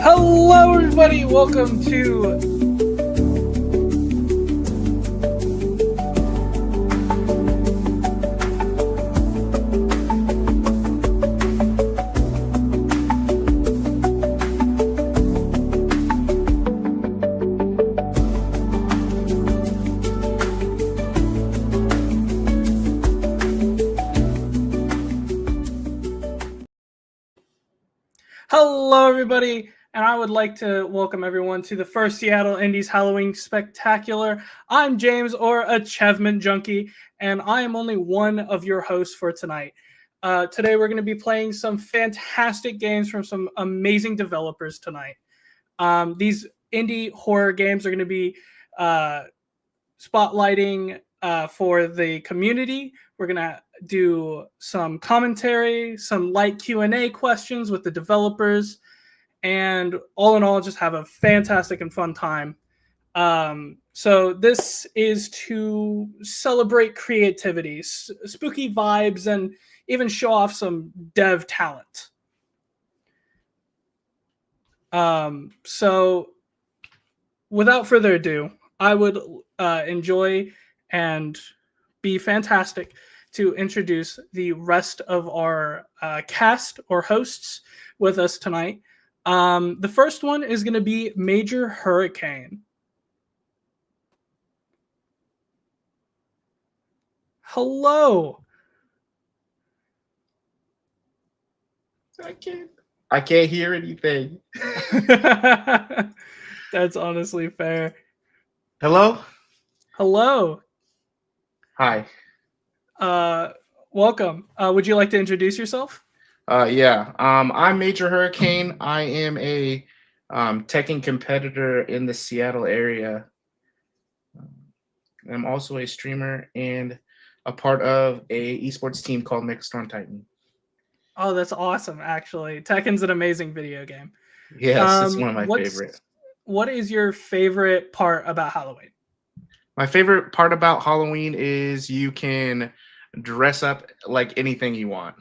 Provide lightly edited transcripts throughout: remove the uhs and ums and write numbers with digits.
Hello, everybody. Welcome to Hello, everybody, and I would like to welcome everyone to the first Seattle Indies Halloween Spectacular. I'm James, or Achievement Junkie, and I am only one of your hosts for tonight. Today, we're going to be playing some fantastic games from some amazing developers tonight. These indie horror games are going to be spotlighting for the community. We're going to do some commentary, some light Q&A questions with the developers, and all in all, just have a fantastic and fun time. So this is to celebrate creativity, spooky vibes, and even show off some dev talent. So without further ado, I would enjoy and be fantastic to introduce the rest of our cast or hosts with us tonight. The first one is going to be Major Hurricane. Hello. I can't hear anything. That's honestly fair. Hello? Hello. Hi. Welcome. Would you like to introduce yourself? Yeah. I'm Major Hurricane. I am a Tekken competitor in the Seattle area. I'm also a streamer and a part of a esports team called Storm Titan. Oh, that's awesome, actually. Tekken's an amazing video game. Yes, it's one of my favorites. What is your favorite part about Halloween? My favorite part about Halloween is you can dress up like anything you want.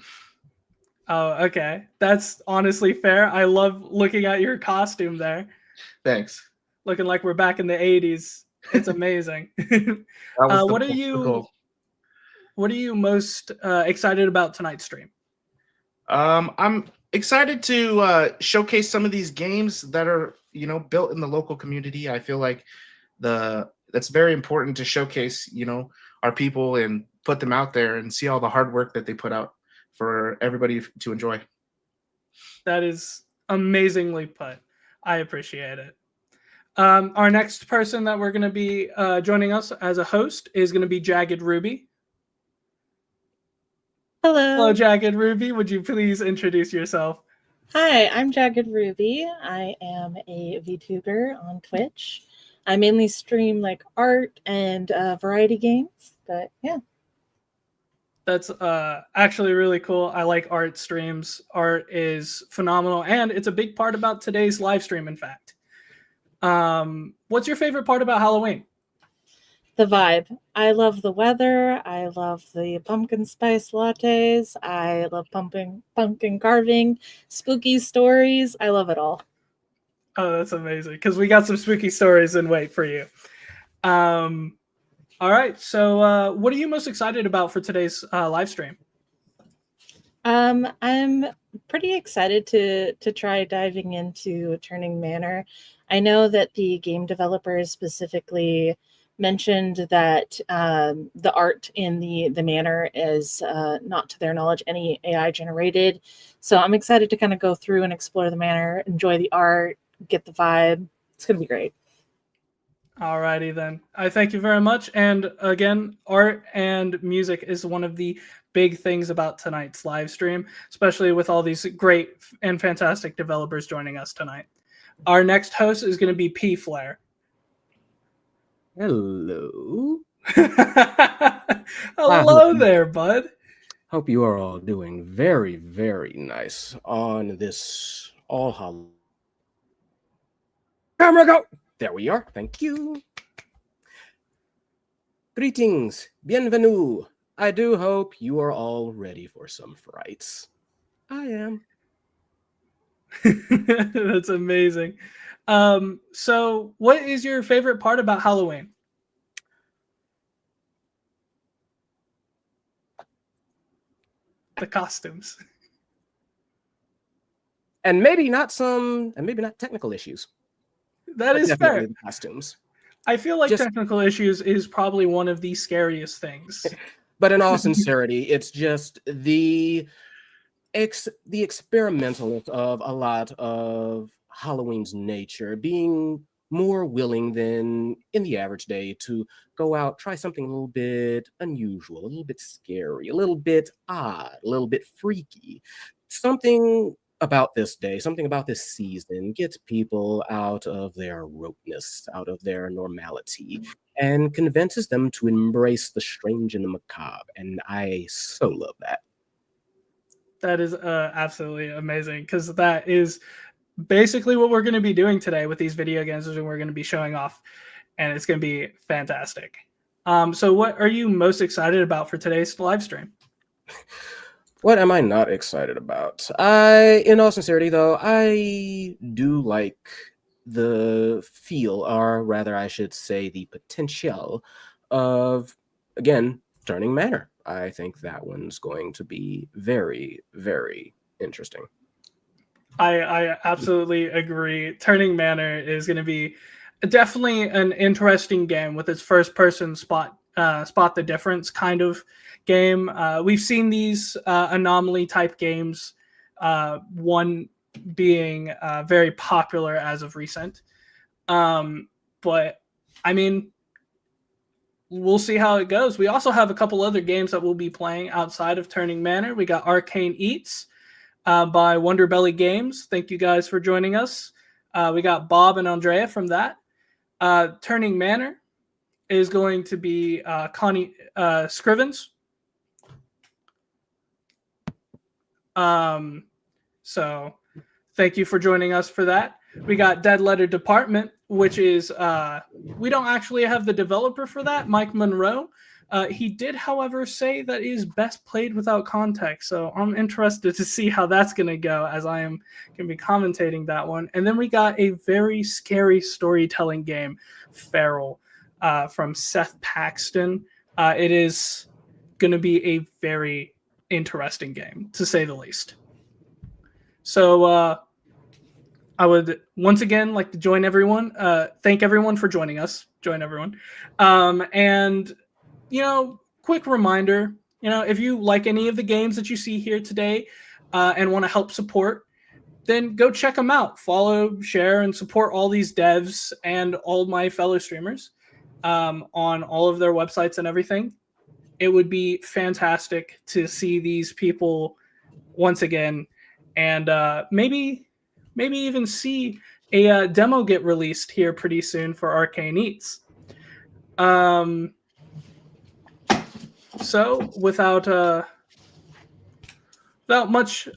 Oh, okay. That's honestly fair. I love looking at your costume there. Thanks. Looking like we're back in the 80s. It's amazing. What are you most excited about tonight's stream? I'm excited to showcase some of these games that are, built in the local community. I feel like that's very important to showcase, our people and put them out there and see all the hard work that they put out for everybody to enjoy. That is amazingly put. I appreciate it. Our next person that we're going to be joining us as a host is going to be Jagged Ruby. Hello, Jagged Ruby. Would you please introduce yourself? Hi, I'm Jagged Ruby. I am a VTuber on Twitch. I mainly stream like art and variety games, but yeah. That's actually really cool. I like art streams. Art is phenomenal, and it's a big part about today's live stream, in fact. What's your favorite part about Halloween? The vibe. I love the weather. I love the pumpkin spice lattes. I love pumpkin carving, spooky stories. I love it all. Oh, that's amazing, because we got some spooky stories in wait for you. All right, so what are you most excited about for today's live stream? I'm pretty excited to try diving into Turning Manor. I know that the game developers specifically mentioned that the art in the manor is not to their knowledge any AI generated. So I'm excited to kind of go through and explore the manor, enjoy the art, get the vibe. It's going to be great. Alrighty then. I thank you very much. And again, art and music is one of the big things about tonight's live stream, especially with all these great and fantastic developers joining us tonight. Our next host is going to be P Flare. Hello. Hello there, bud. Hope you are all doing very, very nice on this all Halloween. Camera go! There we are. Thank you. Greetings. Bienvenue. I do hope you are all ready for some frights. I am. That's amazing. So what is your favorite part about Halloween? The costumes. And maybe not technical issues, That but is definitely fair. the costumes. I feel like Just, technical issues is probably one of the scariest things. but in all sincerity, it's just the experimentalness of a lot of Halloween's nature, being more willing than in the average day to go out, try something a little bit unusual, a little bit scary, a little bit odd, a little bit freaky. Something about this day, something about this season gets people out of their roteness, out of their normality, and convinces them to embrace the strange and the macabre. And I so love that. That is absolutely amazing, because that is basically what we're going to be doing today with these video games, and we're going to be showing off, and it's going to be fantastic. So what are you most excited about for today's live stream? What am I not excited about? In all sincerity, though, I do like the feel, or rather, I should say, the potential of, again, Turning Manor. I think that one's going to be very, very interesting. I absolutely agree. Turning Manor is going to be definitely an interesting game with its first-person spot the difference kind of game. We've seen these anomaly type games, one being very popular as of recent. But I mean, we'll see how it goes. We also have a couple other games that we'll be playing outside of Turning Manor. We got Arcane Eats by Wonderbelly Games. Thank you guys for joining us. We got Bob and Andrea from that. Turning Manor is going to be Connie Scrivens. So thank you for joining us for that. We got Dead Letter Department, which is we don't actually have the developer for that, Mike Monroe. He did, however, say that it is best played without context. So I'm interested to see how that's going to go, as I am going to be commentating that one. And then we got a very scary storytelling game, Feral, from Seth Paxton. It is going to be a very interesting game, to say the least. So I would once again like to join everyone. Thank everyone for joining us. Join everyone. And, quick reminder, if you like any of the games that you see here today and want to help support, then go check them out. Follow, share, and support all these devs and all my fellow streamers on all of their websites and everything. It would be fantastic to see these people once again, and maybe even see a demo get released here pretty soon for Arcane Eats. So without much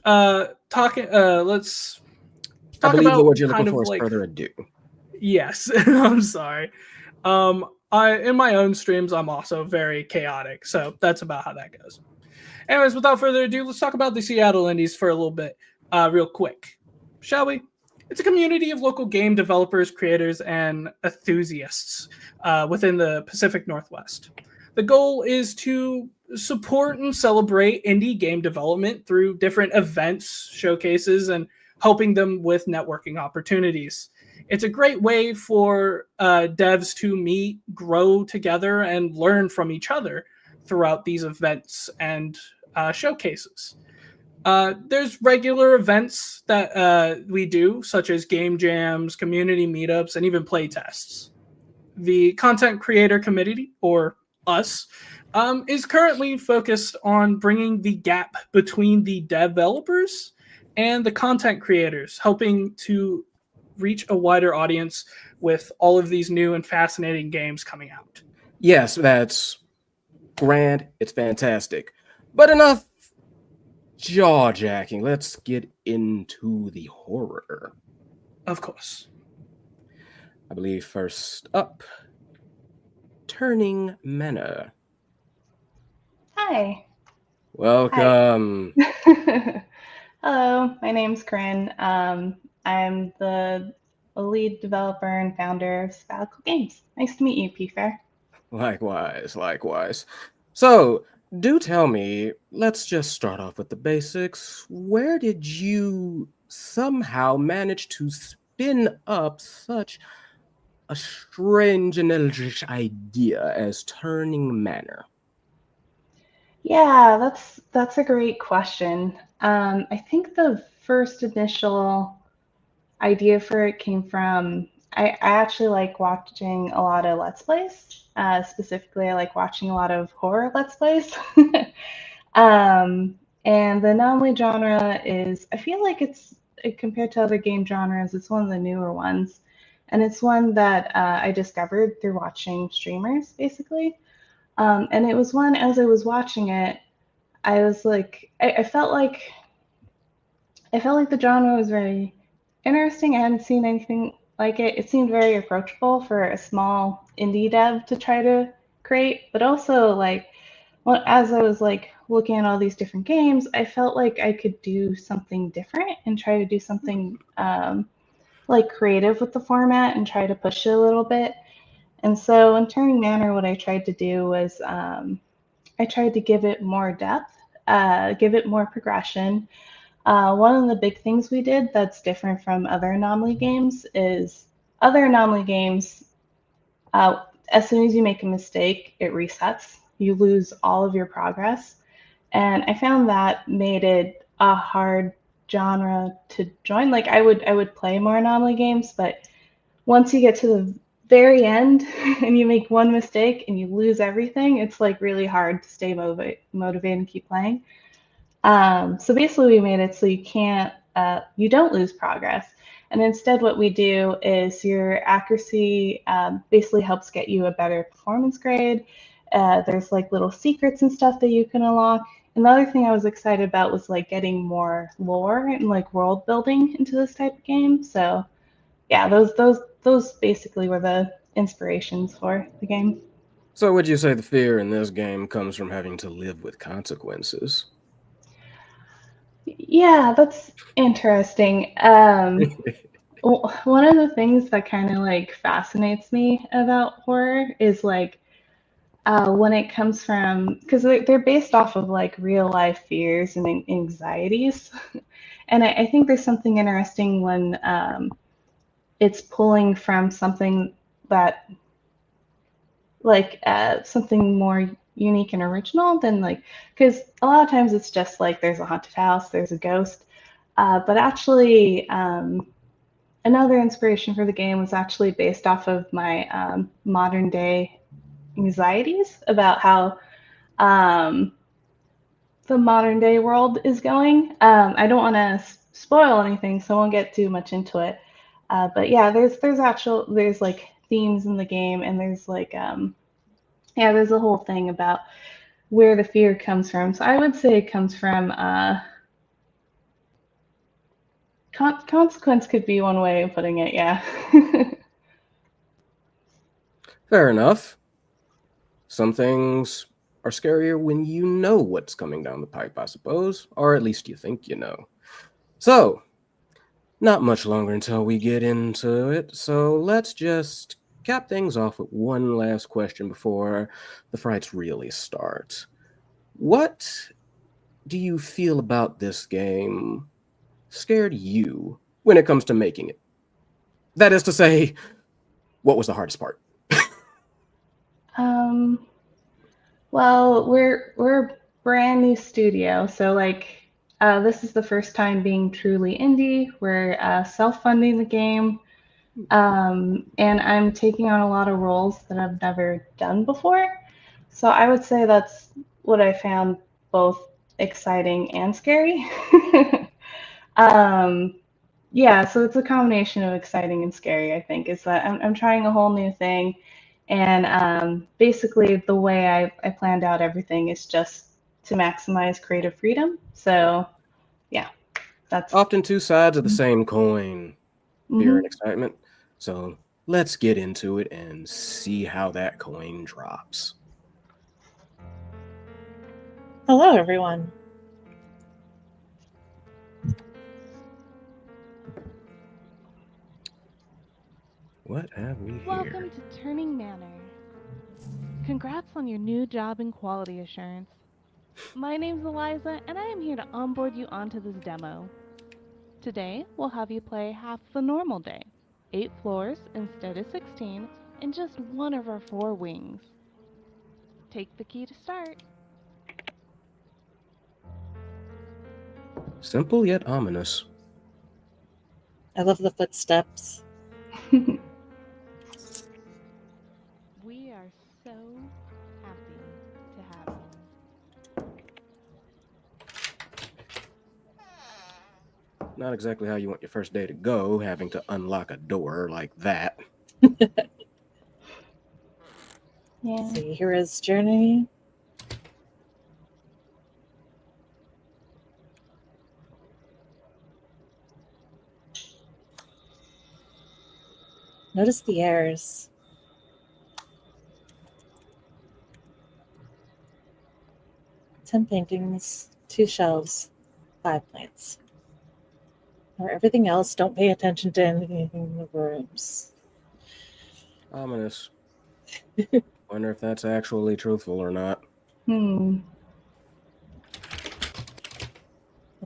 talking, let's talk I believe about that what you're kind looking for of is like further ado. Yes, I'm sorry. In my own streams, I'm also very chaotic, so that's about how that goes. Anyways, without further ado, let's talk about the Seattle Indies for a little bit, real quick, shall we? It's a community of local game developers, creators, and enthusiasts within the Pacific Northwest. The goal is to support and celebrate indie game development through different events, showcases, and helping them with networking opportunities. It's a great way for devs to meet, grow together, and learn from each other throughout these events and showcases. There's regular events that we do, such as game jams, community meetups, and even play tests. The Content Creator Committee, or us, is currently focused on bringing the gap between the developers and the content creators, helping to reach a wider audience with all of these new and fascinating games coming out. Yes, that's grand. It's fantastic. But enough jaw-jacking. Let's get into the horror. Of course. I believe first up, Turning Manor. Hi. Welcome. Hello, my name's Corinne. I'm the lead developer and founder of Sabbatical Games. Nice to meet you, PFair. Likewise, likewise. So, do tell me, let's just start off with the basics. Where did you somehow manage to spin up such a strange and eldritch idea as Turning Manor? Yeah, that's a great question. I think the first initial idea for it came from I actually like watching a lot of Let's Plays. Specifically, I like watching a lot of horror Let's Plays. And the anomaly genre is, I feel like it's compared to other game genres, it's one of the newer ones. And it's one that I discovered through watching streamers, basically. And it was one, as I was watching it, I was like, I felt like the genre was very interesting. I hadn't seen anything like it. It seemed very approachable for a small indie dev to try to create, but also like, well, as I was like looking at all these different games, I felt like I could do something different and try to do something like creative with the format and try to push it a little bit. And so in Turning Manor, what I tried to do was I tried to give it more depth, give it more progression. One of the big things we did that's different from other anomaly games is other anomaly games, as soon as you make a mistake, it resets. You lose all of your progress. And I found that made it a hard genre to join. Like I would play more anomaly games, but once you get to the very end and you make one mistake and you lose everything, it's like really hard to stay motivated and keep playing. So basically, we made it so you don't lose progress. And instead, what we do is your accuracy basically helps get you a better performance grade. There's like little secrets and stuff that you can unlock. And the other thing I was excited about was like getting more lore and like world building into this type of game. So yeah, those basically were the inspirations for the game. So, would you say the fear in this game comes from having to live with consequences? Yeah, that's interesting. One of the things that kind of like fascinates me about horror is like when it comes from, because they're based off of like real life fears and anxieties. And I think there's something interesting when it's pulling from something that like something more unique and original than like, because a lot of times it's just like there's a haunted house, there's a ghost. But actually, another inspiration for the game was actually based off of my modern day anxieties about how um, the modern day world is going. I don't want to spoil anything, so I won't get too much into it. But yeah, there's like themes in the game, and there's like yeah, there's a whole thing about where the fear comes from. So I would say it comes from consequence could be one way of putting it. Yeah. Fair enough. Some things are scarier when you know what's coming down the pipe, I suppose, or at least you think you know. So, not much longer until we get into it, so let's just cap things off with one last question before the frights really start. What do you feel about this game scared you when it comes to making it? That is to say, what was the hardest part? um, well, we're a brand new studio, so like this is the first time being truly indie. We're self-funding the game, and I'm taking on a lot of roles that I've never done before. So I would say that's what I found both exciting and scary. um, yeah, so it's a combination of exciting and scary, I think, is that I'm trying a whole new thing. And basically, the way I planned out everything is just to maximize creative freedom. So, yeah, that's. Often two sides of the same coin, fear and Mhm. excitement. So let's get into it and see how that coin drops. Hello, everyone. What have we here? Welcome to Turning Manor. Congrats on your new job in quality assurance. My name's Eliza, and I am here to onboard you onto this demo. Today, we'll have you play half the normal day, 8 floors instead of 16, in just one of our 4 wings. Take the key to start. Simple yet ominous. I love the footsteps. We are so happy to have you. Not exactly how you want your first day to go, having to unlock a door like that. Yeah. See, hero's journey. Notice the airs. 10 paintings, 2 shelves, 5 plants. For everything else, don't pay attention to anything in the rooms. Ominous. Wonder if that's actually truthful or not. Hmm.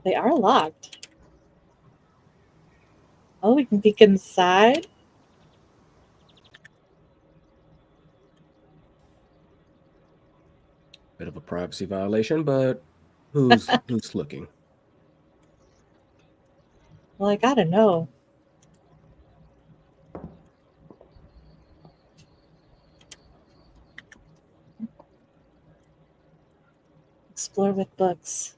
They are locked. Oh, we can peek inside. Bit of a privacy violation, but who's looking? Well, I gotta know. Explore with books.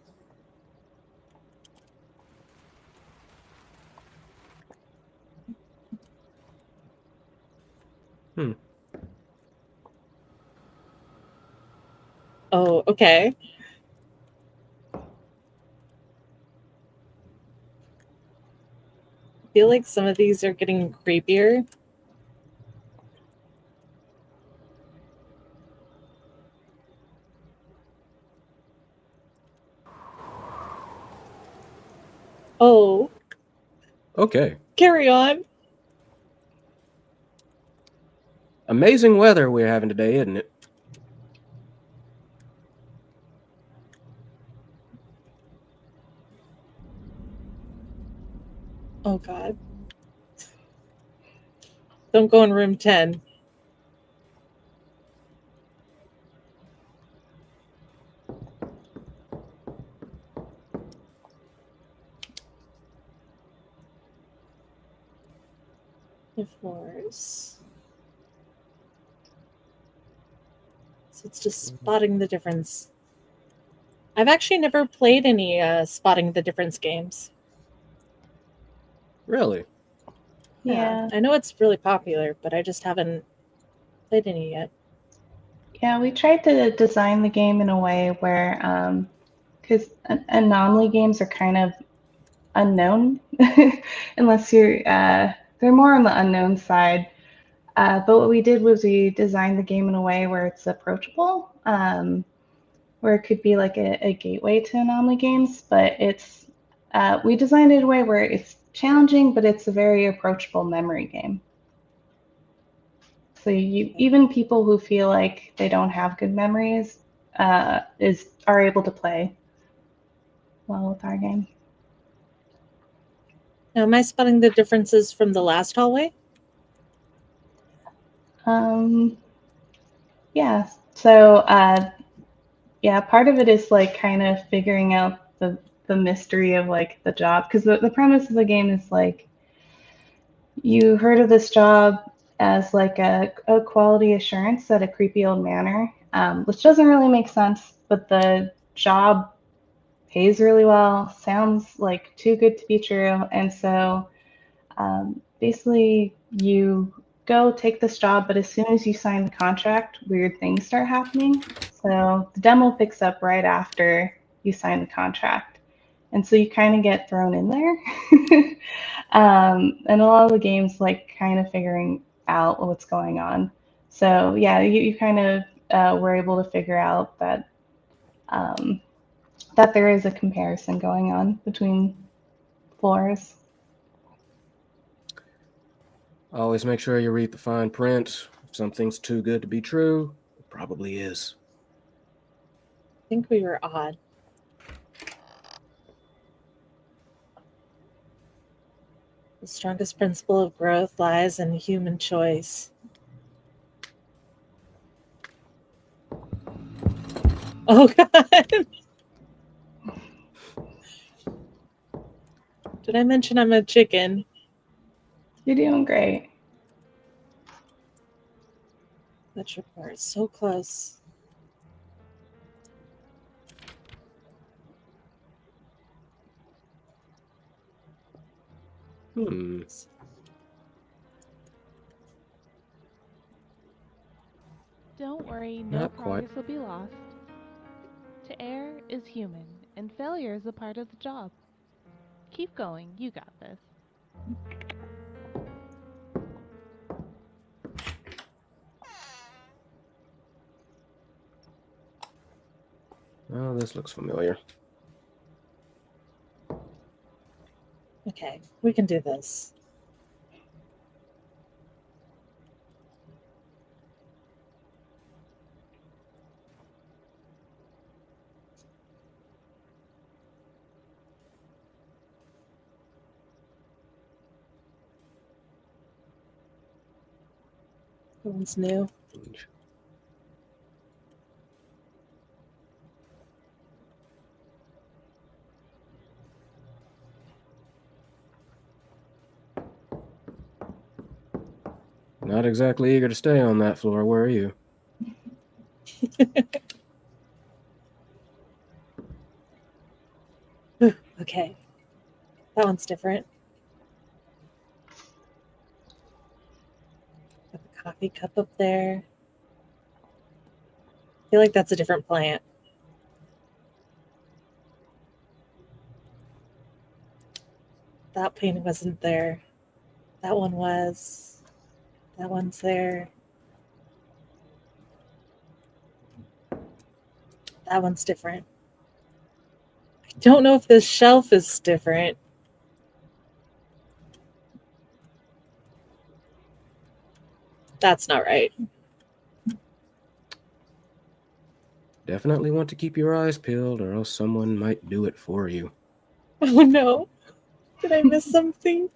Oh, okay. I feel like some of these are getting creepier. Oh, Okay. carry on. Amazing weather we're having today, isn't it? Oh, God. Don't go in room 10. The floors. So it's just spotting the difference. I've actually never played any spotting the difference games. Really? Yeah. I know it's really popular, but I just haven't played any yet. Yeah, we tried to design the game in a way where, because anomaly games are kind of unknown, unless they're more on the unknown side. But what we did was we designed the game in a way where it's approachable, where it could be like a gateway to anomaly games, but we designed it in a way where it's challenging, but it's a very approachable memory game. So even people who feel like they don't have good memories are able to play well with our game. Now, am I spotting the differences from the last hallway? Yeah. So yeah, part of it is like kind of figuring out the mystery of like the job, because the premise of the game is like you heard of this job as like a quality assurance at a creepy old manor, which doesn't really make sense, but the job pays really well, sounds like too good to be true, and so basically you go take this job, but as soon as you sign the contract, weird things start happening. So the demo picks up right after you sign the contract. And so you kind of get thrown in there. And a lot of the games like kind of figuring out what's going on. So yeah, you kind of were able to figure out that that there is a comparison going on between floors. Always make sure you read the fine print. If something's too good to be true, it probably is. I think we were odd. The strongest principle of growth lies in human choice. Oh, God. Did I mention I'm a chicken? You're doing great. That report so close. Hmm. Don't worry, no Not quite. progress will be lost. To err is human, and failure is a part of the job. Keep going, you got this. Oh, this looks familiar. Okay, we can do this. One's new. Not exactly eager to stay on that floor, were you? Okay, that one's different. Got the coffee cup up there. I feel like that's a different plant. That painting wasn't there. That one was. That one's there. That one's different. I don't know if this shelf is different. That's not right. Definitely want to keep your eyes peeled, or else someone might do it for you. Oh no. Did I miss something?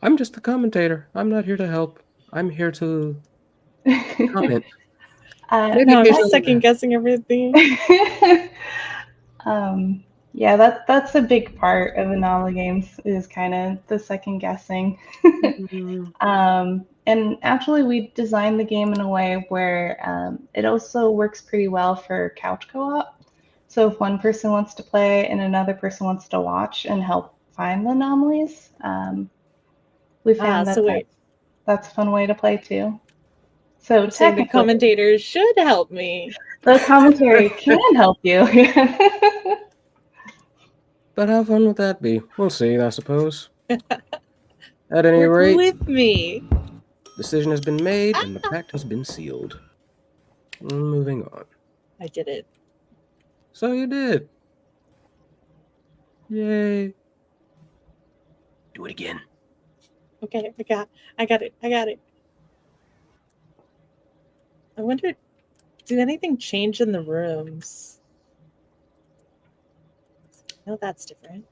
I'm just the commentator. I'm not here to help. I'm here to comment. Uh, No, I'm Maybe just second guessing everything. yeah, that's a big part of anomaly games is kind of the second guessing. And actually, we designed the game in a way where it also works pretty well for couch co-op. So if one person wants to play and another person wants to watch and help find the anomalies, we found So wait. that's a fun way to play too. So You're saying the technically, commentators should help me. the commentary can help you. But how fun would that be? We'll see, I suppose. At any Work rate, with me. decision has been made and the pact has been sealed. Moving on. I did it. So you did. Yay. Do it again. Okay, I got it. I got it. I wonder, did anything change in the rooms? No, that's different.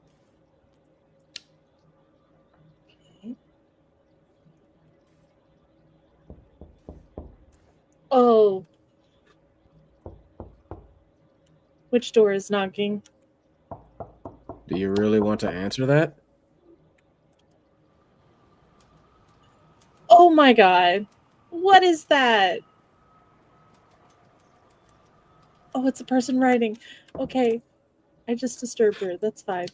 Okay. Oh. Which door is knocking? Do you really want to answer that? Oh my god. What is that? Oh, it's a person writing. Okay. I just disturbed her. That's fine.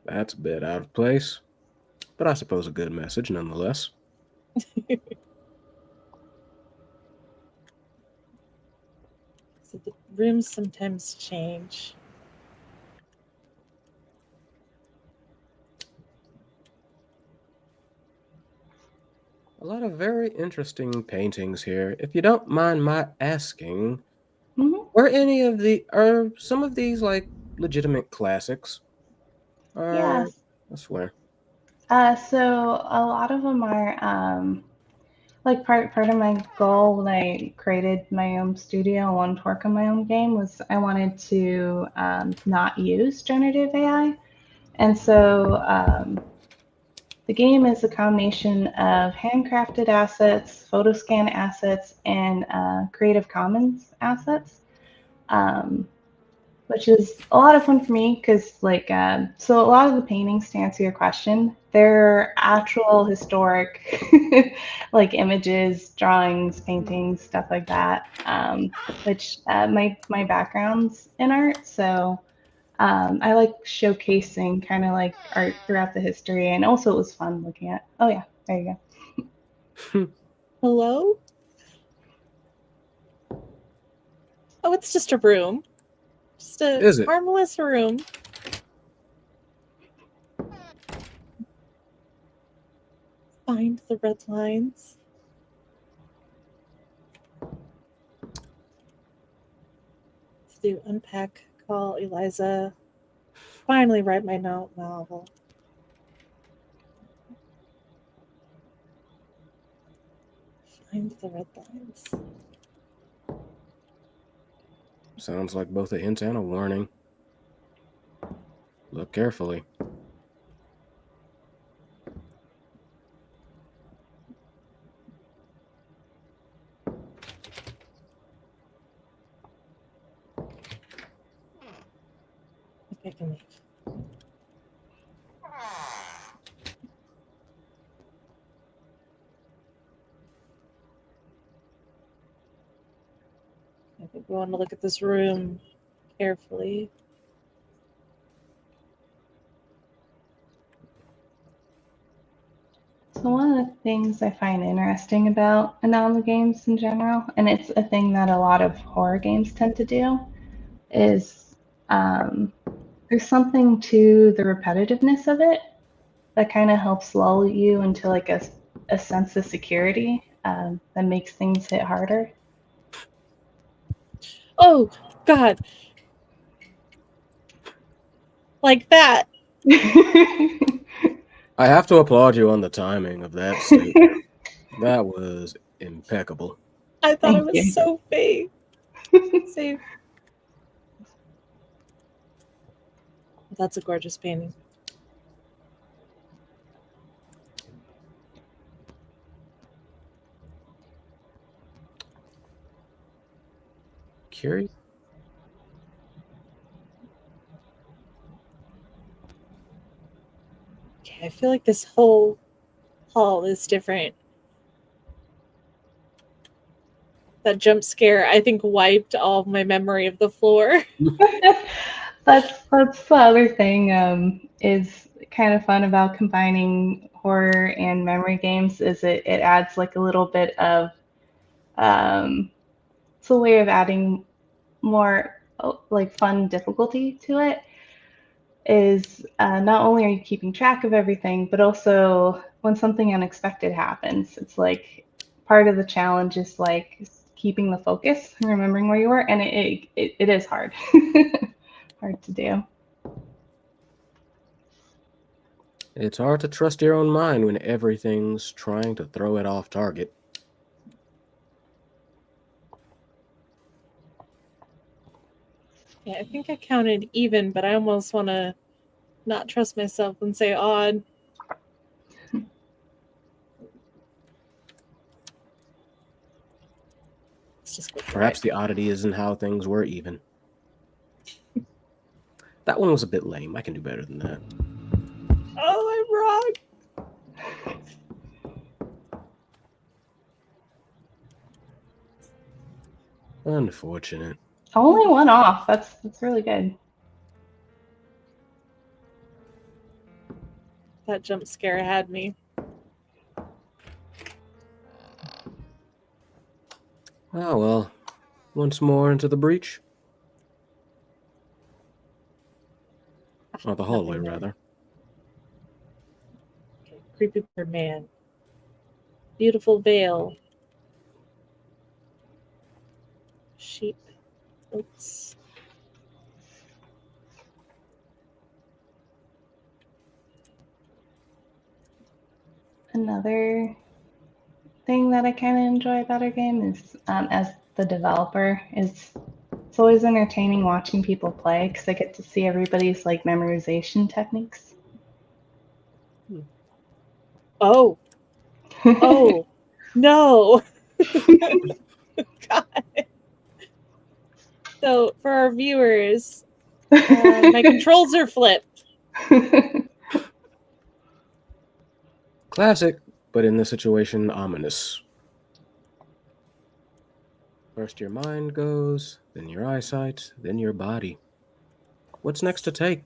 That's a bit out of place. But I suppose a good message nonetheless. So the rooms sometimes change. A lot of very interesting paintings here. If you don't mind my asking, Mhm. are some of these like legitimate classics? Or Yes. I swear. So a lot of them are like part of my goal when I created my own studio and wanted to work on my own game was I wanted to not use generative AI, and so the game is a combination of handcrafted assets, photo scan assets, and Creative Commons assets. Um, which is a lot of fun for me because so a lot of the paintings, to answer your question, they're actual historic like images, drawings, paintings, stuff like that, which my background's in art, so I like showcasing kind of like art throughout the history, and also it was fun looking at. Oh yeah, there you go. Hello? Oh, it's just a room. Just a Is it? harmless room. Find the red lines. Let's do unpack, call Eliza. Finally write my novel. Find the red lines. Sounds like both a hint and a warning. Look carefully. I think I can leave. I think we want to look at this room carefully. So one of the things I find interesting about anomaly games in general, and it's a thing that a lot of horror games tend to do, is there's something to the repetitiveness of it that kind of helps lull you into like a sense of security that makes things hit harder. Oh, God. Like that. I have to applaud you on the timing of that statement. That was impeccable. I thought it Thank was you. so fake. Safe. That's a gorgeous painting. Curious. Okay, I feel like this whole hall is different. That jump scare, I think, wiped all of my memory of the floor. That's the other thing is kind of fun about combining horror and memory games is it adds like a little bit of it's a way of adding more like fun difficulty to it is not only are you keeping track of everything, but also when something unexpected happens, it's like part of the challenge is like keeping the focus and remembering where you were, and it is hard, hard to do. It's hard to trust your own mind when everything's trying to throw it off target. Yeah, I think I counted even, but I almost want to not trust myself and say odd. Let's just go for Perhaps it. the oddity isn't how things were even. That one was a bit lame. I can do better than that. Oh, I'm wrong. Unfortunate. Only one off. That's really good. That jump scare had me. Oh well. Once more into the breach. Or the hallway, Nothing there. rather. Okay, creepy bird man. Beautiful veil. Sheep. Oops. Another thing that I kind of enjoy about our game is, as the developer, is it's always entertaining watching people play because I get to see everybody's like memorization techniques. Oh. Oh. No. God. So for our viewers, my controls are flipped. Classic, but in this situation, ominous. First your mind goes, then your eyesight, then your body. What's next to take?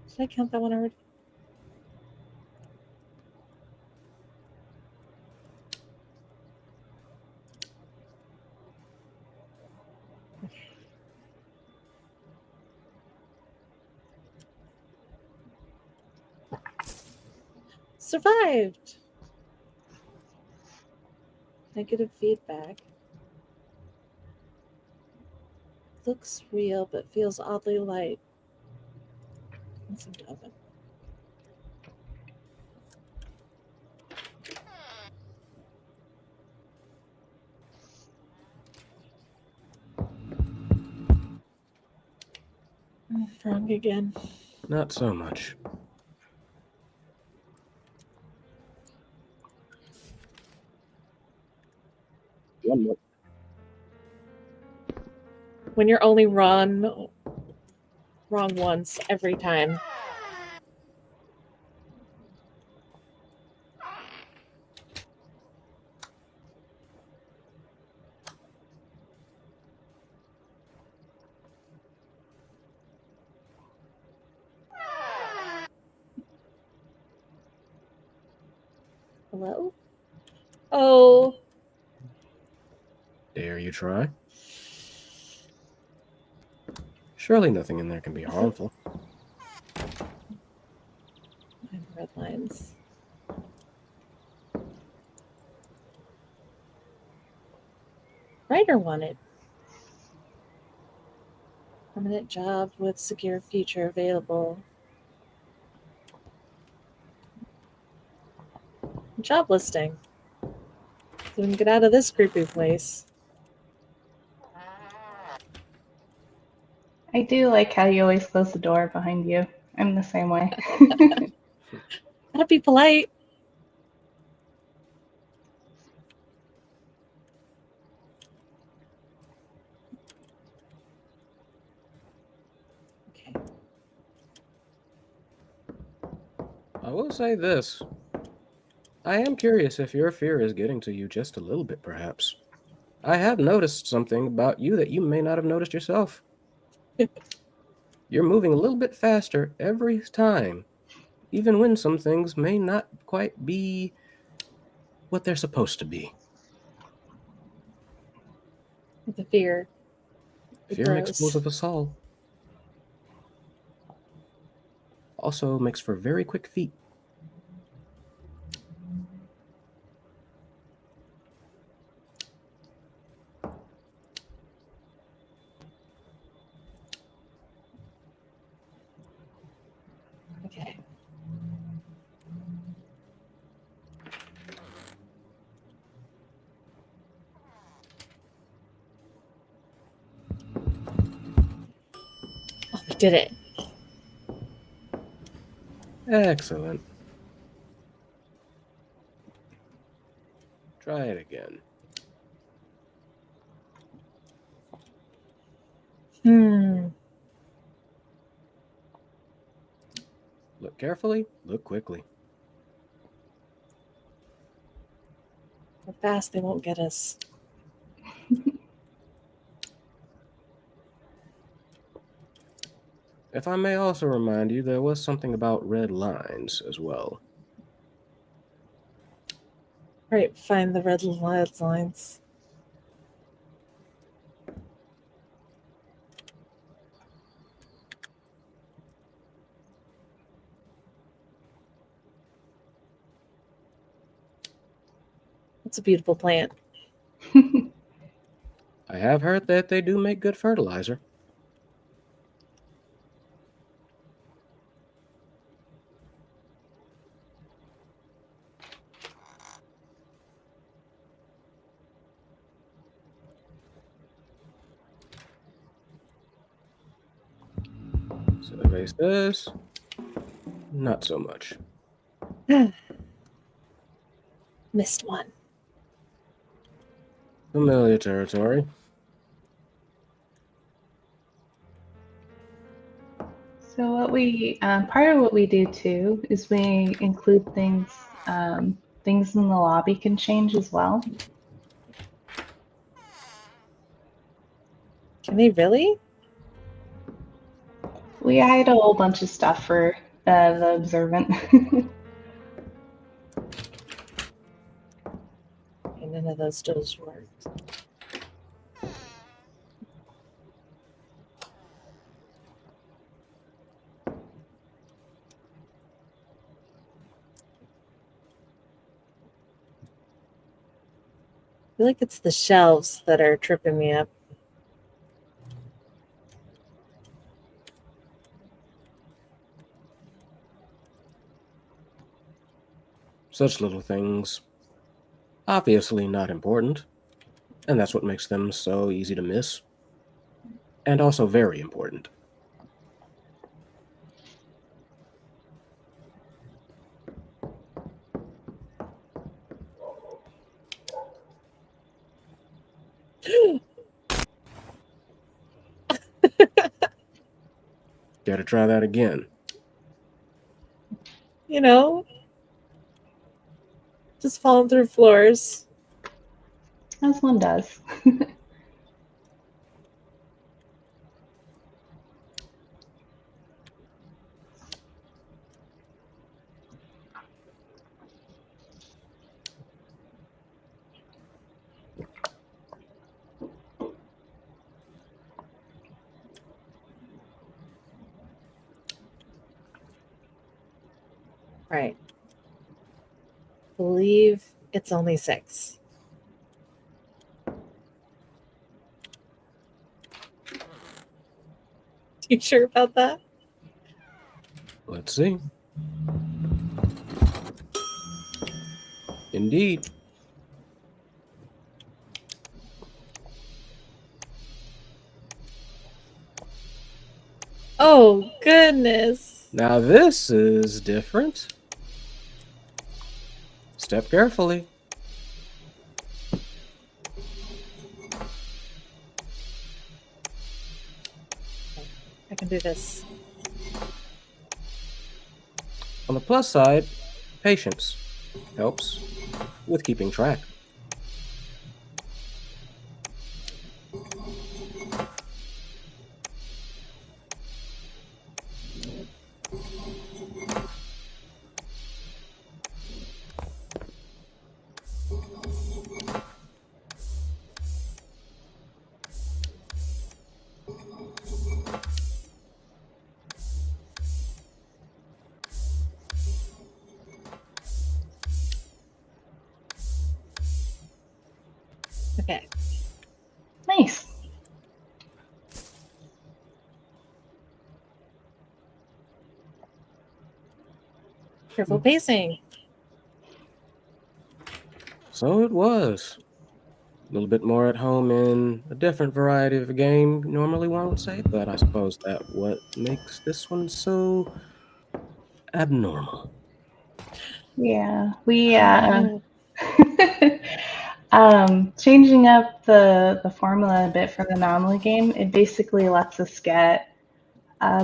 Did I count that one already? Survived. Negative feedback. Looks real, but feels oddly light. Doesn't seem to open. Wrong again. Not so much. One more. When you're only wrong once every time. Hello? Oh. Dare you try? Surely nothing in there can be harmful. And red lines. Writer wanted. Permanent job with secure future available. Job listing. So we can get out of this creepy place. I do like how you always close the door behind you. I'm the same way. Gotta be polite. Okay. I will say this. I am curious if your fear is getting to you just a little bit, perhaps. I have noticed something about you that you may not have noticed yourself. You're moving a little bit faster every time, even when some things may not quite be what they're supposed to be. The fear. It Fear makes fools grows. of us all. Also makes for very quick feet. Okay. Oh, we did it. Excellent. Try it again. Look carefully, look quickly. We're fast, they won't get us. If I may also remind you, there was something about red lines as well. Right, find the red lines. It's a beautiful plant. I have heard that they do make good fertilizer. Survey says, not so much. Missed one. Familiar territory. So what we part of what we do too is we include things in the lobby can change as well. Can they really? We hide a whole bunch of stuff for the observant. And none of those doors work. I feel like it's the shelves that are tripping me up. Such little things. Obviously not important. And that's what makes them so easy to miss. And also very important. Gotta try that again. You know, just falling through floors. As one does. Right. Believe it's only 6. You sure about that? Let's see. Indeed. Oh, goodness. Now this is different. Step carefully. I can do this. On the plus side, patience helps with keeping track. Okay. Nice. Careful pacing. So it was. A little bit more at home in a different variety of a game normally one would say, but I suppose that what makes this one so abnormal. Yeah, we changing up the formula a bit for the anomaly game. It basically lets us get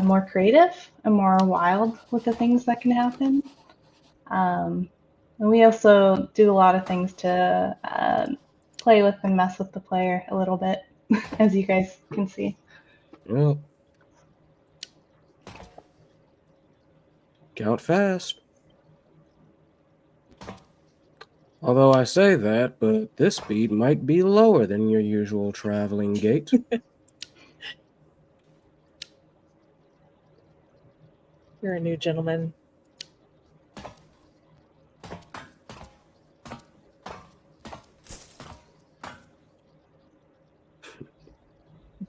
more creative and more wild with the things that can happen. And we also do a lot of things to play with and mess with the player a little bit, as you guys can see. Well, count fast. Although I say that, but this speed might be lower than your usual traveling gait. You're a new gentleman.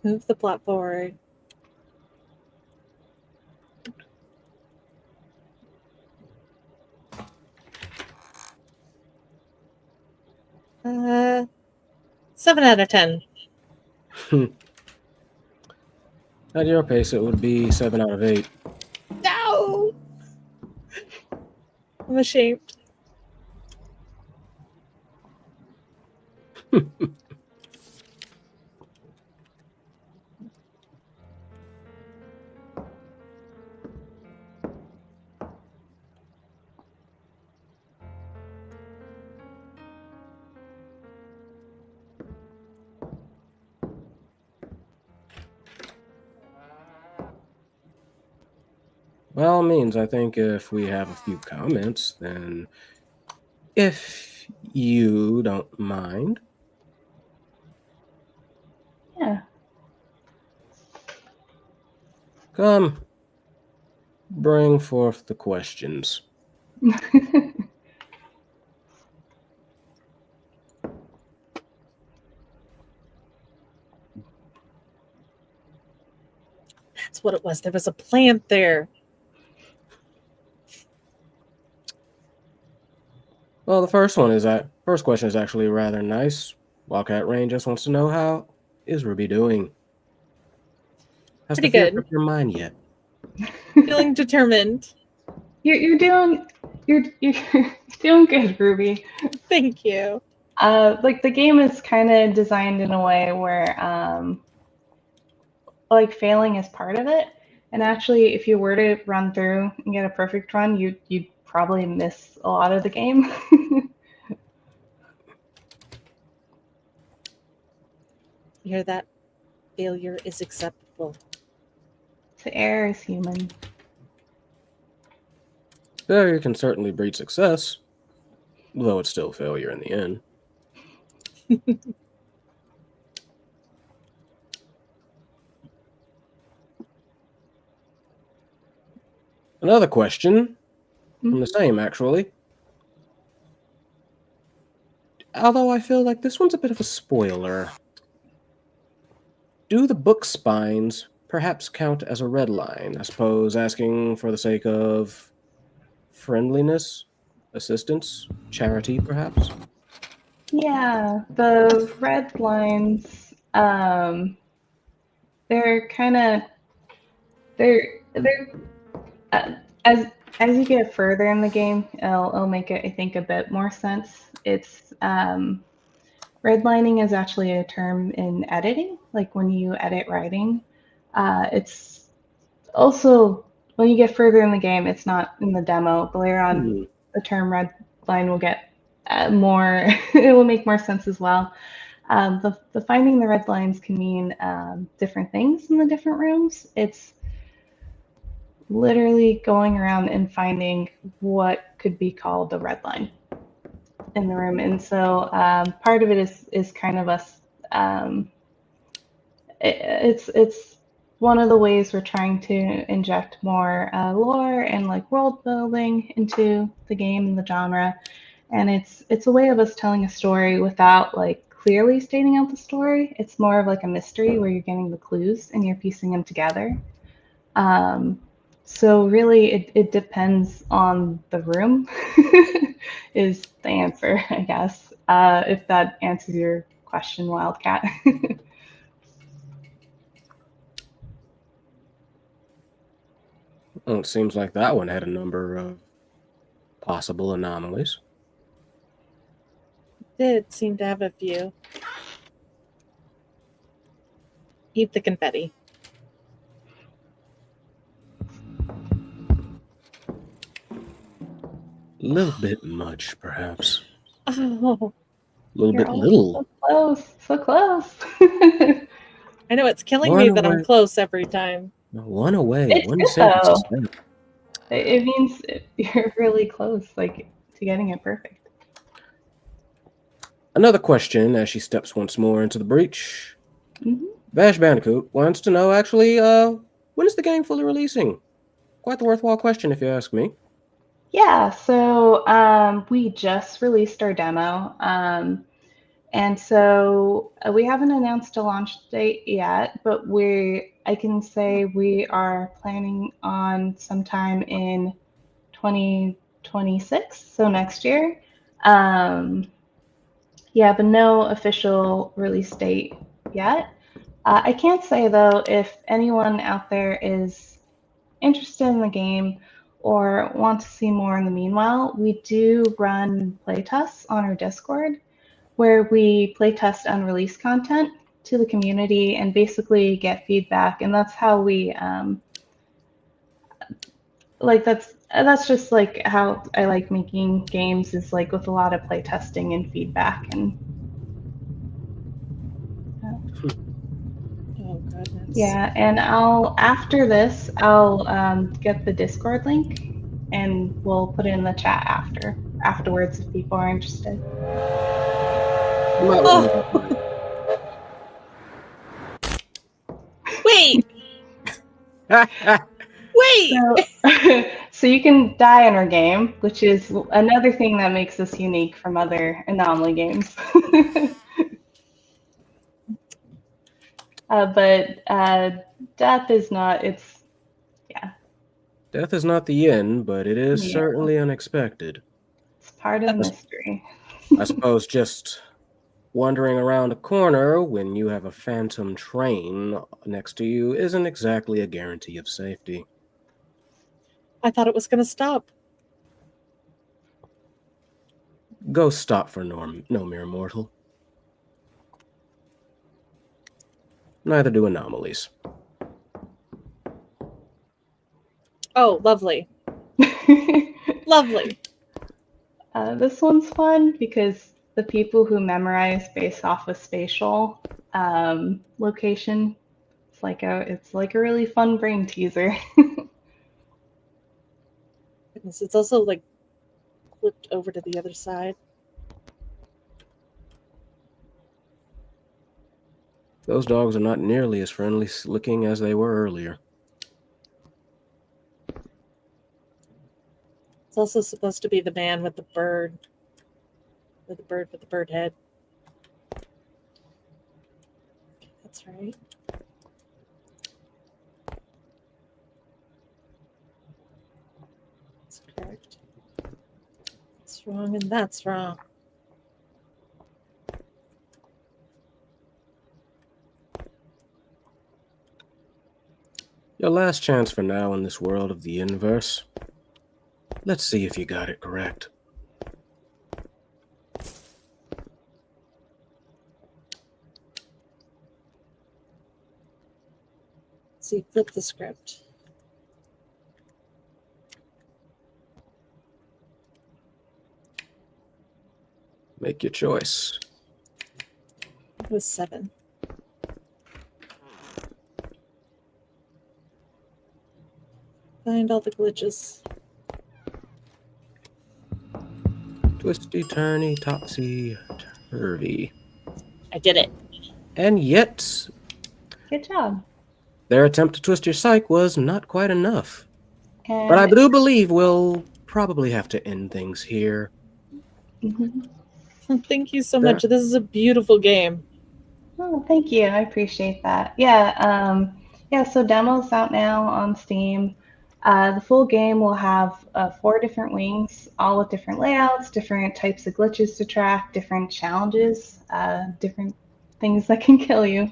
Move the plot forward. Uh, 7 out of 10. At your pace, it would be 7 out of 8. No! I'm ashamed. By all means, I think if we have a few comments, then if you don't mind. Yeah. Come, bring forth the questions. That's what it was. There was a plant there. Well, the first question is actually rather nice. Wildcat Rain just wants to know, how is Ruby doing? Has Pretty the fear good. gripped your mind yet? Feeling determined. You're doing doing good, Ruby. Thank you. Like the game is kind of designed in a way where like failing is part of it. And actually, if you were to run through and get a perfect run, you'd probably miss a lot of the game. You hear that? Failure is acceptable. So error is human. Failure can certainly breed success, though it's still failure in the end. Another question from the same, actually. Although I feel like this one's a bit of a spoiler. Do the book spines perhaps count as a red line? I suppose asking for the sake of friendliness, assistance, charity, perhaps? Yeah, the red lines, they're kind of they're as you get further in the game, it'll make it, I think, a bit more sense. It's redlining is actually a term in editing, like when you edit writing. It's also when you get further in the game, it's not in the demo, but later on, the term redline will get more. It will make more sense as well. The finding the red lines can mean different things in the different rooms. It's literally going around and finding what could be called the red line in the room. And so part of it is kind of us. It's one of the ways we're trying to inject more lore and like world building into the game and the genre. And it's a way of us telling a story without like clearly stating out the story. It's more of like a mystery where you're getting the clues and you're piecing them together. So really, it depends on the room, is the answer, I guess. If that answers your question, Wildcat. Well, it seems like that one had a number of possible anomalies. Did seem to have a few. Eat the confetti. A little bit much, perhaps. Oh, A little You're bit all little. so close. I know it's killing One me that I'm away. close every time. One away. It's One good sentence though. step. It means you're really close, like to getting it perfect. Another question as she steps once more into the breach. Mm-hmm. Bash Bandicoot wants to know, actually, when is the game fully releasing? Quite the worthwhile question, if you ask me. Yeah, so we just released our demo. And so we haven't announced a launch date yet, but I can say we are planning on sometime in 2026, so next year. Yeah, but no official release date yet. I can't say though, if anyone out there is interested in the game or want to see more in the meanwhile, we do run playtests on our Discord where we playtest unreleased content to the community and basically get feedback. And that's how we like that's just like how I like making games, is like with a lot of playtesting and feedback. And Oh goodness. yeah, and after this I'll get the Discord link and we'll put it in the chat afterwards if people are interested. You might want to move on. Wait. Wait. So you can die in our game, which is another thing that makes us unique from other Anomaly games. But death is not. Death is not the end, but it is Yeah. certainly unexpected. It's part of the mystery. I suppose just wandering around a corner when you have a phantom train next to you isn't exactly a guarantee of safety. I thought it was going to stop. Ghosts stop for no mere mortal. Neither do anomalies. Oh, lovely. Lovely. This one's fun because the people who memorize based off of spatial location, it's like a really fun brain teaser. Goodness, it's also like flipped over to the other side. Those dogs are not nearly as friendly looking as they were earlier. It's also supposed to be the man with the bird. With the bird head. That's right. That's correct. That's wrong and that's wrong. Your last chance for now in this world of the inverse. Let's see if you got it correct. Let's see, flip the script. Make your choice. It was 7. Find all the glitches. Twisty, turny, topsy, turvy. I did it. And yet, Good job. their attempt to twist your psyche was not quite enough. And But I do believe we'll probably have to end things here. Mhm. Thank you so much. This is a beautiful game. Oh, thank you. I appreciate that. Yeah, so demo's out now on Steam. The full game will have 4 different wings, all with different layouts, different types of glitches to track, different challenges, different things that can kill you.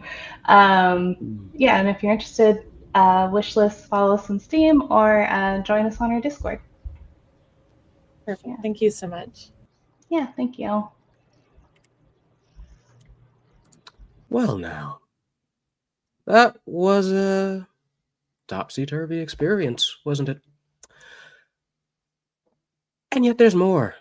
Yeah, and if you're interested, wishlist, follow us on Steam, or join us on our Discord. Perfect. Yeah. Thank you so much. Yeah, thank you. Well, now, that was a topsy-turvy experience, wasn't it? And yet there's more.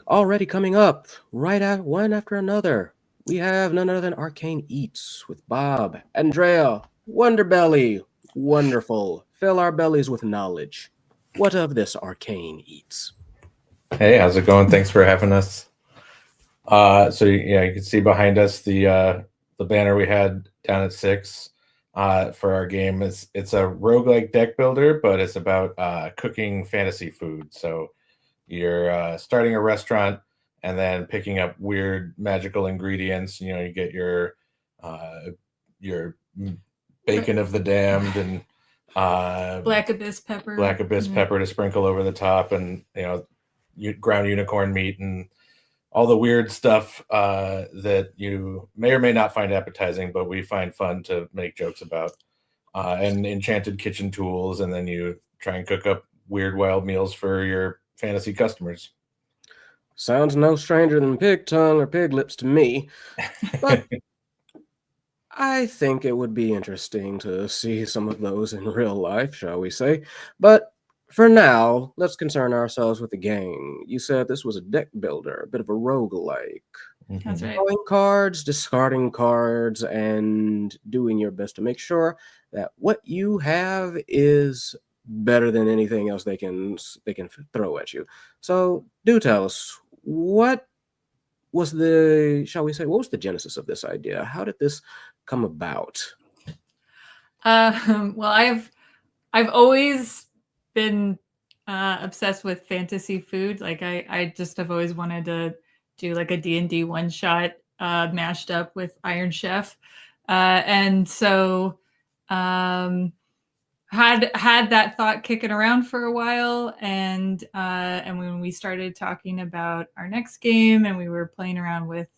Already coming up, one after another, we have none other than Arcane Eats with Bob, Andrea, Wonderbelly. Wonderful. Fill our bellies with knowledge. What of this Arcane Eats? Hey, how's it going? Thanks for having us. So yeah, you can see behind us the banner we had down at 6 for our game. It's a roguelike deck builder, but it's about cooking fantasy food. So you're starting a restaurant and then picking up weird magical ingredients. You know, you get your bacon of the damned and Black abyss pepper. pepper to sprinkle over the top, and ground unicorn meat and all the weird stuff that you may or may not find appetizing, but we find fun to make jokes about. And enchanted kitchen tools, and then you try and cook up weird wild meals for your fantasy customers. Sounds no stranger than pig tongue or pig lips to me, but I think it would be interesting to see some of those in real life, shall we say. But for now, let's concern ourselves with the game. You said this was a deck builder, a bit of a roguelike. That's right. Drawing cards, discarding cards, and doing your best to make sure that what you have is better than anything else they can throw at you. So do tell us, what was the genesis of this idea? How did this come about? Well, I've always been obsessed with fantasy food. Like I just have always wanted to do like a D&D one shot mashed up with Iron Chef, and so had that thought kicking around for a while, and when we started talking about our next game and we were playing around with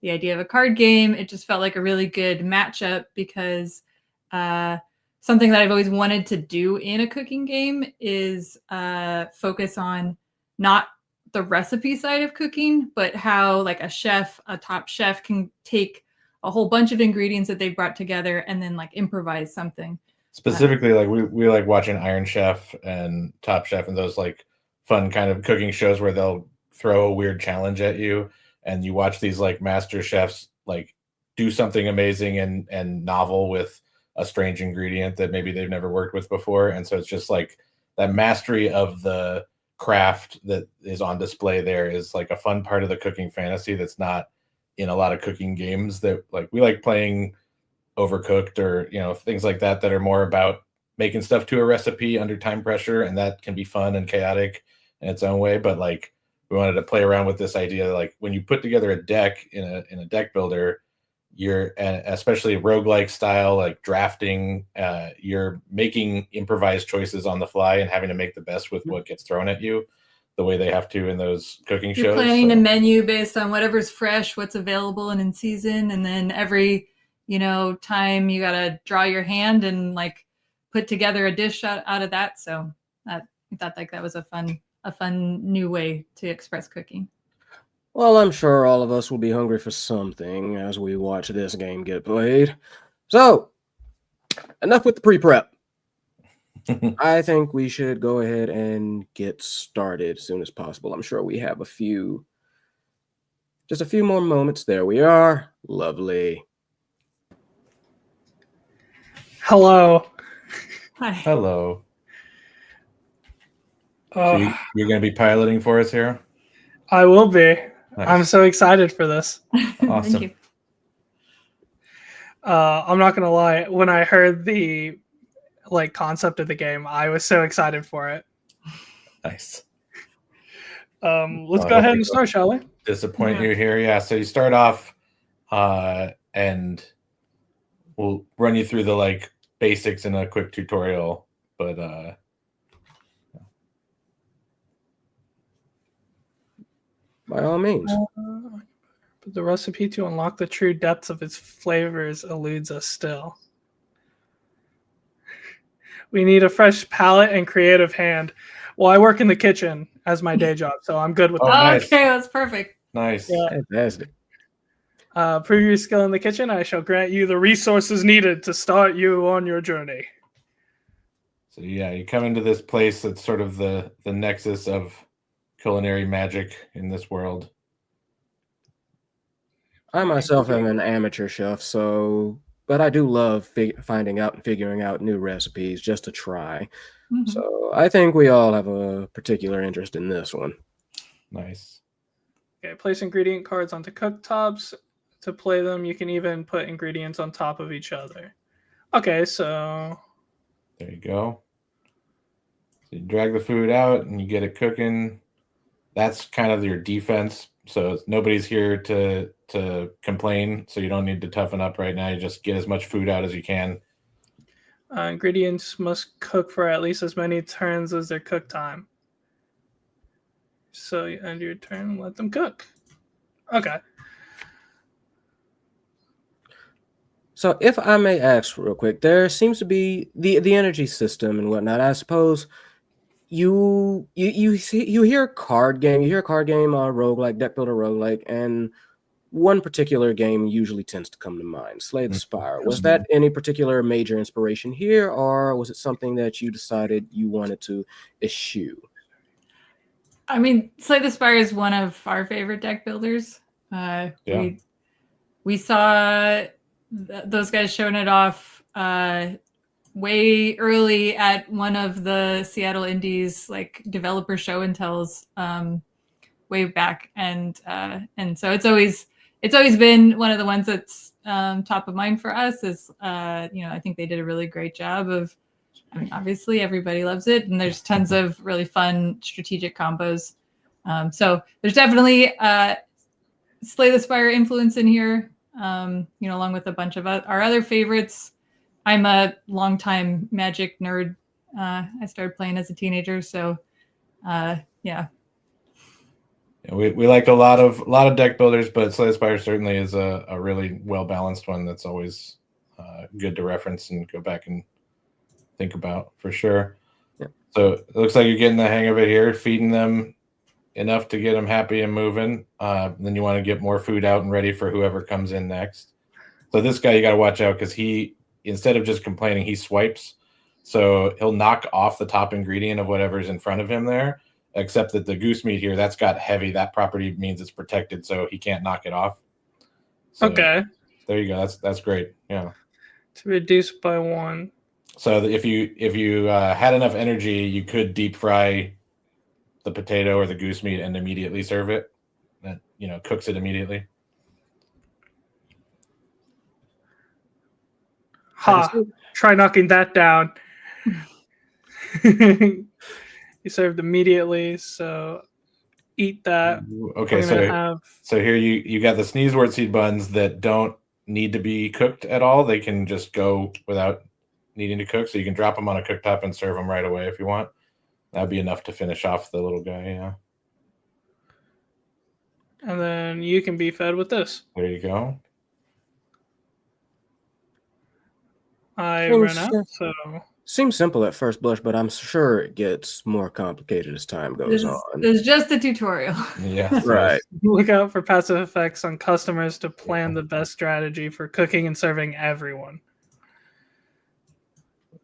the idea of a card game, it just felt like a really good matchup, because something that I've always wanted to do in a cooking game is focus on not the recipe side of cooking, but how like a top chef can take a whole bunch of ingredients that they've brought together and then like improvise something. Specifically, like we like watching Iron Chef and Top Chef and those like fun kind of cooking shows where they'll throw a weird challenge at you, and you watch these like master chefs like do something amazing and novel with a strange ingredient that maybe they've never worked with before. And so it's just like that mastery of the craft that is on display there is like a fun part of the cooking fantasy that's not in a lot of cooking games. That like we like playing Overcooked or things like that are more about making stuff to a recipe under time pressure, and that can be fun and chaotic in its own way. But like we wanted to play around with this idea, like when you put together a deck in a deck builder, you're, and especially roguelike style, like drafting, you're making improvised choices on the fly and having to make the best with what gets thrown at you, the way they have to in those cooking shows. You're planning a menu based on whatever's fresh, what's available and in season, and then every time you gotta draw your hand and like put together a dish out of that. So I thought like that was a fun new way to express cooking. Well, I'm sure all of us will be hungry for something as we watch this game get played. So, enough with the pre-prep. I think we should go ahead and get started as soon as possible. I'm sure we have just a few more moments. There we are. Lovely. Hello. Hi. Hello. So you're going to be piloting for us here? I will be. Nice. I'm so excited for this. Awesome. Thank you. I'm not gonna lie. When I heard the concept of the game, I was so excited for it. Nice. Let's go ahead and start, shall we? Disappoint you here. Yeah. So you start off, and we'll run you through the basics in a quick tutorial, but by all means. But the recipe to unlock the true depths of its flavors eludes us still. We need a fresh palate and creative hand. Well, I work in the kitchen as my day job, so I'm good with that. Nice. Okay, that's perfect. Nice. Yeah. Fantastic. Prove your skill in the kitchen. I shall grant you the resources needed to start you on your journey. So yeah, you come into this place that's sort of the nexus of culinary magic in this world. I myself am an amateur chef, but I do love finding out and figuring out new recipes just to try. Mm-hmm. So I think we all have a particular interest in this one. Nice. Okay, place ingredient cards onto cooktops. To play them, you can even put ingredients on top of each other. Okay, so there you go. So you drag the food out and you get it cooking. That's kind of your defense So nobody's here to complain. So you don't need to toughen up right now. You just get as much food out as you can. Ingredients must cook for at least as many turns as their cook time. So you end your turn and let them cook. Okay. So if I may ask real quick, there seems to be the energy system and whatnot. I suppose you hear card game, roguelike, deck builder roguelike, and one particular game usually tends to come to mind, Slay the Spire. Was that any particular major inspiration here, or was it something that you decided you wanted to eschew? I mean, Slay the Spire is one of our favorite deck builders. We saw those guys showing it off way early at one of the Seattle Indies like developer show and tells way back, and so it's always been one of the ones that's top of mind for us. Is I think they did a really great job of. I mean, obviously everybody loves it, and there's tons of really fun strategic combos. So there's definitely Slay the Spire influence in here. Along with a bunch of our other favorites. I'm a longtime Magic nerd. I started playing as a teenager, so yeah. We like a lot of deck builders, but Slay the Spire certainly is a really well balanced one that's always good to reference and go back and think about for sure. Yeah. So it looks like you're getting the hang of it here, feeding them enough to get them happy and moving. Then you want to get more food out and ready for whoever comes in next. So this guy, you got to watch out because he, instead of just complaining, he swipes. So he'll knock off the top ingredient of whatever's in front of him there, except that the goose meat here, that's got heavy. That property means it's protected, so he can't knock it off. So Okay. there you go. That's great. Yeah. To reduce by 1. So if you had enough energy, you could deep fry the potato or the goose meat and immediately serve it. That cooks it immediately. Ha! Try knocking that down. You served immediately, so eat that. Okay, so here you got the sneeze wort seed buns that don't need to be cooked at all. They can just go without needing to cook. So you can drop them on a cooktop and serve them right away if you want. That'd be enough to finish off the little guy, yeah. And then you can be fed with this. There you go. I ran out, so... Seems simple at first blush, but I'm sure it gets more complicated as time goes on. There's just a tutorial. Yeah. Right. Look out for passive effects on customers to plan the best strategy for cooking and serving everyone.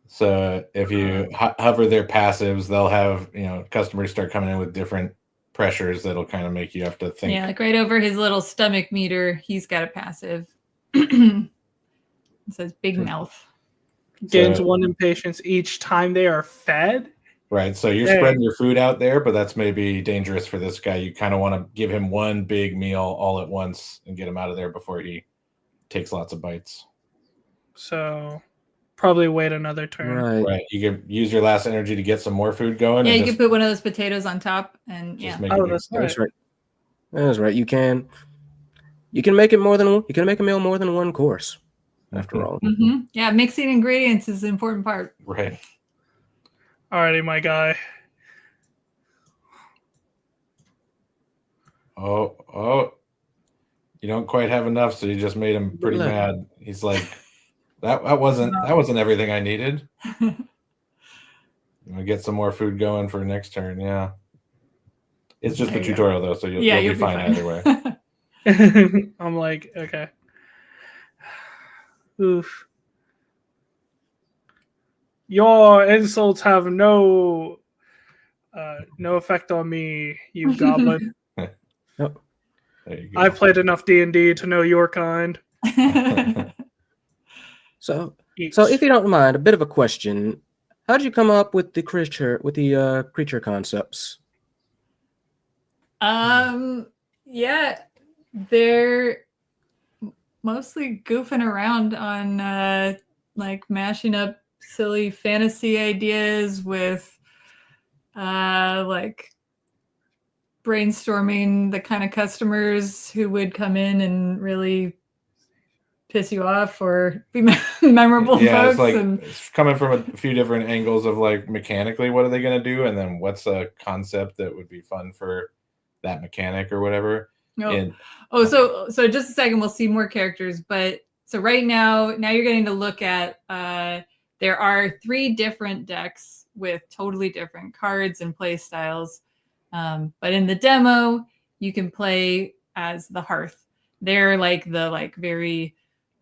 So if you hover their passives, they'll have, customers start coming in with different pressures that'll kind of make you have to think. Yeah, like right over his little stomach meter, he's got a passive. It says big mouth. Gains 1 impatience each time they are fed. Right. So you're spreading your food out there, but that's maybe dangerous for this guy. You kind of want to give him one big meal all at once and get him out of there before he takes lots of bites. So probably wait another turn. Right. You can use your last energy to get some more food going. Yeah, you can put one of those potatoes on top and That's right. That's right. You can make it more than you can make a meal more than one course. After all. Mm-hmm. Yeah, mixing ingredients is the important part. Right. Alrighty, my guy. Oh. You don't quite have enough, so you just made him pretty mad. He's like, that wasn't everything I needed. I'm gonna get some more food going for next turn, yeah. It's just a tutorial though, so you'll be fine either way. I'm like, okay. Oof. Your insults have no effect on me, you goblin. Nope. There you go. I've played enough D&D to know your kind. So if you don't mind, a bit of a question. How did you come up with the creature concepts? Yeah, they're mostly goofing around on like mashing up silly fantasy ideas with like brainstorming the kind of customers who would come in and really piss you off or be memorable Yeah, folks. it's like And it's coming from a few different angles of like mechanically what are they going to do, and then what's a concept that would be fun for that mechanic or whatever. no. And So just a second, we'll see more characters. But so right now you're getting to look at there are 3 different decks with totally different cards and play styles. But in the demo, you can play as the Hearth. They're like the very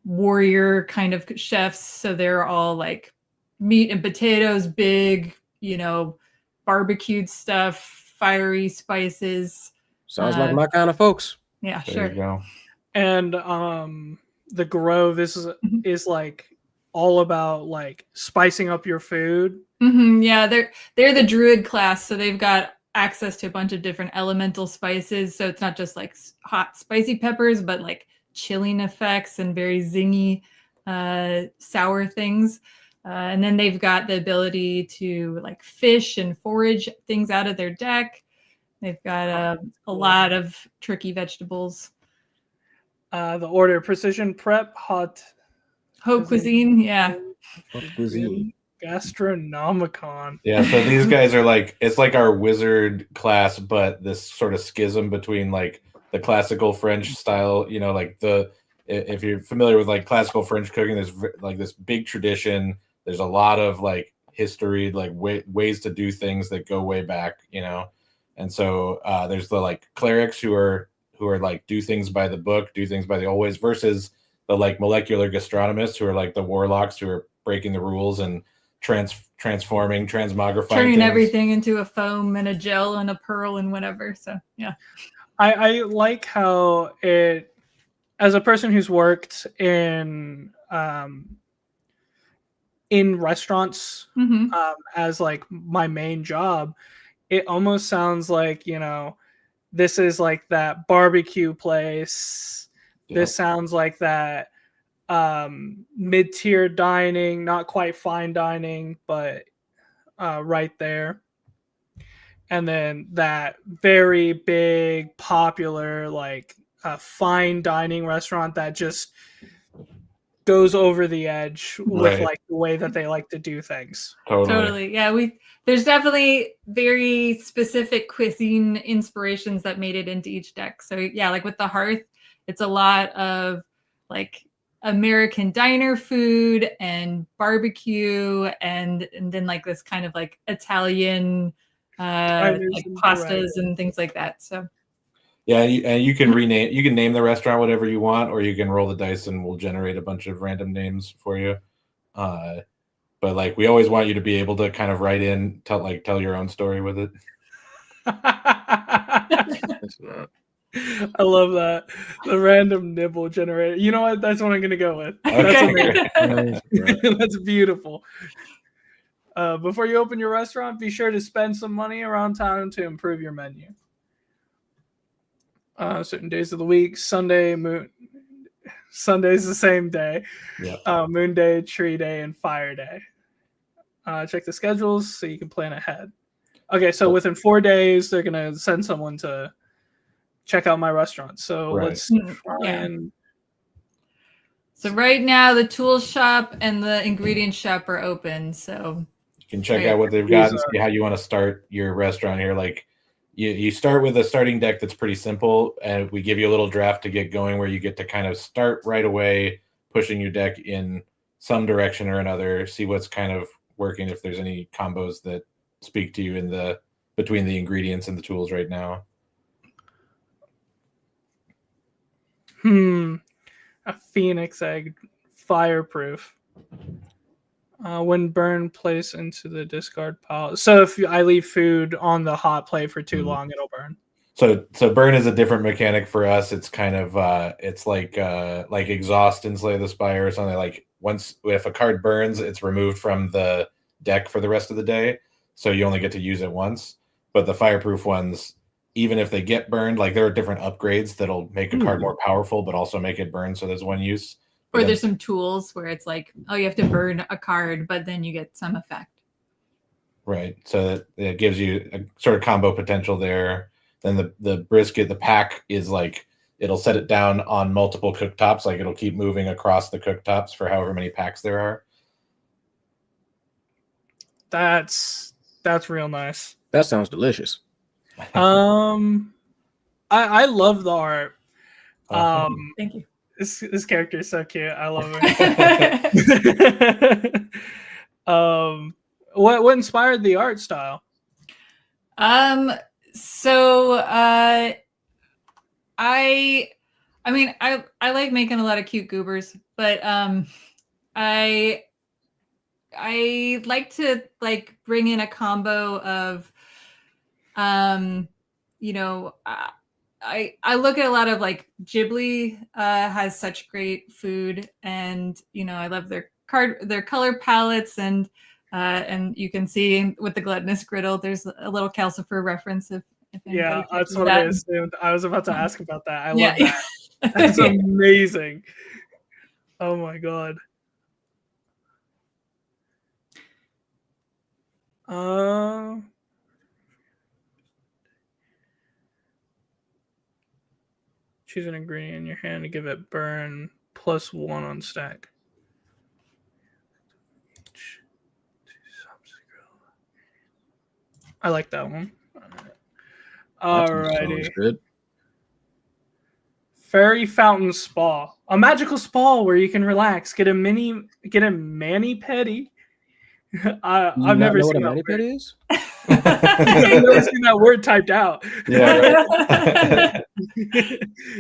warrior kind of chefs. So they're all like meat and potatoes, big, barbecued stuff, fiery spices. Sounds like my kind of folks. Yeah, there sure. you go. And the Grove is like all about like spicing up your food. Yeah, they're the druid class, so they've got access to a bunch of different elemental spices. So it's not just like hot, spicy peppers, but like chilling effects and very zingy, sour things. And then they've got the ability to like fish and forage things out of their deck. They've got a lot of tricky vegetables. The order Precision Prep Hot Cuisine, yeah. Cuisine. Gastronomicon. Yeah, so these guys are like, it's like our wizard class, but this sort of schism between like the classical French style, like if you're familiar with like classical French cooking, there's like this big tradition. There's a lot of like history, like ways to do things that go way back, and so there's the like clerics who are like do things by the book, do things by the old ways, versus the like molecular gastronomists who are like the warlocks who are breaking the rules and transforming, transmogrifying, turning things. everything into a foam and a gel and a pearl and whatever. So yeah, I like how it, as a person who's worked in restaurants as like my main job, it almost sounds like this is like that barbecue place. Yep. This sounds like that mid-tier dining, not quite fine dining, but right there. And then that very big, popular, like fine dining restaurant that just goes over the edge with like the way that they like to do things. Totally. Yeah, there's definitely very specific cuisine inspirations that made it into each deck. So yeah, like with the Hearth, it's a lot of like American diner food and barbecue and then like this kind of like Italian like pastas and things like that. So yeah, and you can name the restaurant whatever you want, or you can roll the dice and we'll generate a bunch of random names for you. But like we always want you to be able to kind of write in, tell your own story with it. I love that. The random nibble generator. You know what? That's what I'm going to go with. Okay. That's beautiful. Before you open your restaurant, be sure to spend some money around town to improve your menu. Certain days of the week, Sunday's the same day. Yep. Moon Day, Tree Day, and Fire Day. Check the schedules so you can plan ahead. Okay, so within 4 days, they're going to send someone to check out my restaurant. So let's try and... So right now, the tool shop and the ingredient shop are open. So you can check out what they've got and see how you want to start your restaurant here. Like you start with a starting deck that's pretty simple, and we give you a little draft to get going where you get to kind of start right away, pushing your deck in some direction or another, see what's kind of working, if there's any combos that speak to you between the ingredients and the tools right now. A phoenix egg, fireproof. When burned, place into the discard pile. So if I leave food on the hot plate for too long, it'll burn. So burn is a different mechanic for us. It's kind of it's like exhaust in Slay the Spire or something. Like if a card burns, it's removed from the deck for the rest of the day. So you only get to use it once. But the fireproof ones, even if they get burned, like there are different upgrades that'll make a card more powerful, but also make it burn. So there's one use. Or there's some tools where it's like, oh, you have to burn a card, but then you get some effect. Right. So it gives you a sort of combo potential there. then the brisket, the pack is like it'll set it down on multiple cooktops, like it'll keep moving across the cooktops for however many packs there are. That's real nice. That sounds delicious. I love the art. Thank you. This character is so cute. I love it. What inspired the art style? So I mean I like making a lot of cute goobers, but I like to like bring in a combo of you know, I look at a lot of like Ghibli has such great food, and you know I love their color palettes, and you can see with the gluttonous griddle there's a little calcifer reference if Yeah, anybody that's catches what that. I assumed. I was about to ask about that. I Yeah. love that. That's amazing. Oh my god. Choose an ingredient in your hand to give it burn +1 on stack. I like that one. Alrighty. Sounds good. Fairy Fountain Spa. A magical spa where you can relax. Get a mani-pedi. I've never know what seen a that mani-pedi word. is? I've never seen that word typed out. Yeah,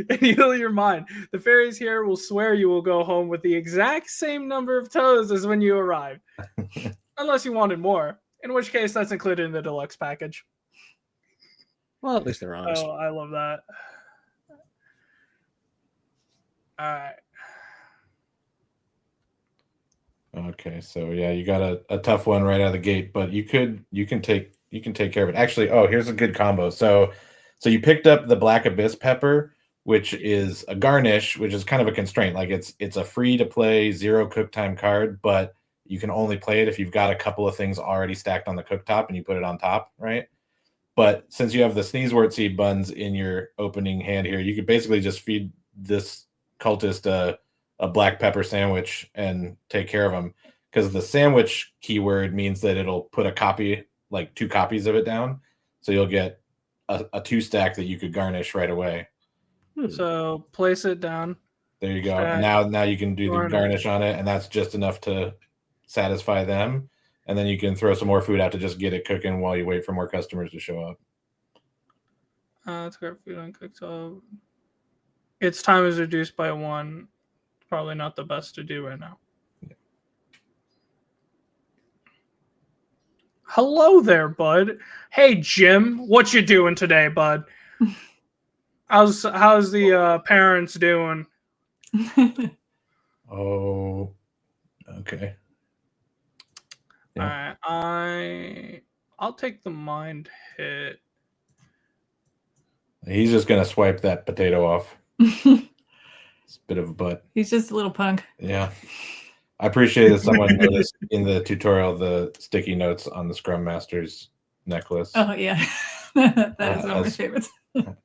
And heal your mind. The fairies here will swear you will go home with the exact same number of toes as when you arrived. Unless you wanted more. In which case, that's included in the deluxe package. Well, at least they're honest. Oh, I love that. All right. Okay, so yeah, you got a tough one right out of the gate, but you can take care of it. Actually, here's a good combo. So you picked up the Black Abyss pepper, which is a garnish, which is kind of a constraint. Like it's a free to play 0 cook time card, but you can only play it if you've got a couple of things already stacked on the cooktop and you put it on top, right? But since you have the sneezewort seed buns in your opening hand here, you could basically just feed this cultist a black pepper sandwich and take care of them, because the sandwich keyword means that it'll put a copy, like 2 copies of it down, so you'll get a 2 stack that you could garnish right away. So place it down. There you go. Now you can do the garnish on it, and that's just enough to satisfy them, and then you can throw some more food out to just get it cooking while you wait for more customers to show up. Let's grab food uncooked. So its time is reduced by 1. Probably not the best to do right now. Yeah. Hello there, bud. Hey, Jim. What you doing today, bud? How's the parents doing? Oh, okay. Yeah. All right. I'll take the mind hit. He's just gonna swipe that potato off. It's a bit of a butt. He's just a little punk. Yeah. I appreciate that someone noticed in the tutorial the sticky notes on the Scrum Master's necklace. Oh yeah. That is one of my favorites. The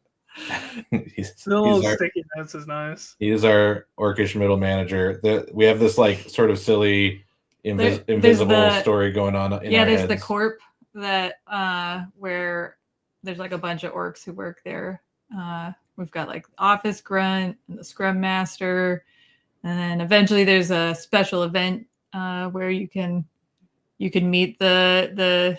little sticky notes is nice. He is our orcish middle manager. We have this like sort of silly invisible story going on in our there's heads. the corp that where there's like a bunch of orcs who work there. We've got like office grunt and the scrum master, and then eventually there's a special event where you can meet the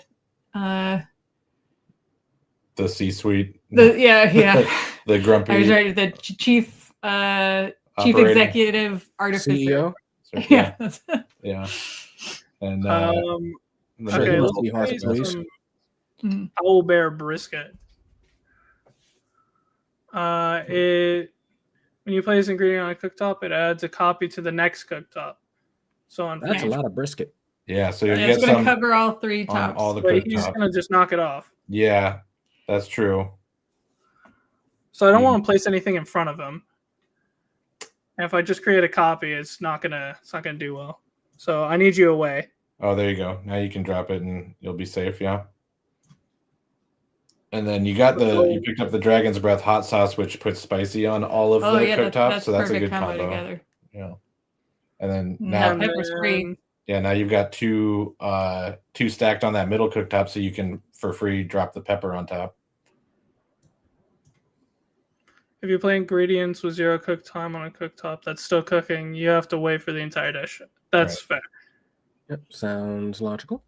C-suite. The grumpy. I was right. The chief executive artificer. CEO. Yeah. Yeah. And okay, let's play some owl bear brisket. When you place an ingredient on a cooktop, it adds a copy to the next cooktop. So on that's a lot of brisket. Yeah, so you it's going to cover all 3 tops. On all the cooktops. He's going to just knock it off. Yeah, that's true. So I don't want to place anything in front of him. And if I just create a copy, it's not gonna do well. So I need you away. Oh, there you go. Now you can drop it and you'll be safe. Yeah. And then you picked up the Dragon's Breath hot sauce, which puts spicy on all of the cooktops, that's so that's a perfect good combo combo. together. Yeah. And then Now now, pepper's free. yeah, now you've got two stacked on that middle cooktop, so you can for free drop the pepper on top. If you play ingredients with 0 cook time on a cooktop that's still cooking, you have to wait for the entire dish. That's fair. Yep, sounds logical.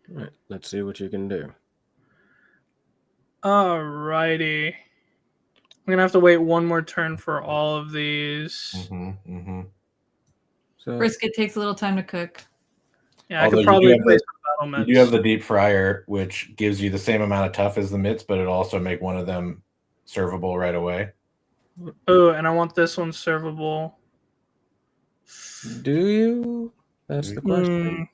All right, let's see what you can do. Alrighty. I'm gonna have to wait one more turn for all of these. So Brisket takes a little time to cook. Yeah, I could probably play some battle You mitts. do have the deep fryer, which gives you the same amount of tough as the mitts, but it'll also make one of them servable right away. Oh, and I want this one servable. do you? That's the question.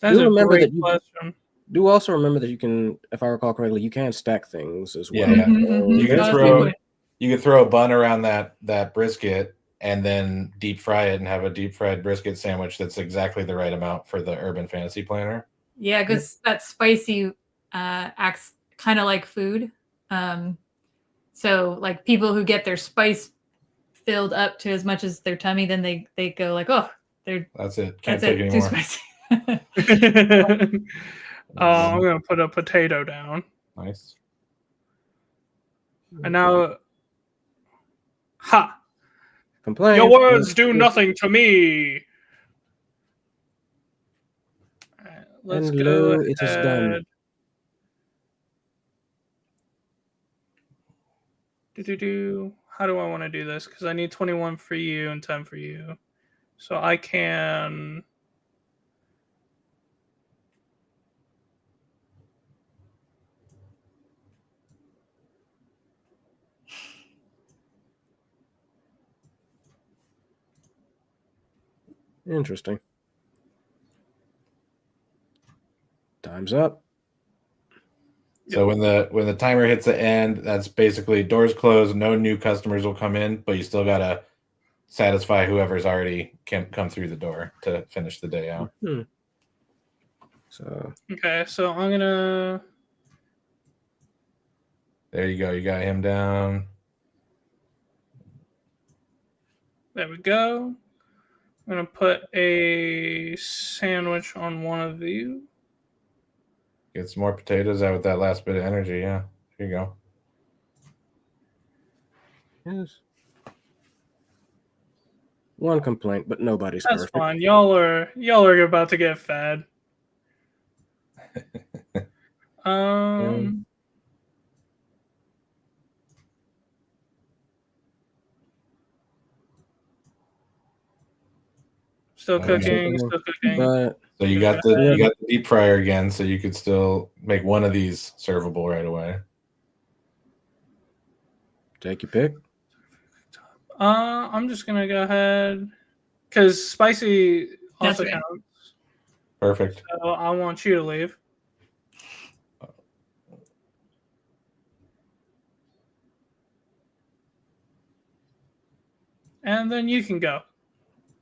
That's Do a remember great that you- question. Do also remember that you can, if I recall correctly, you can stack things as well. Yeah. Mhm. You can Oh, that's a throw good point. you can throw a bun around that brisket and then deep fry it and have a deep fried brisket sandwich that's exactly the right amount for the urban fantasy planner. Yeah, because that spicy acts kind of like food. So like people who get their spice filled up to as much as their tummy, then they go like, oh, That's it. Can't that's take it, any too more. spicy. I'm gonna put a potato down. Nice. And now, ha! Complaints. Your words do nothing to me. Alright, let's And go lo, it is done. ahead. How do I want to do this? Because I need 21 for you and 10 for you. So I can. Interesting. Time's up. So when the timer hits the end, that's basically doors closed, no new customers will come in, but you still gotta satisfy whoever's already come through the door to finish the day out. So Okay, so I'm gonna. There you go. You got him down. There we go. I'm gonna put a sandwich on one of you. Get some more potatoes out with that last bit of energy. Yeah. Here you go. yes. One complaint, but nobody's That's perfect. fine. Y'all are about to get fed. Still cooking. Still cooking. But So you got the deep fryer again, so you could still make one of these servable right away. take your pick. I'm just gonna go ahead because spicy also That's right. counts. Perfect. So I want you to leave. And then you can go.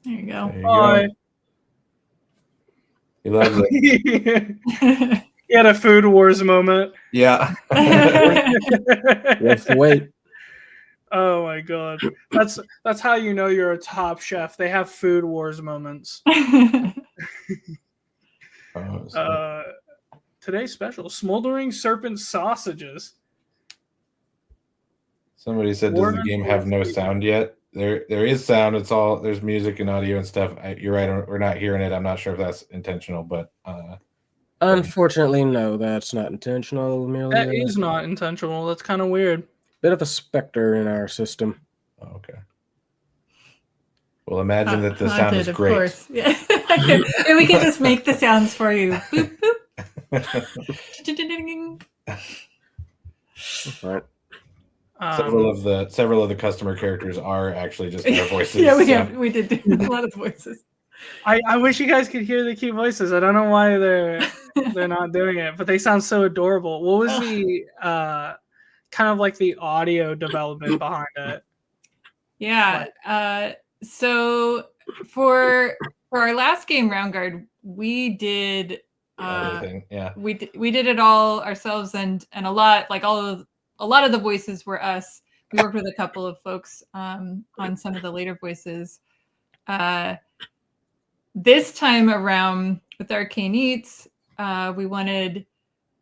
There you go. There you Bye. go. He loves it. He had a food wars moment. Yeah. You have to wait. Oh my god. That's how you know you're a top chef. They have food wars moments. Today's special, smoldering serpent sausages. Somebody said, does the game have no sound yet? There is sound. It's all there's music and audio and stuff. You're right. We're not hearing it. I'm not sure if that's intentional, but Unfortunately, no, that's not intentional. Merely That is not intentional. That's kind of weird. Bit of a specter in our system. Oh, okay. Well, imagine that the sound Haunted, is of great. course. Yeah. And we can just make the sounds for you. Boop, boop. Ding-ding-ding-ding. All right. Several of the customer characters are actually just our voices. Yeah, we did do a lot of voices. I wish you guys could hear the cute voices. I don't know why they're not doing it, but they sound so adorable. What was the kind of like the audio development behind it? Yeah. So for For our last game, Round Guard, we did Everything. Yeah. we did it all ourselves, and a lot of the voices were us. We worked with a couple of folks on some of the later voices. This time around with Arcane Eats, we wanted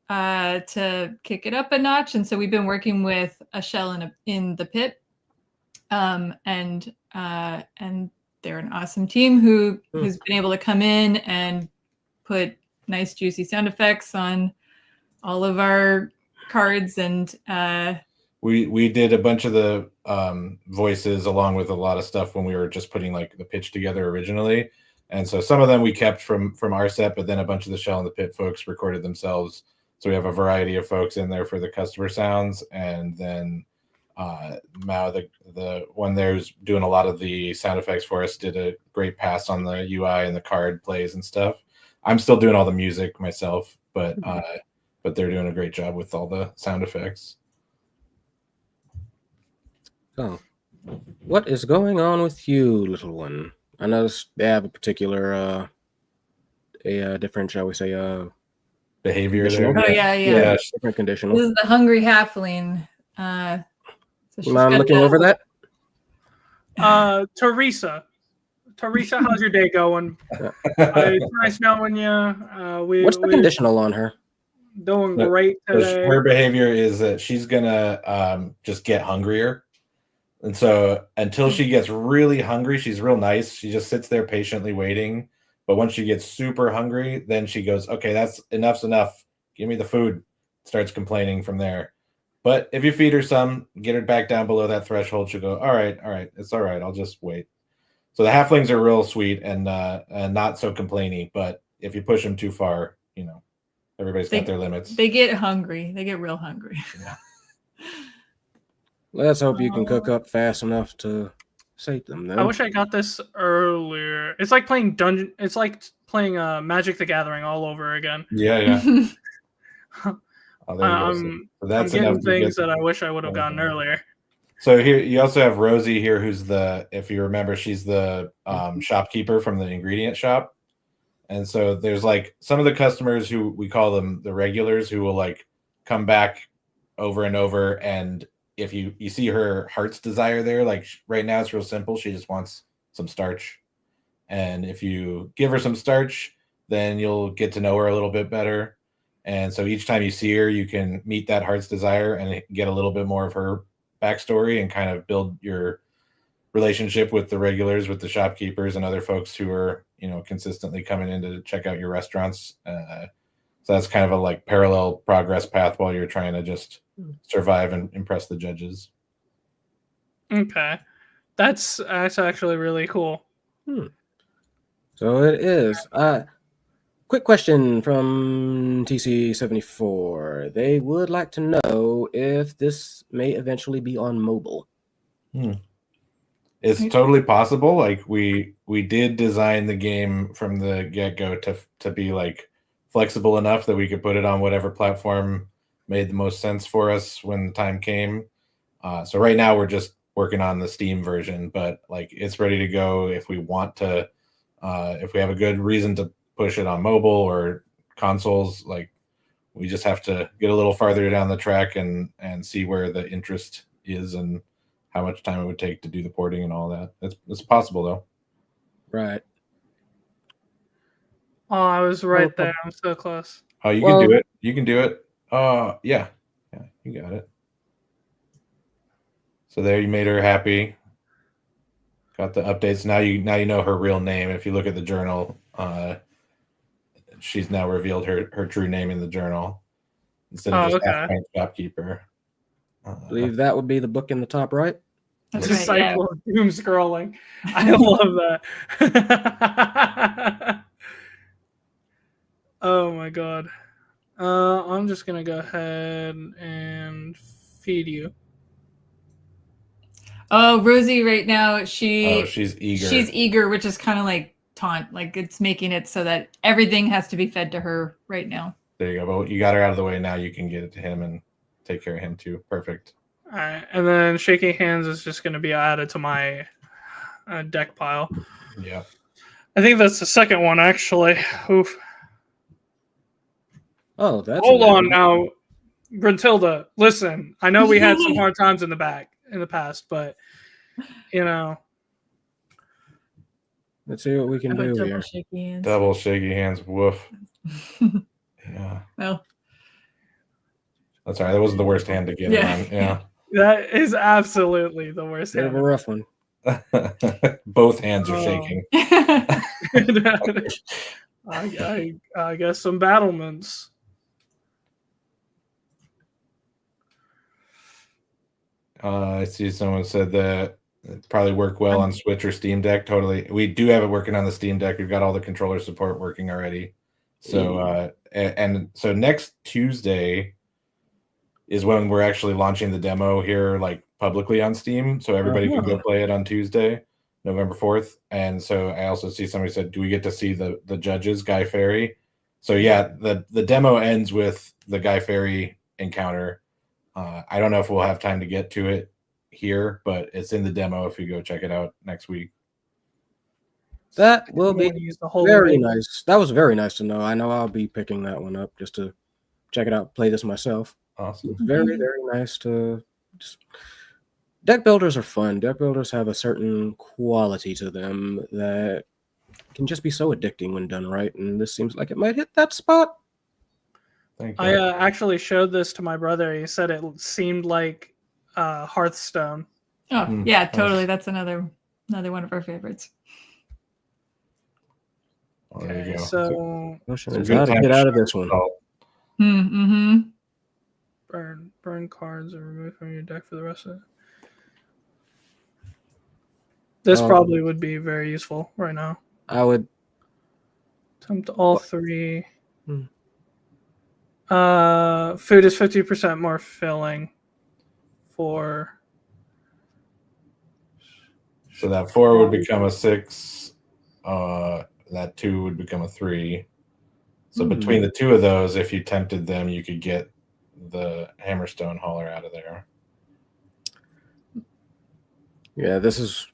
to kick it up a notch, and so we've been working with a shell in the pit, and they're an awesome team who's been able to come in and put nice juicy sound effects on all of our cards, and we did a bunch of the voices along with a lot of stuff when we were just putting like the pitch together originally, and so some of them we kept from our set, but then a bunch of the shell and the pit folks recorded themselves, so we have a variety of folks in there for the customer sounds. And then Mao, the one there's doing a lot of the sound effects for us, did a great pass on the UI and the card plays and stuff. I'm still doing all the music myself, but they're doing a great job with all the sound effects. So, what is going on with you, little one? I noticed they have a particular, a different, shall we say, Behavior conditional. there. Oh, yeah. Different conditional. This is the hungry halfling. So she's I'm got looking over that. Teresa, how's your day going? It's nice knowing you. What's the conditional on her? Doing great today. Her behavior is that she's gonna just get hungrier, and so until she gets really hungry, she's real nice. She just sits there patiently waiting. But once she gets super hungry, then she goes, "Okay, enough's enough. Give me the food." Starts complaining from there. But if you feed her some, get her back down below that threshold, she'll go, all right, it's all right. I'll just wait. So the halflings are real sweet and not so complainy. But if you push them too far, everybody's got their limits. They get hungry. They get real hungry. Yeah. Let's hope you can cook up fast enough to sate them. Then I wish I got this earlier. It's like playing It's like playing Magic the Gathering all over again. Yeah. Oh, there you go. So that's I'm enough getting things that I wish I would have gotten earlier. So here you also have Rosie here, who's if you remember, she's the shopkeeper from the ingredient shop. And so there's like some of the customers who we call them the regulars, who will like come back over and over. And if you see her heart's desire there, like right now it's real simple. She just wants some starch. And if you give her some starch, then you'll get to know her a little bit better. And so each time you see her, you can meet that heart's desire and get a little bit more of her backstory and kind of build your relationship with the regulars, with the shopkeepers and other folks who are, consistently coming in to check out your restaurants. So that's kind of a like parallel progress path while you're trying to just survive and impress the judges. Okay. That's actually really cool. So it is. Quick question from TC74. They would like to know if this may eventually be on mobile. It's totally possible. Like we did design the game from the get-go to be like flexible enough that we could put it on whatever platform made the most sense for us when the time came. So right now we're just working on the Steam version, but like it's ready to go if we want to. If we have a good reason to push it on mobile or consoles, like we just have to get a little farther down the track and see where the interest is and how much time it would take to do the porting and all that. It's possible though. Right. Oh, I was right there. I'm so close. Oh, you can do it. You can do it. Yeah, you got it. So there, you made her happy. Got the updates. Now you know her real name. If you look at the journal, she's now revealed her true name in the journal instead of just half-pint shopkeeper. I believe that would be the book in the top right. That's Disciple of doom scrolling. I love that. Oh my god. I'm just gonna go ahead and feed you. Oh, Rosie right now, she's eager. She's eager, which is kind of like taunt. Like it's making it so that everything has to be fed to her right now. There you go. But you got her out of the way. Now you can get it to him and take care of him too. Perfect. All right, and then shaking hands is just going to be added to my deck pile. Yeah. I think that's the second one, actually. Oof. Oh, that's Hold an on idea. now, Gruntilda. Listen, I know we had some hard times in the past, but you know, Let's see what we can Oh, do double here. shaky hands. Double shaky hands. Woof. Yeah. Well, That's all right. That wasn't the worst hand to get Yeah. it on. Yeah. that is absolutely the worst. Bit of a hand. rough one. Both hands are Oh. shaking. I guess some battlements. I see someone said that it probably work well on Switch or Steam Deck. Totally. We do have it working on the Steam Deck. We've got all the controller support working already. So and so next Tuesday is when we're actually launching the demo here, like publicly on Steam. So everybody can go play it on Tuesday, November 4th. And so I also see somebody said, do we get to see the judges, Guy Fieri? So yeah, the demo ends with the Guy Fieri encounter. I don't know if we'll have time to get to it here, but it's in the demo if you go check it out next week. That will be Use the Holy very Raven. nice. That was very nice to know. I know I'll be picking that one up just to check it out, play this myself. Awesome. It's very, very nice to just. Deck builders are fun. Deck builders have a certain quality to them that can just be so addicting when done right, and this seems like it might hit that spot. Thank you. I actually showed this to my brother. He said it seemed like Hearthstone. Oh, yeah, totally. That's another one of our favorites. Oh, there you Okay, go. so Question Some is good how to time get to out of show this one. result. Mm-hmm. burn cards are removed from your deck for the rest of it. This probably would be very useful right now. I would. Attempt all three. Hmm. Food is 50% more filling for. So that 4 would become a 6. That 2 would become a 3. So between the two of those, if you tempted them, you could get the Hammerstone Hauler out of there. Yeah, this is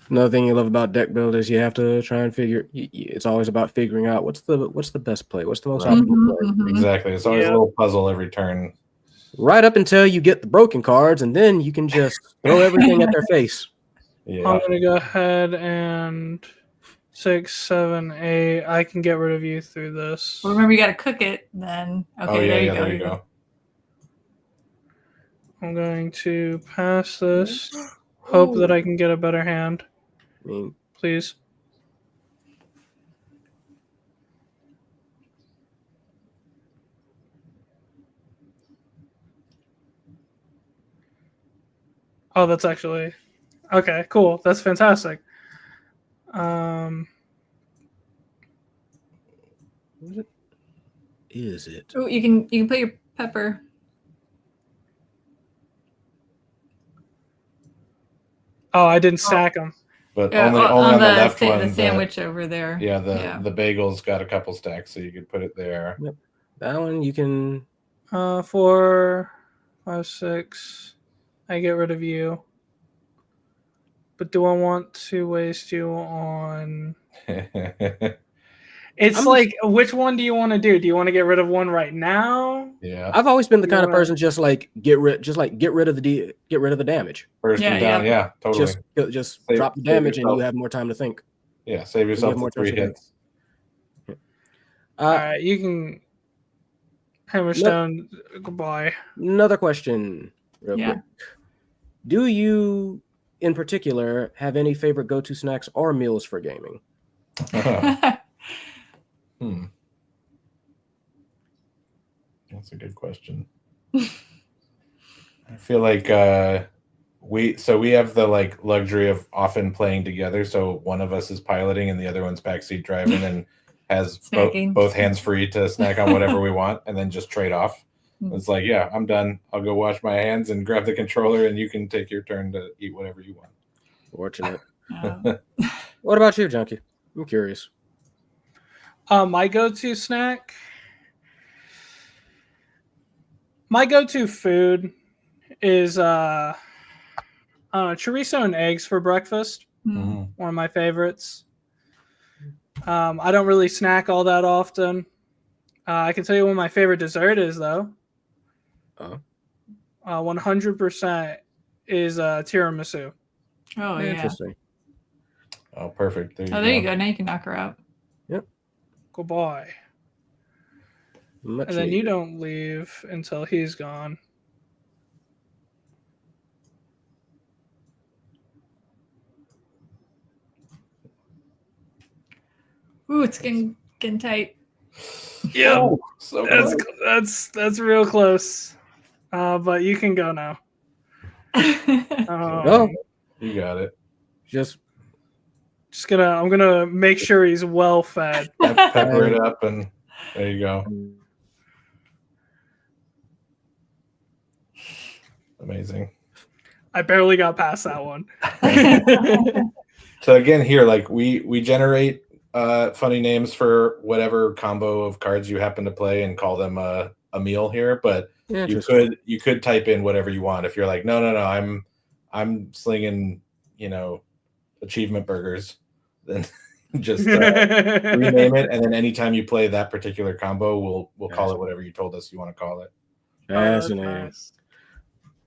another thing you love about deck builders. You have to try and figure. It's always about figuring out what's the best play, what's the most Right. optimal play. Exactly. It's always a little puzzle every turn. Right up until you get the broken cards, and then you can just throw everything at their face. Yeah. I'm gonna go ahead and 6, 7, 8. I can get rid of you through this. Well, remember, you got to cook it then. Okay, Oh, yeah, there you yeah, go. there you go. I'm going to pass this. Hope that I can get a better hand. I mean, Please. Oh, that's actually okay. Cool. That's fantastic. what is it? Oh, you can put your pepper. Oh, I didn't stack them. But only on the left one. The sandwich over there. Yeah, the bagel's got a couple stacks, so you could put it there. Yep. That one you can. 4, 5, 6. I get rid of you. But do I want to waste you on? It's like, which one do you want to do? Do you want to get rid of one right now? Yeah. I've always been the kind of person get rid of the damage. First one down, yeah, totally. Just drop the damage and you have more time to think. Yeah, save yourself the 3 hits. All right, you can Hammerstone. Goodbye. Another question, real quick. Do you, in particular, have any favorite go-to snacks or meals for gaming? That's a good question. I feel like we have the like luxury of often playing together. So one of us is piloting and the other one's backseat driving and has both hands free to snack on whatever we want and then just trade off. It's like, yeah, I'm done. I'll go wash my hands and grab the controller and you can take your turn to eat whatever you want. Fortunate. What about you, Junkie? I'm curious. My go-to snack. My go-to food is chorizo and eggs for breakfast. One of my favorites. I don't really snack all that often. I can tell you what my favorite dessert is, though. Oh. 100% is tiramisu. Oh yeah. Interesting. Oh, perfect. There Oh, there you go. Now you can knock her out. Yep. Good boy. Much And then you needed. don't leave until he's gone. Ooh, it's getting tight. Yep. Oh, so That's real close. But you can go now. Oh, you got it. just I'm gonna make sure he's well fed. Pepper it up, and there you go. Amazing. I barely got past that one. So again, here, like we generate funny names for whatever combo of cards you happen to play and call them a meal here. But you could type in whatever you want. If you're like, no, I'm slinging, achievement burgers, then just rename it, and then anytime you play that particular combo, we'll call it whatever you told us you want to call it. fascinating. Nice.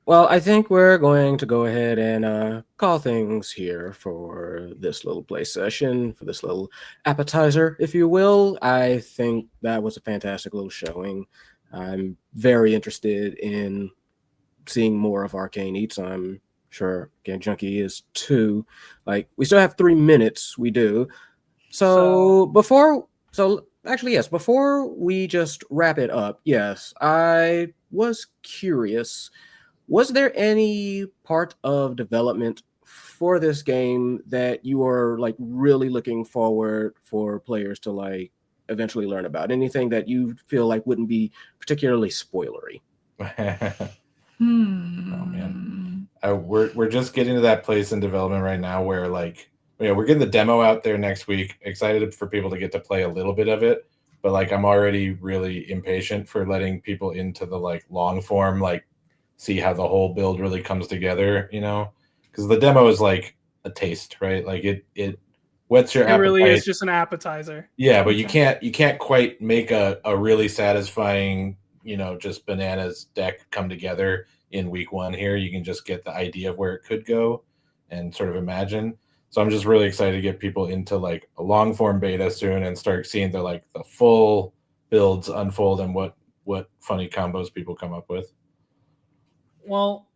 Well, I think we're going to go ahead and call things here for this little play session, for this little appetizer, if you will. I think that was a fantastic little showing. I'm very interested in seeing more of Arcane Eats. I'm sure Game Junkie is too. Like, we still have 3 minutes. We do. Before we just wrap it up, yes, I was curious. Was there any part of development for this game that you are like really looking forward for players to like eventually learn about? Anything that you feel like wouldn't be particularly spoilery? Oh man, we're just getting to that place in development right now where we're getting the demo out there next week. Excited for people to get to play a little bit of it, but like I'm already really impatient for letting people into the like long form, like see how the whole build really comes together, because the demo is like a taste, right? Like it whets your appetite. It really is just an appetizer. Yeah, but you can't quite make a really satisfying, just bananas deck come together in week 1 here. You can just get the idea of where it could go and sort of imagine. So I'm just really excited to get people into like a long form beta soon and start seeing the full builds unfold and what funny combos people come up with. Well,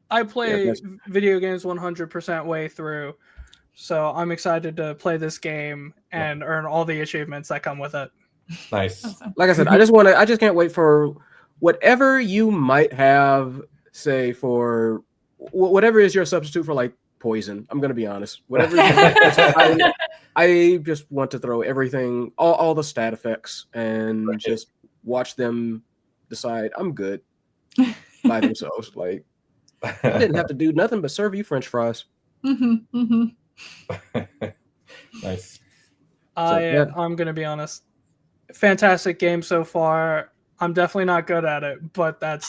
I play video games 100% way through, so I'm excited to play this game and earn all the achievements that come with it. Nice. Like I said, I just can't wait for whatever you might have, say, for whatever is your substitute for like poison. I'm gonna be honest. Whatever I just want to throw everything, all the stat effects, and just watch them decide I'm good by themselves. Like, I didn't have to do nothing but serve you French fries. Nice. I'm gonna be honest. Fantastic game so far. I'm definitely not good at it, but that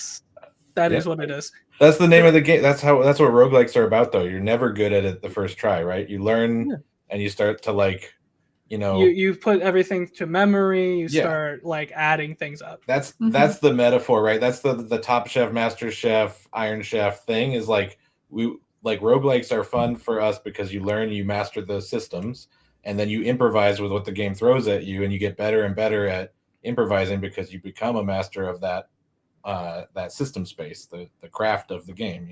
is what it is. That's the name of the game. That's what roguelikes are about, though. You're never good at it the first try, right? You learn and you start to you put everything to memory. You start adding things up. That's the metaphor, right? That's the Top Chef, Master Chef, Iron Chef thing is roguelikes are fun for us because you learn, you master those systems, and then you improvise with what the game throws at you, and you get better and better at improvising because you become a master of that system space, the craft of the game,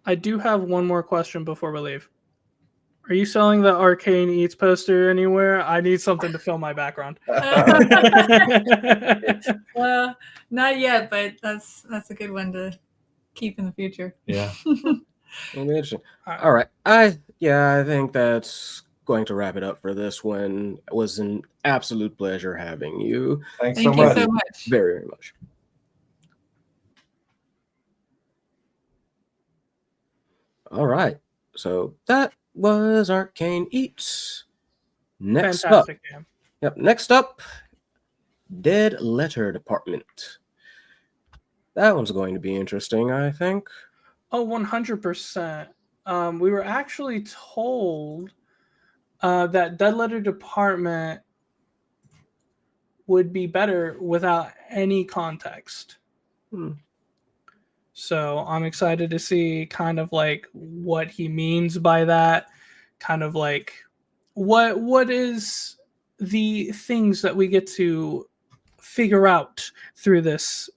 I do have one more question before we leave. Are you selling the Arcane Eats poster anywhere? I need something to fill my background. Well, not yet, but that's a good one to keep in the future. Yeah. Interesting. All right. I think that's going to wrap it up for this one. It was an absolute pleasure having you. Thank you so much. Very, very much. All right. So that was Arcane Eats. Next Fantastic up. game. Yep. Next up, Dead Letter Department. That one's going to be interesting, I think. Oh, 100%. We were actually told that Dead Letter Department would be better without any context. So I'm excited to see kind of like what he means by that, kind of like what is the things that we get to figure out through this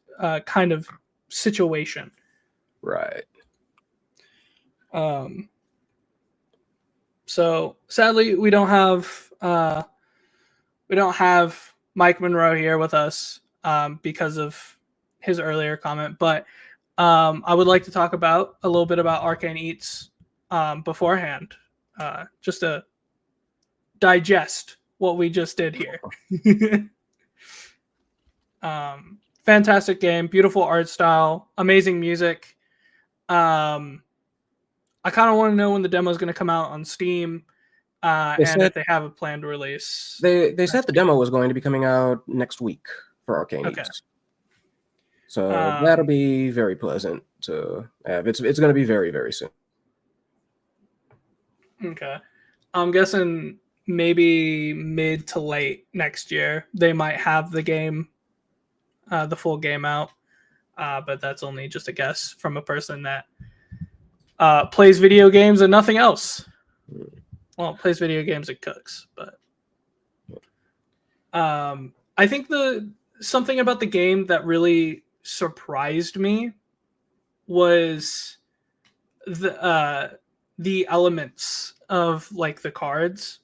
kind of situation. Right. So sadly, we don't have Mike Monroe here with us because of his earlier comment. But I would like to talk about a little bit about Arcane Eats beforehand, just to digest what we just did here. Fantastic game, beautiful art style, amazing music. I kind of want to know when the demo is going to come out on Steam, and if they have a planned release. They said the demo was going to be coming out next week for Arcane Eats. So that'll be very pleasant to have. It's going to be very, very soon. Okay. I'm guessing maybe mid to late next year they might have the game, the full game out. But that's only just a guess from a person that plays video games and nothing else. Well, plays video games and cooks, but I think something about the game that really surprised me was the elements of like the cards.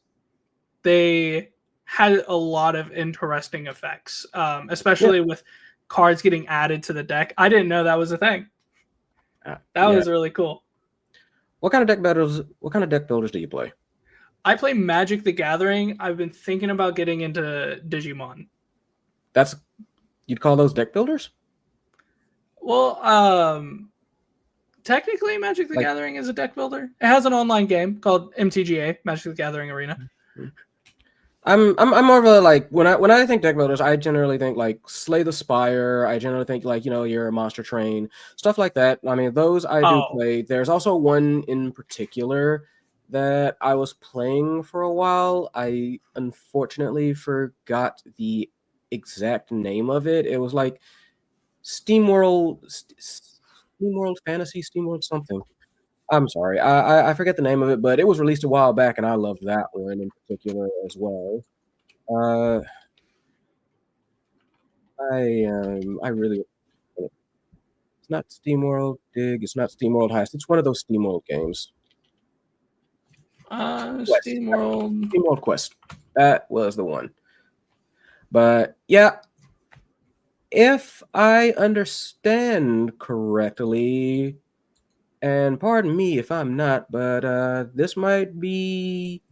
They had a lot of interesting effects, especially with cards getting added to the deck. I didn't know that was a thing. That was really cool. What kind of deck builders do you play? I play Magic the Gathering. I've been thinking about getting into Digimon. You'd call those deck builders? Well, technically Magic the Gathering is a deck builder. It has an online game called MTGA, Magic the Gathering Arena. I'm more of a like when I think deck builders, I generally think like Slay the Spire. I generally think like your Monster Train, stuff like that. I mean, those I do play. There's also one in particular that I was playing for a while. I unfortunately forgot the exact name of it. It was like SteamWorld Fantasy, SteamWorld something. I'm sorry, I forget the name of it, but it was released a while back, and I loved that one in particular as well. I really. It's not SteamWorld Dig. It's not SteamWorld Heist. It's one of those SteamWorld games. SteamWorld Quest. That was the one. But yeah, if I understand correctly. And pardon me if I'm not, but this might be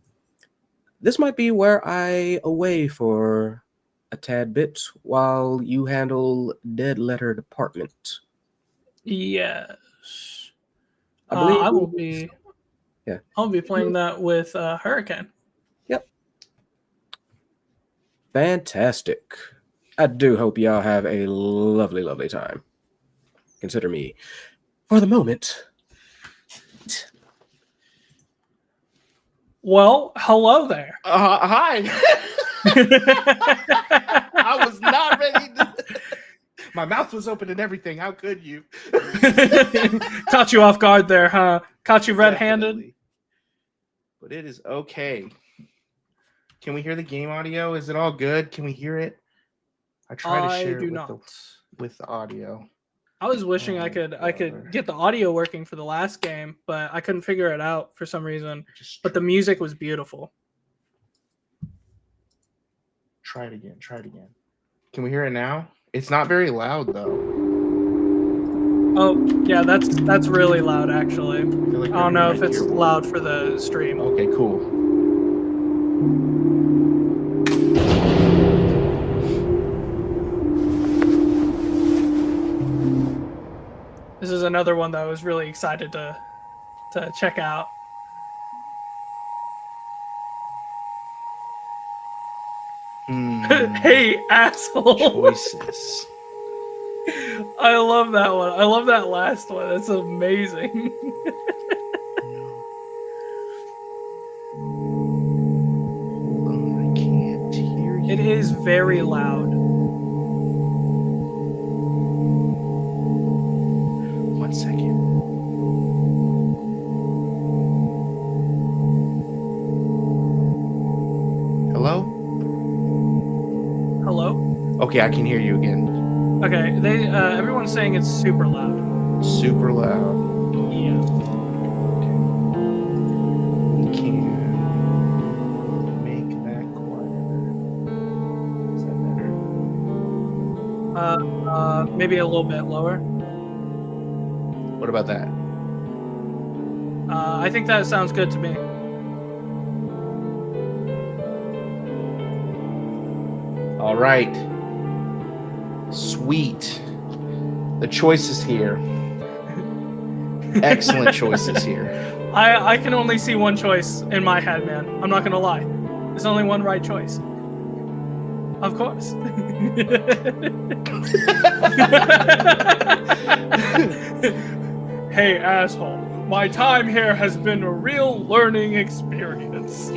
where I away for a tad bit while you handle Dead Letter Department. Yes, I believe I will be. Yeah, I'll be playing that with Hurricane. Yep. Fantastic. I do hope y'all have a lovely, lovely time. Consider me, for the moment. Well, hello there. Hi. I was not ready to... My mouth was open and everything. How could you? Caught you off guard there, huh? Caught you red-handed. Definitely. But it is okay. Can we hear the game audio? Is it all good? Can we hear it? I try to share it with the audio. I was wishing I could get the audio working for the last game, but I couldn't figure it out for some reason. But the music was beautiful. Try it again. Can we hear it now? It's not very loud though. Oh yeah, that's really loud actually. I don't know if it's loud for the stream. Okay, cool. This is another one that I was really excited to check out. Hey, asshole! Choices. I love that one. I love that last one. It's amazing. It is very loud. 1 second. Hello? Hello? Okay, I can hear you again. Okay, everyone's saying it's super loud. Super loud. Yeah. Can make that quieter. Is that better? Maybe a little bit lower. What about that? I think that sounds good to me. All right. Sweet. The choices here. Excellent choices here. I can only see one choice in my head, man. I'm not gonna lie. There's only one right choice. Of course. Hey, asshole. My time here has been a real learning experience.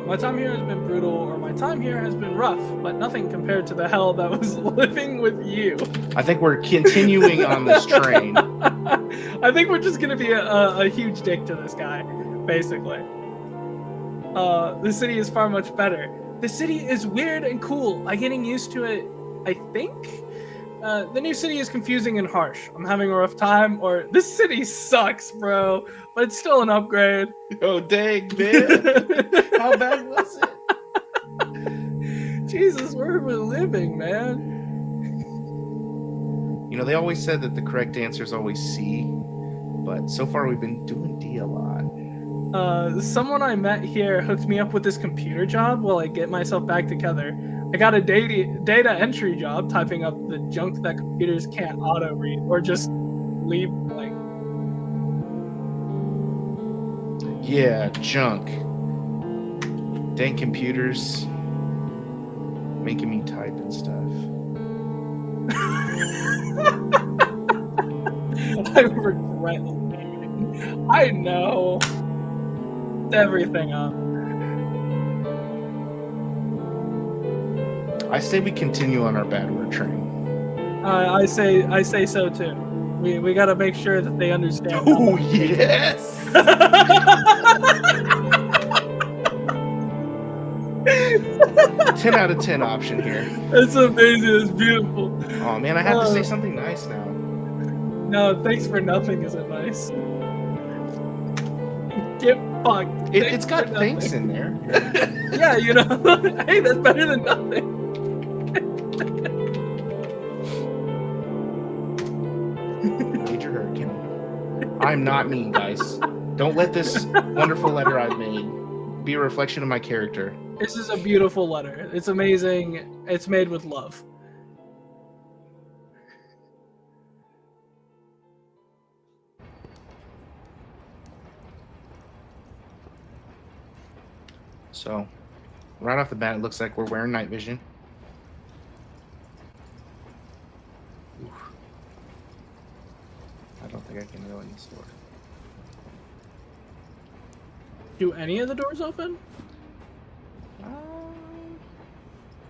My time here has been brutal, or my time here has been rough, but nothing compared to the hell that was living with you. I think we're continuing on this train. I think we're just gonna be a huge dick to this guy, basically. The city is far much better. The city is weird and cool. I'm getting used to it, I think. The new city is confusing and harsh. I'm having a rough time, or this city sucks, bro, but it's still an upgrade. Oh, dang, man. How bad was it? Jesus, where are we living, man? You know, they always said that the correct answer is always C, but so far we've been doing D a lot. Someone I met here hooked me up with this computer job while I get myself back together. I got a data entry job, typing up the junk that computers can't auto-read or just leave blank. Yeah, junk. Dang computers making me type and stuff. I regret leaving. I know. It's everything up. I say we continue on our bad word train. I say so too. We gotta make sure that they understand. Oh yes. 10 out of 10 option here. It's amazing. It's beautiful. Oh man, I have to say something nice now. No, thanks for nothing isn't nice. Get fucked. It's got thanks in there. Yeah, you know. Hey, that's better than nothing. Major hurricane. I'm not mean, guys. Don't let this wonderful letter I've made be a reflection of my character. This is a beautiful letter. It's amazing. It's made with love. So, right off the bat, it looks like we're wearing night vision. Oof. I don't think I can go in this door. Do any of the doors open?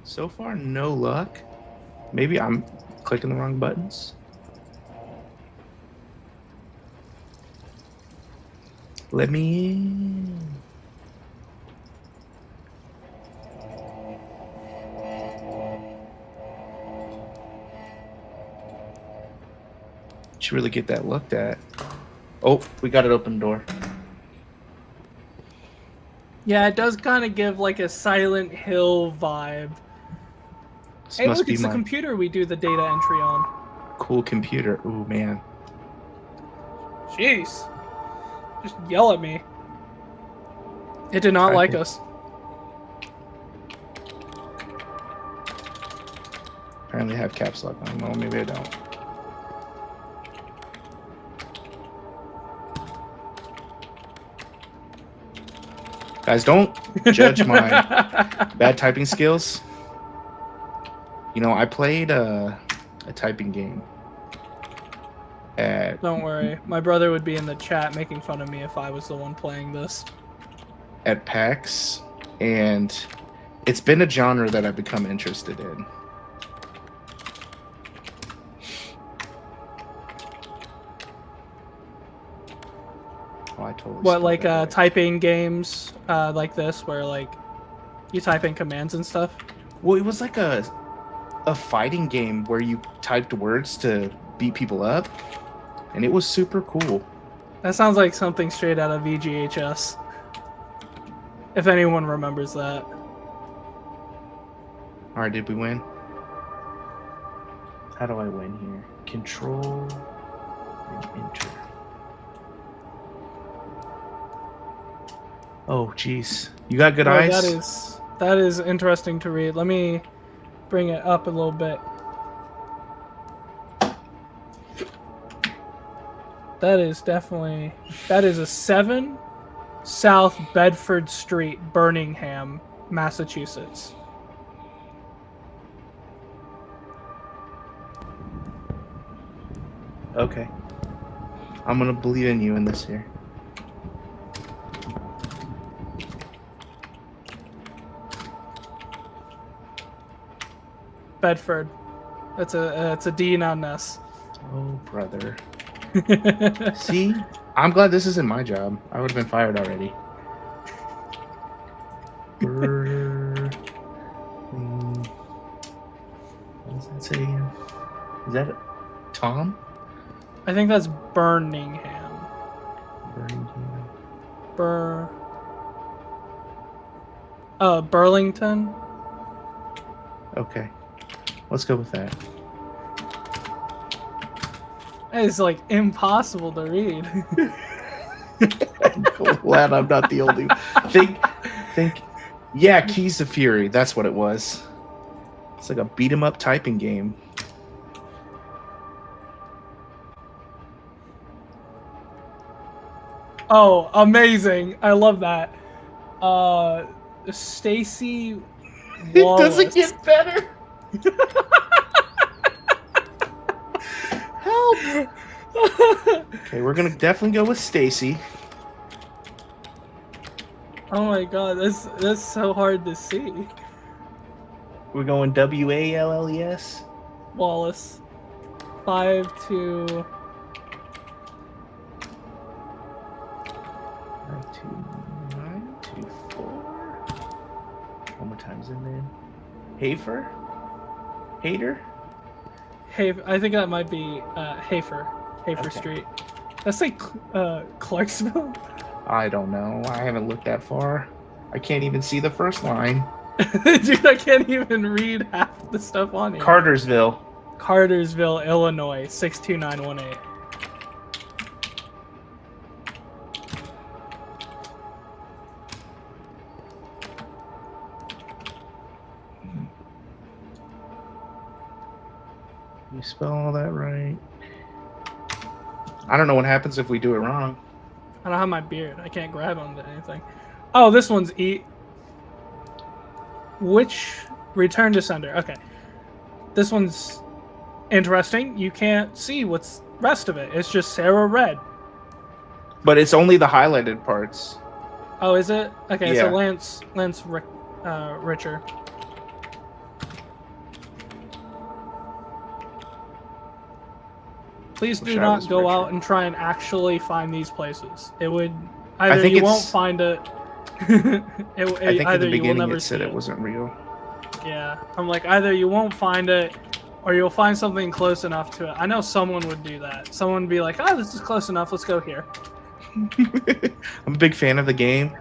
So far, no luck. Maybe I'm clicking the wrong buttons. Let me in. Should really get that looked at. Oh, we got it open door. Yeah, it does kind of give like a Silent Hill vibe. This Hey, must look, be it's the my computer we do the data entry on. cool computer. Ooh, man. Jeez. Just yell at me. It did not like us. Apparently I have caps lock on. No, maybe I don't. Guys, don't judge my bad typing skills. You know, I played a typing game. Don't worry. My brother would be in the chat making fun of me if I was the one playing this. at PAX, and it's been a genre that I've become interested in. Oh, I totally What, spelled like that right. typing games like this, where like you type in commands and stuff? Well, it was like a fighting game where you typed words to beat people up, and it was super cool. That sounds like something straight out of VGHS. If anyone remembers that. All right, did we win? How do I win here? Control and enter. Oh, jeez. You got good eyes? That is interesting to read. Let me bring it up a little bit. That is a 7 South Bedford Street, Birmingham, Massachusetts. Okay. I'm gonna believe in you in this here. Bedford. It's a D, not an S. Oh, brother. See? I'm glad this isn't my job. I would have been fired already. What does that say again? Is that Tom? I think that's Birmingham. Burlington. Okay. Let's go with that. That is like impossible to read. I'm glad I'm not the only one. Think. Yeah, Keys to Fury. That's what it was. It's like a beat 'em up typing game. Oh, amazing. I love that. Stacy It Wallace. doesn't get better. Help. Okay, we're gonna definitely go with Stacy. Oh my god, that's so hard to see. We're going Walles. Wallace. 5-2. 52924. One more time's in there. Hafer? Hater? I think that might be Hafer Okay. Street. That's like Clarksville. I don't know. I haven't looked that far. I can't even see the first line. Dude, I can't even read half the stuff on here. Cartersville. Cartersville, Illinois, 62918. You spell all that right? I don't know what happens if we do it wrong. I don't have my beard. I can't grab onto anything. Oh, this one's E. Which return to sender? Okay. This one's interesting. You can't see what's rest of it. It's just Sarah Red. But it's only the highlighted parts. Oh, is it? Okay, Yeah. so Lance Richer. Please Wish do I not was go richer. out and try and actually find these places. It would I either think you it's- won't find it. I think at either the you will beginning never it said see it wasn't real. Yeah, I'm like, either you won't find it, or you'll find something close enough to it. I know someone would do that. Someone would be like, "Oh, this is close enough. Let's go here." I'm a big fan of the game.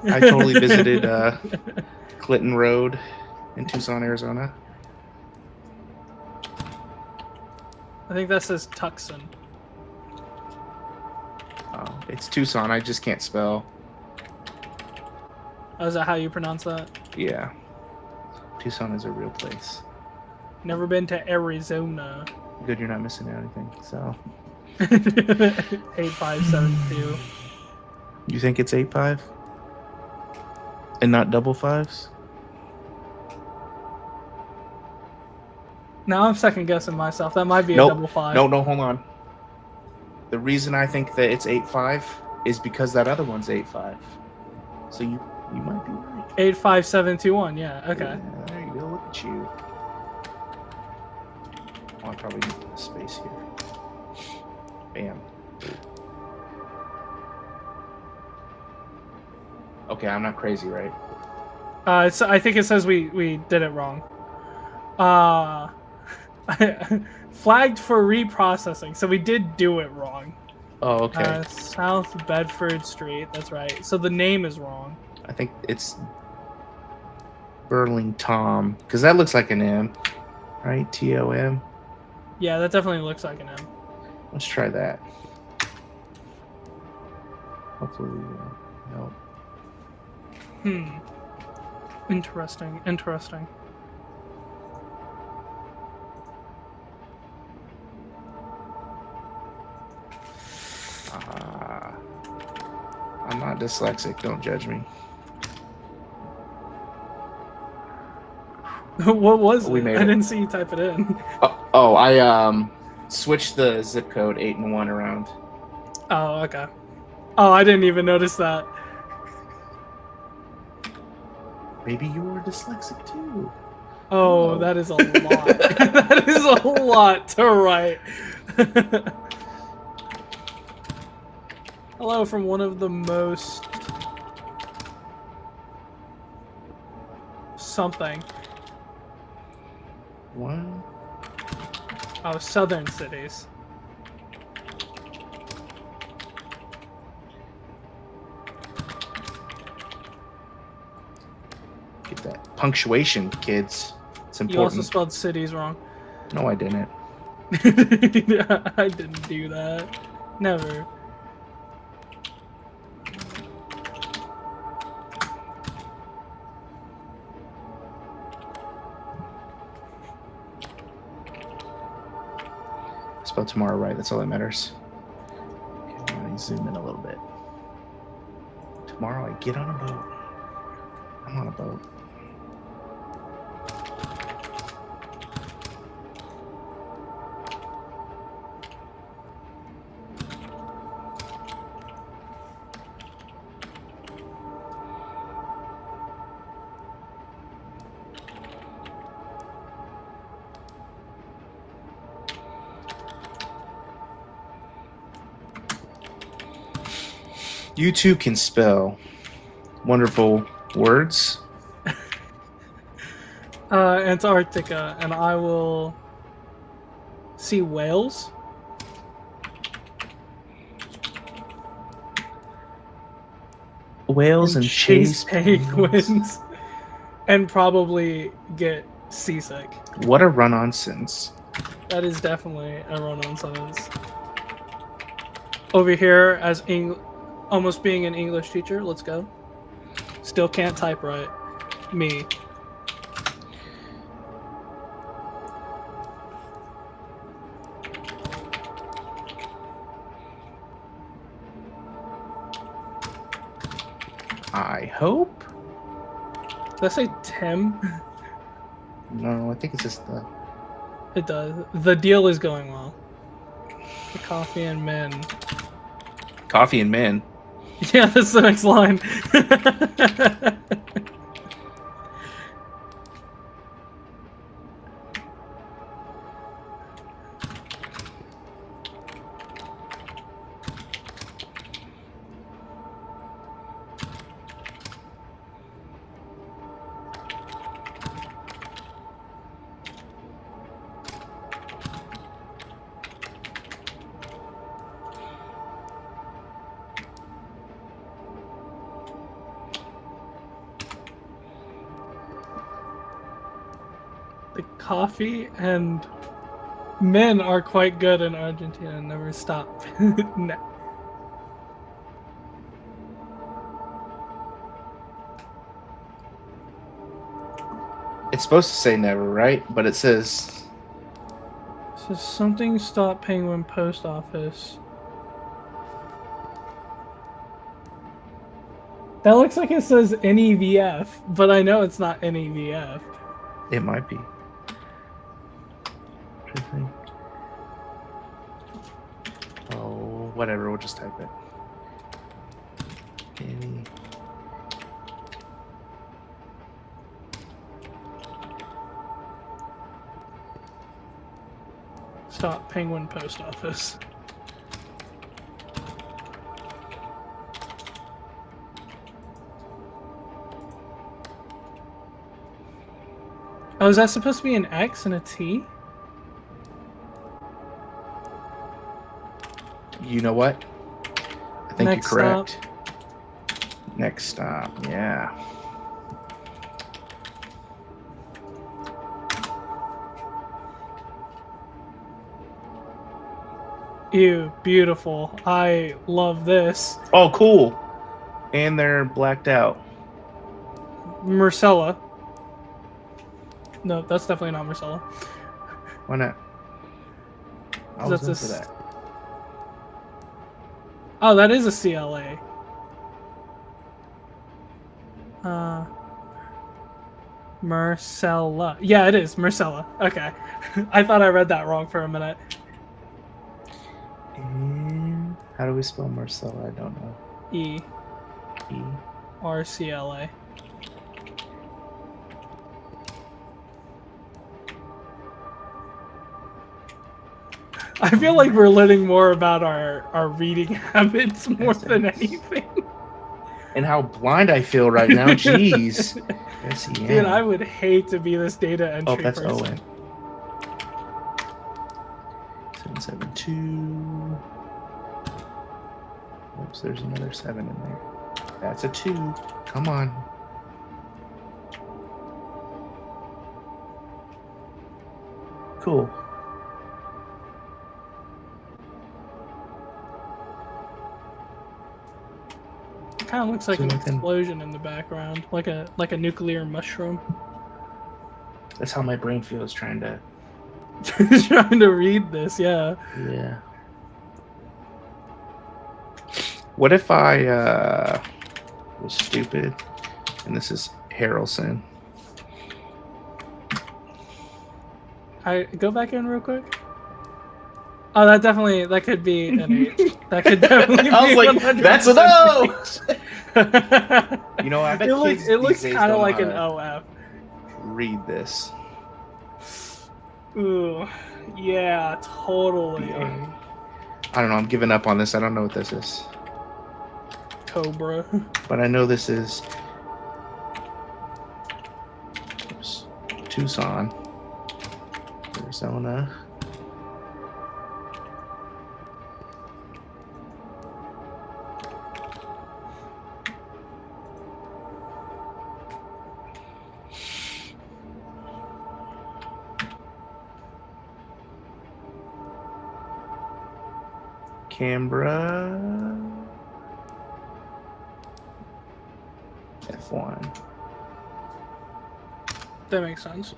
I totally visited Clinton Road in Tucson, Arizona. I think that says Tucson. Oh, it's Tucson. I just can't spell. Oh, is that how you pronounce that? Yeah. Tucson is a real place. Never been to Arizona. Good, you're not missing anything. So 8572. you think it's 8-5? And not double fives? Now I'm second guessing myself. That might be Nope. a double five. No, hold on. The reason I think that it's 8-5 is because that other one's 8-5. So you might be right. 85721. Yeah. Okay. Yeah, there you go. Look at you. Oh, I probably need a space here. Bam. Okay, I'm not crazy, right? I think it says we did it wrong. Flagged for reprocessing, so we did do it wrong. Oh, okay. South Bedford Street. That's right. So the name is wrong. I think it's Burlington, because that looks like an M, right? TOM. Yeah, that definitely looks like an M. Let's try that. Hopefully, no. Interesting. Interesting. I'm not dyslexic. Don't judge me. What was We it? made I it. didn't see you type it in. Oh, I switched the zip code 8 and 1 around. Oh, okay. Oh, I didn't even notice that. Maybe you were dyslexic too. Oh, that is a lot. That is a lot to write. Hello from one of the most something. What? Oh, southern cities. Get that punctuation, kids. It's You also important. spelled cities wrong. No, I didn't. I didn't do that. Never. Spell tomorrow right. That's all that matters. Okay, let me zoom in a little bit. Tomorrow I get on a boat. I'm on a boat. You too can spell wonderful words. Antarctica, and I will see whales. Whales and chase penguins. And probably get seasick. What a run-on sentence. That is definitely a run-on sentence. Over here, as almost being an English teacher, let's go. Still can't type right. Me. I hope. Did I say Tim? No, I think it's just the. It does. The deal is going well. The coffee and men. Coffee and men. Yeah, that's the next line. The coffee and men are quite good in Argentina. Never stop. No. It's supposed to say never, right? But it says. So something stop Penguin Post Office. That looks like it says NEVF, but I know it's not NEVF. It might be. Oh, whatever. We'll just type it. Stop Penguin Post Office. Oh, is that supposed to be an X and a T? You know what? I think Next you're correct. Next stop, yeah. Ew, beautiful. I love this. Oh, cool. And they're blacked out. Marcella. No, that's definitely not Marcella. Why not? I was That's into a that. Oh, that is a CLA. Marcella. Yeah, it is Marcella. Okay. I thought I read that wrong for a minute. And how do we spell Marcella? I don't know. E. E. RCLA. I feel like we're learning more about our reading habits more than anything. And how blind I feel right now. Jeez. S-E-N. Dude, I would hate to be this data entry Oh, that's person. Owen. 772. Oops, there's another 7 in there. That's a 2. Come on. Cool. It kind of looks like So an we can- explosion in the background, like a nuclear mushroom. That's how my brain feels trying to. Trying to read this, yeah. Yeah. What if I was stupid and this is Harrelson? I go back in real quick. Oh, that could be an H. That could definitely. I was be like, 100% that's an O. H. You know, I bet it looks kids it looks these days kind of don't like know an how to OF. read this. Ooh, yeah, totally. I don't know. I'm giving up on this. I don't know what this is, Cobra. but I know this is Tucson, Arizona. Canberra. F1. That makes sense.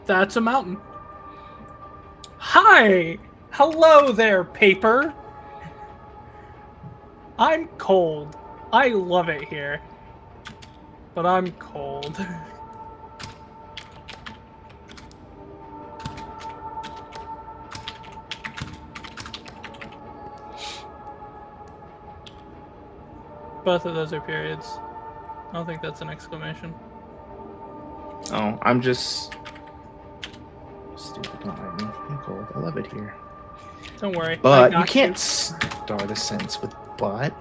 That's a mountain. Hi! Hello there, paper! I'm cold. I love it here. But I'm cold. Both of those are periods. I don't think that's an exclamation. Oh, I'm just stupid. Don't like me. I'm cold. I love it here. Don't worry. But you can't start a sentence with but.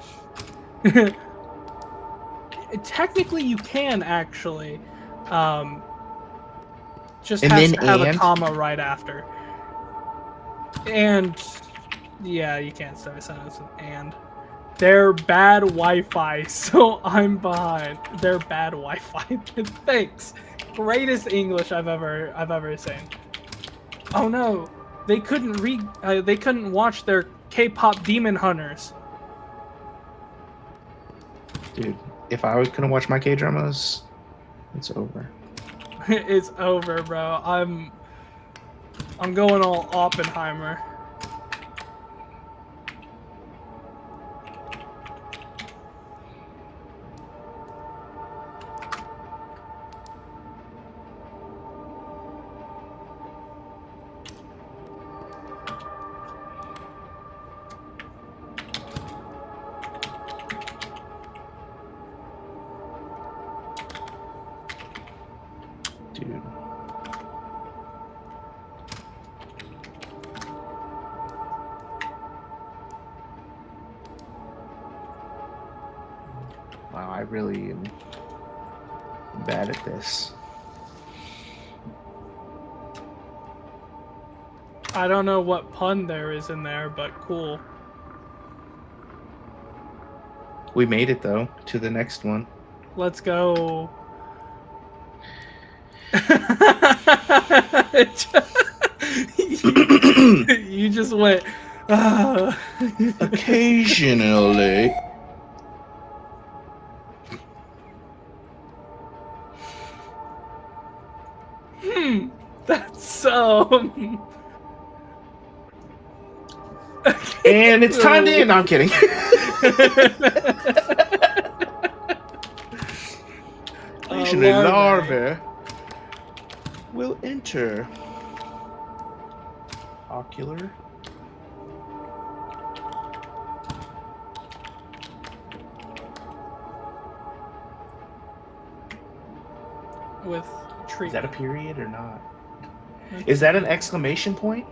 Technically, you can actually. Just And has then to have a and? comma right after. And yeah, you can't start a sentence with and. They're bad Wi-Fi, so I'm behind. They're bad Wi-Fi. Thanks. Greatest English I've ever seen. Oh no, they couldn't read. They couldn't watch their K-pop Demon Hunters. Dude, if I couldn't watch my K-dramas, it's over. It's over, bro. I'm going all Oppenheimer. Dude. Wow, I really am bad at this. I don't know what pun there is in there, but cool. We made it though to the next one. Let's go. You just went. Occasionally. That's so. And it's time to end. No, I'm kidding. Occasionally, larvae will enter. Ocular. With Is treatment. that a period or not? Is that an exclamation point?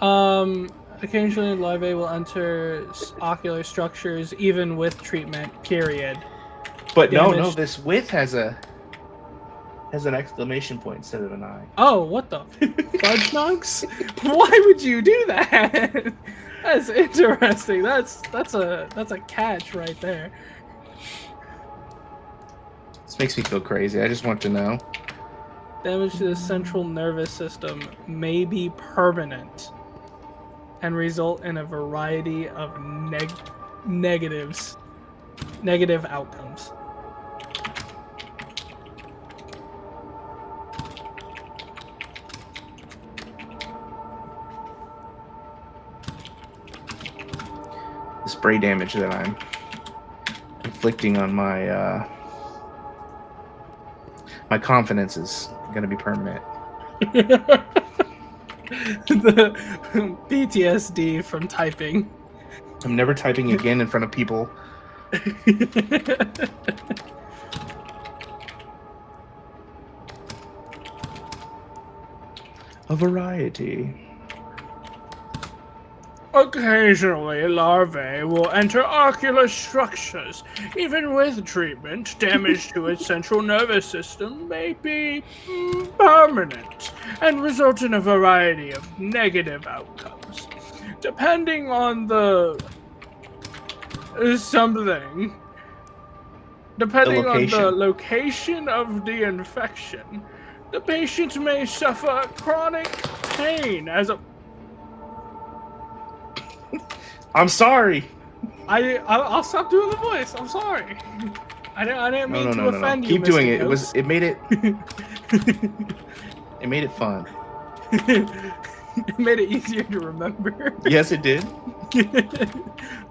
Occasionally larvae will enter ocular structures even with treatment, period. But no, Damage. this with has an exclamation point instead of an I. Oh, what the fudge nugs? Why would you do that? That's interesting. That's a catch right there. This makes me feel crazy. I just want to know. Damage to the central nervous system may be permanent and result in a variety of negative outcomes. The spray damage that I'm inflicting on my my confidence is going to be permanent. The PTSD from typing. I'm never typing again in front of people. A variety. Occasionally, larvae will enter ocular structures. Even with treatment, damage to its central nervous system may be permanent and result in a variety of negative outcomes. Depending on the something. Depending on the location of the infection, the patient may suffer chronic pain as a I'm sorry. I'll stop doing the voice. I'm sorry. I didn't mean to offend you. Keep doing it. Ghost. It made it. It made it fun. It made it easier to remember. Yes, it did.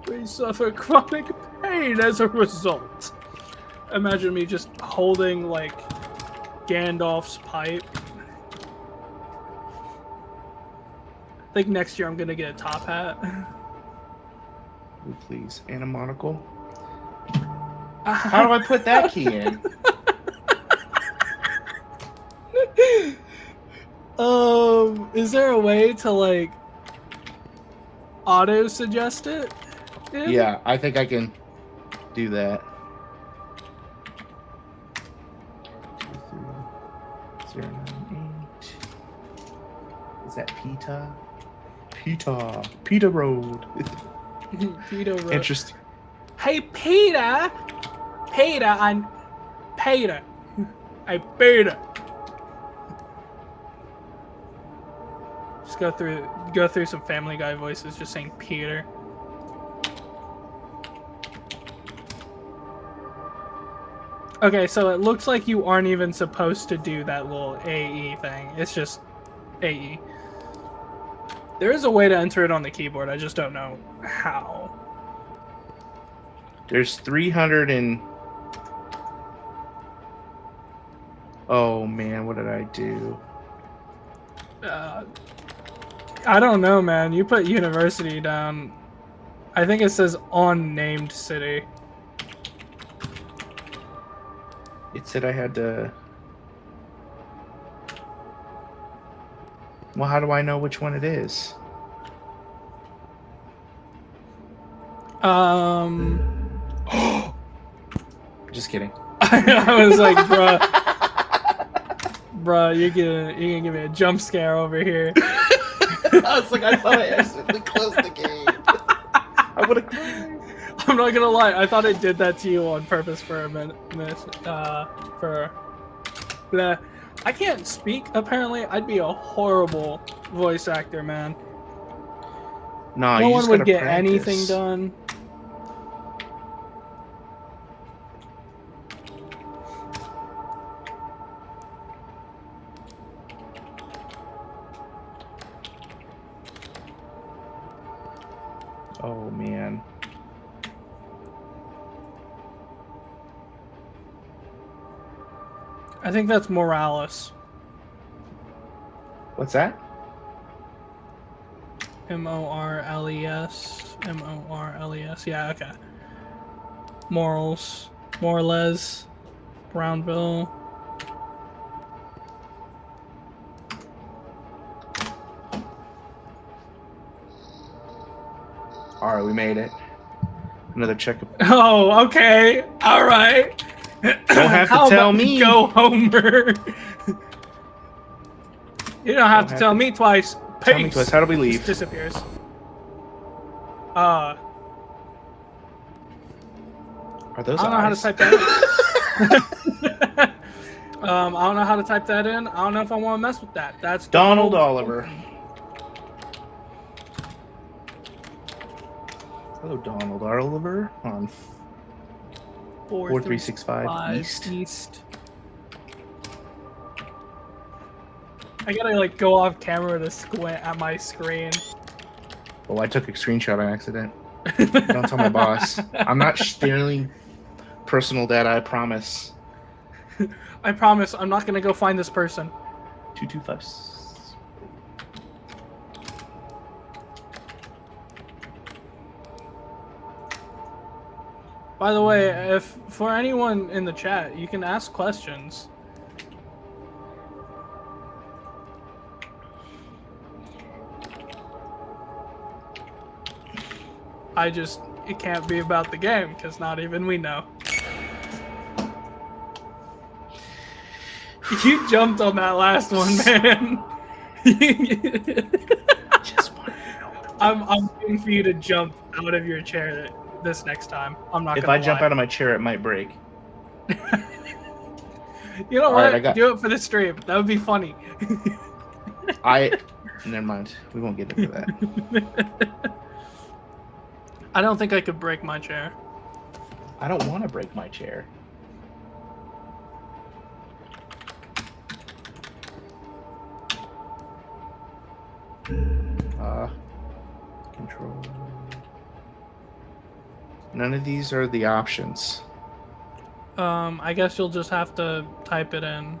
We suffer chronic pain as a result. Imagine me just holding like Gandalf's pipe. I think next year I'm gonna get a top hat. Ooh, please. And a monocle. How do I put that key in? Is there a way to like auto suggest it? Yeah, I think I can do that. 098. Is that Peta? Peta Road. Peter wrote, Interesting. Hey Peter, Hey Peter. Just go through some Family Guy voices, just saying Peter. Okay, so it looks like you aren't even supposed to do that little AE thing. It's just AE. There is a way to enter it on the keyboard. I just don't know how. There's 300 and... Oh man, what did I do? I don't know, man. You put university down. I think it says unnamed city. It said I had to... Well, how do I know which one it is? Just kidding. I was like, bruh, you're gonna give me a jump scare over here. I was like, I thought I accidentally closed the game. I would have cried. I'm not gonna lie, I thought it did that to you on purpose for a minute. Blah. I can't speak. Apparently, I'd be a horrible voice actor, man. No, No you one just would gotta get practice. anything done. Oh man. I think that's Morales. What's that? Morales. Morales. Yeah, okay. Morals. Morales. Brownville. All right, we made it. Another check. Oh, okay. All right. Don't have to How tell about me. Go Homer. You don't have to tell me twice. Tell me Peace. twice. How do we leave? Just disappears. Are those I don't know how to eyes? type that in. I don't know how to type that in. I don't know if I want to mess with that. That's Donald Oliver. Hello, Donald Oliver on 4365 East. I gotta like go off camera to squint at my screen. Oh, I took a screenshot on accident. Don't tell my boss. I'm not stealing personal data, I promise. I promise I'm not gonna go find this person. 225. By the way, if for anyone in the chat, you can ask questions. It can't be about the game, because not even we know. You jumped on that last one, man. Just want to know. I'm waiting for you to jump out of your chair this next time. I'm not If gonna I jump lie. out of my chair, it might break. You know All what? right, Do it for the stream. That would be funny. Never mind. We won't get into that. I don't think I could break my chair. I don't want to break my chair. Control. None of these are the options. I guess you'll just have to type it in.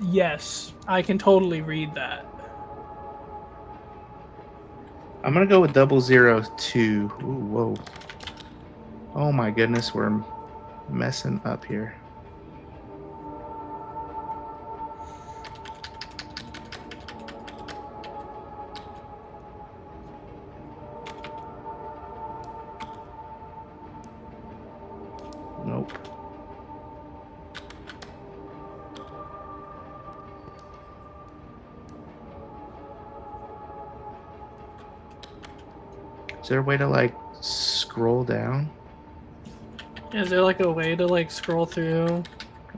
Yes, I can totally read that. I'm gonna go with 002. Ooh, whoa. Oh my goodness, we're messing up here. Nope. Is there a way to like scroll down? Is there like a way to like scroll through?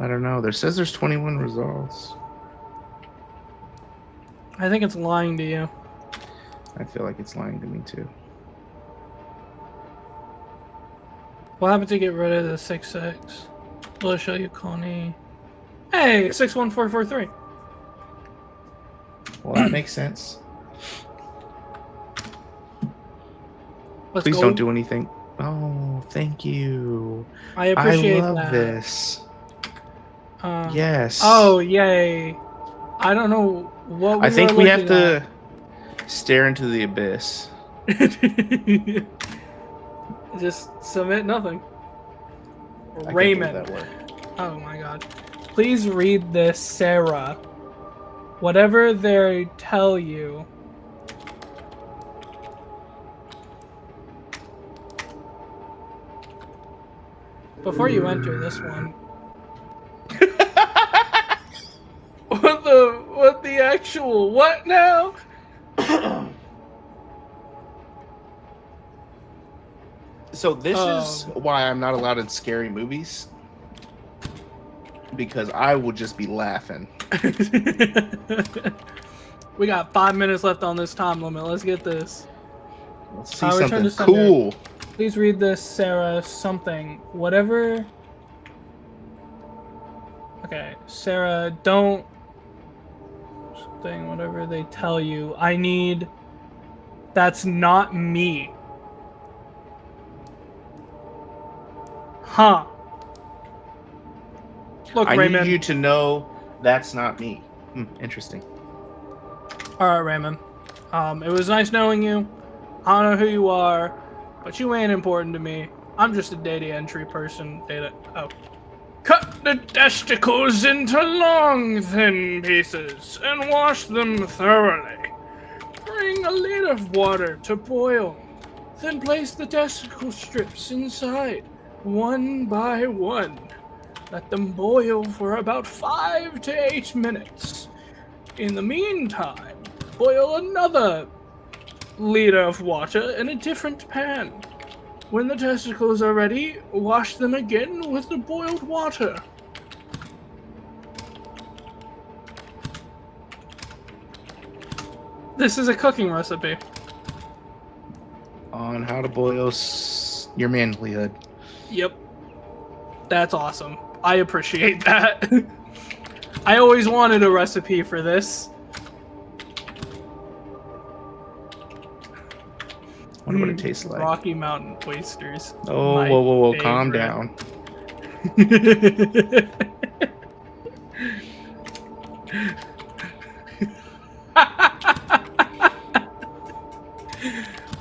I don't know. There says there's 21 results. I think it's lying to you. I feel like it's lying to me too. What happened to get rid of the 66? Will it show you Connie? Hey, 61443. Well, that makes sense. Let's Please go. don't do anything. Oh, thank you. I appreciate I love that. this. Yes. Oh, yay. I don't know what I think were we have looking to stare into the abyss. at. Just submit nothing. I can't Raymond. believe that worked. Oh my god. Please read this, Sarah. Whatever they tell you. before you enter this one, what the actual what now? So this is why I'm not allowed in scary movies, because I will just be laughing. We got 5 minutes left on this time limit. Let's get this. Let's see Return something to sender. cool. Please read this, Sarah. Something. Whatever. Okay, Sarah, don't. Something, whatever they tell you. I need. That's not me. Huh. Look, I Raymond. need you to know that's not me. Interesting. All right, Raymond. It was nice knowing you. I don't know who you are, but you ain't important to me. I'm just a data entry person. Cut the testicles into long, thin pieces and wash them thoroughly. Bring a lid of water to boil. Then place the testicle strips inside, one by one. Let them boil for about 5 to 8 minutes. In the meantime, boil another liter of water in a different pan. When the testicles are ready, wash them again with the boiled water. This is a cooking recipe. On how to boil your manlyhood. Yep. That's awesome. I appreciate that. I always wanted a recipe for this. I wonder what it tastes like. Rocky Mountain oysters. Oh, My whoa, favorite. calm down.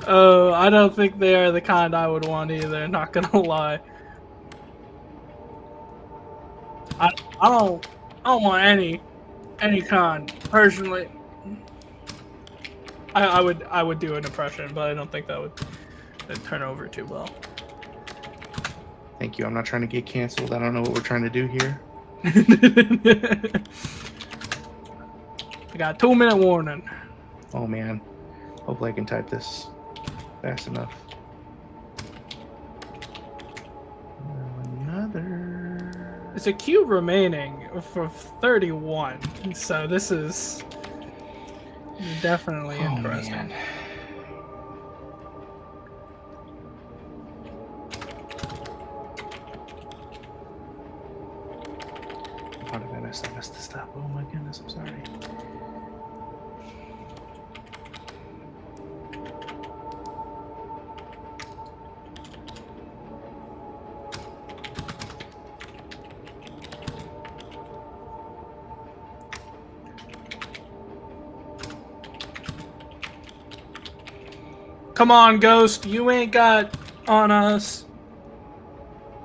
Oh, I don't think they are the kind I would want either, not gonna lie. I don't want any kind, personally. I would do an impression, but I don't think that would turn over too well. Thank you. I'm not trying to get canceled. I don't know what we're trying to do here. I got a 2-minute warning. Oh man. Hopefully I can type this fast enough. Another. It's a cube remaining for 31, so this is definitely interesting. Man. How did I mess this up? Oh my goodness, I'm sorry. Come on, Ghost, you ain't got on us.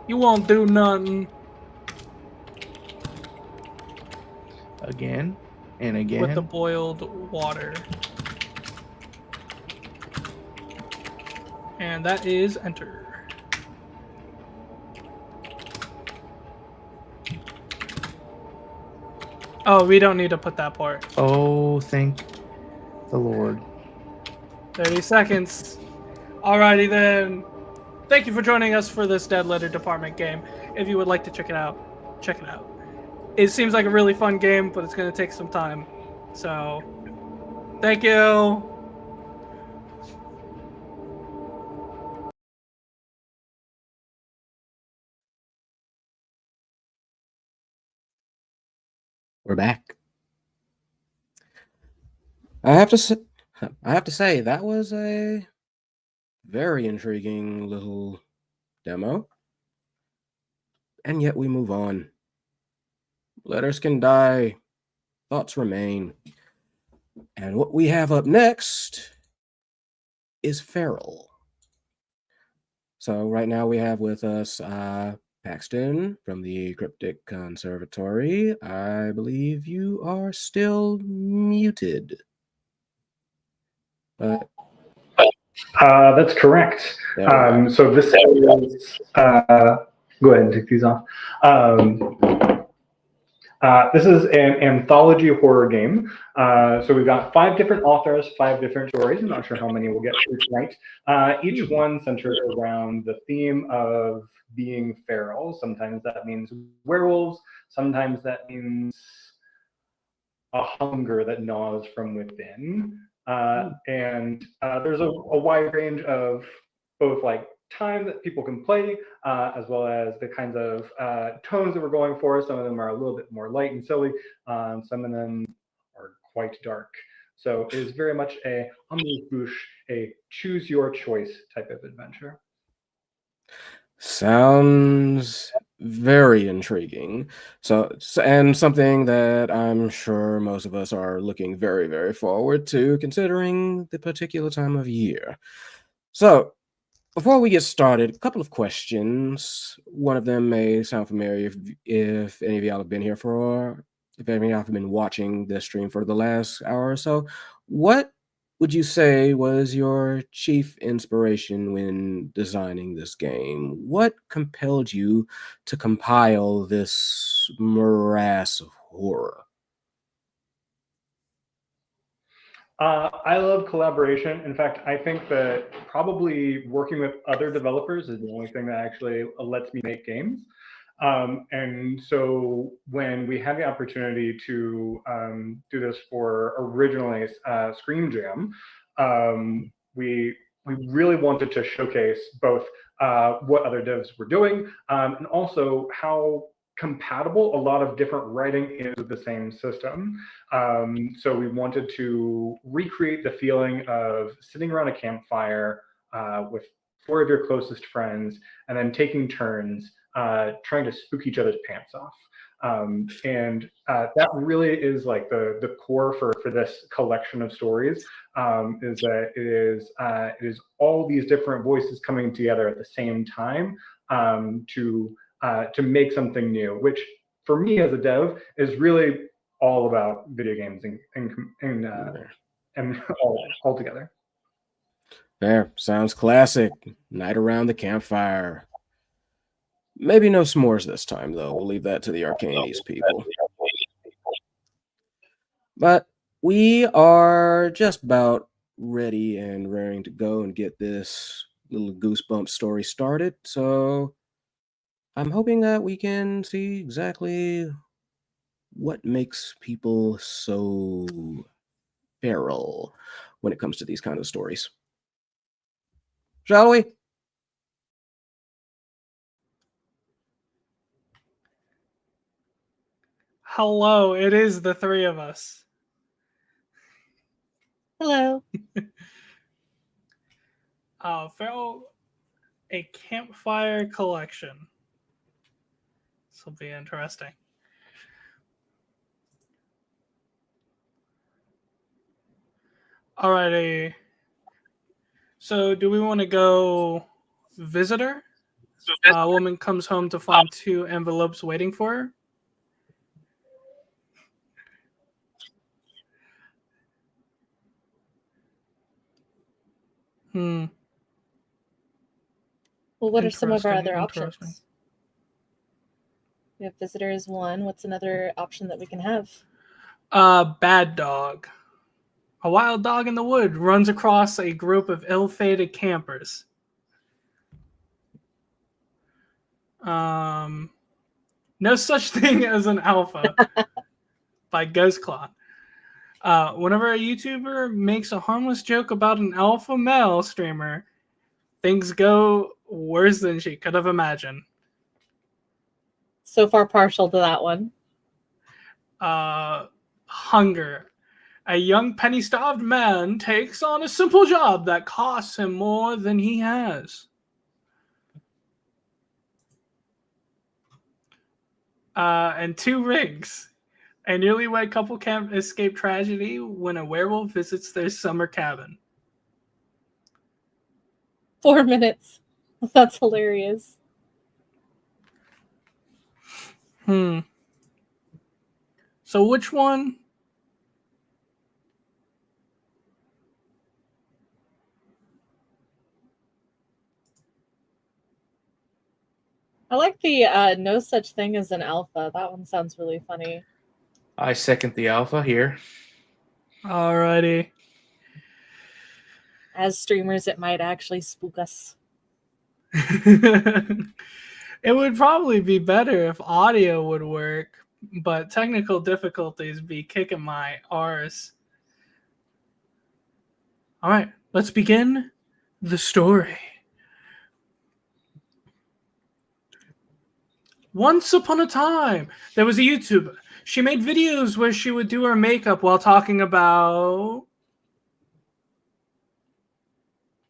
You won't do nothing. Again and again. With the boiled water. And that is enter. Oh, we don't need to put that part. Oh, thank the Lord. 30 seconds. Alrighty then. Thank you for joining us for this Dead Letter Department game. If you would like to check it out, check it out. It seems like a really fun game, but it's going to take some time. So, thank you. We're back. I have to say that was a very intriguing little demo. And yet we move on. Letters can die, thoughts remain. And what we have up next is Feral. So right now we have with us Paxton from the Cryptic Conservatory. I believe you are still muted. That's correct. So this is go ahead and take these off. This is an anthology horror game. So we've got 5 different authors, 5 different stories. I'm not sure how many we'll get through tonight. Each one centers around the theme of being feral. Sometimes that means werewolves. Sometimes that means a hunger that gnaws from within. And there's a wide range of both like time that people can play, as well as the kinds of tones that we're going for. Some of them are a little bit more light and silly. Some of them are quite dark. So it is very much a amuse-bouche, a choose your choice type of adventure. Sounds very intriguing. And something that I'm sure most of us are looking very, very forward to, considering the particular time of year. So, before we get started, a couple of questions. One of them may sound familiar if any of y'all have been here if any of y'all have been watching this stream for the last hour or so. What would you say was your chief inspiration when designing this game? What compelled you to compile this morass of horror? I love collaboration. In fact, I think that probably working with other developers is the only thing that actually lets me make games. And so when we had the opportunity to do this for originally Scream Jam, we really wanted to showcase both what other devs were doing and also how compatible a lot of different writing is with the same system. So we wanted to recreate the feeling of sitting around a campfire with 4 of your closest friends and then taking turns trying to spook each other's pants off. And that really is like the core for this collection of stories, is that it is all these different voices coming together at the same time to make something new, which for me as a dev is really all about video games and all together. Fair. Sounds classic. Night around the campfire. Maybe no s'mores this time, though. We'll leave that to the Arcanies people. But we are just about ready and raring to go and get this little Goosebumps story started. So I'm hoping that we can see exactly what makes people so feral when it comes to these kind of stories. Shall we? Hello, it is the 3 of us. Hello. Feral, a campfire collection. This will be interesting. Alrighty. So, do we want to go visitor? A woman comes home to find 2 envelopes waiting for her. Well, what are some of our other Interesting. options? We have visitor as one. What's another option that we can have? Bad dog. A wild dog in the wood runs across a group of ill-fated campers. No Such Thing as an Alpha by Ghostclaw. Whenever a YouTuber makes a harmless joke about an alpha male streamer, things go worse than she could have imagined. So far partial to that one. Hunger. A young penny-starved man takes on a simple job that costs him more than he has. And 2 Rings. A newlywed couple can't escape tragedy when a werewolf visits their summer cabin. 4 minutes. That's hilarious. So which one? I like the no such thing as an alpha. That one sounds really funny. I second the alpha here. Alrighty. As streamers, it might actually spook us. It would probably be better if audio would work, but technical difficulties be kicking my arse. All right, let's begin the story. Once upon a time, there was a YouTuber. She made videos where she would do her makeup while talking about...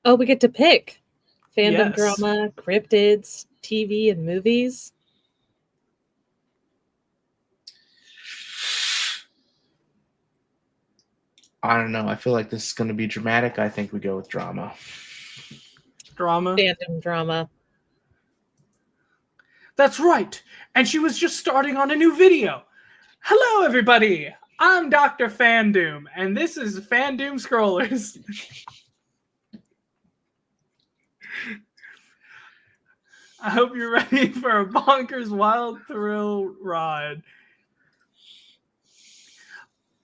Oh, we get to pick fandom Yes. drama, cryptids, TV, and movies. I don't know. I feel like this is going to be dramatic. I think we go with drama. Drama. Fandom drama. That's right. And she was just starting on a new video. Hello, everybody. I'm Dr. Fandoom, and this is Fandoom Scrollers. I hope you're ready for a bonkers wild thrill ride.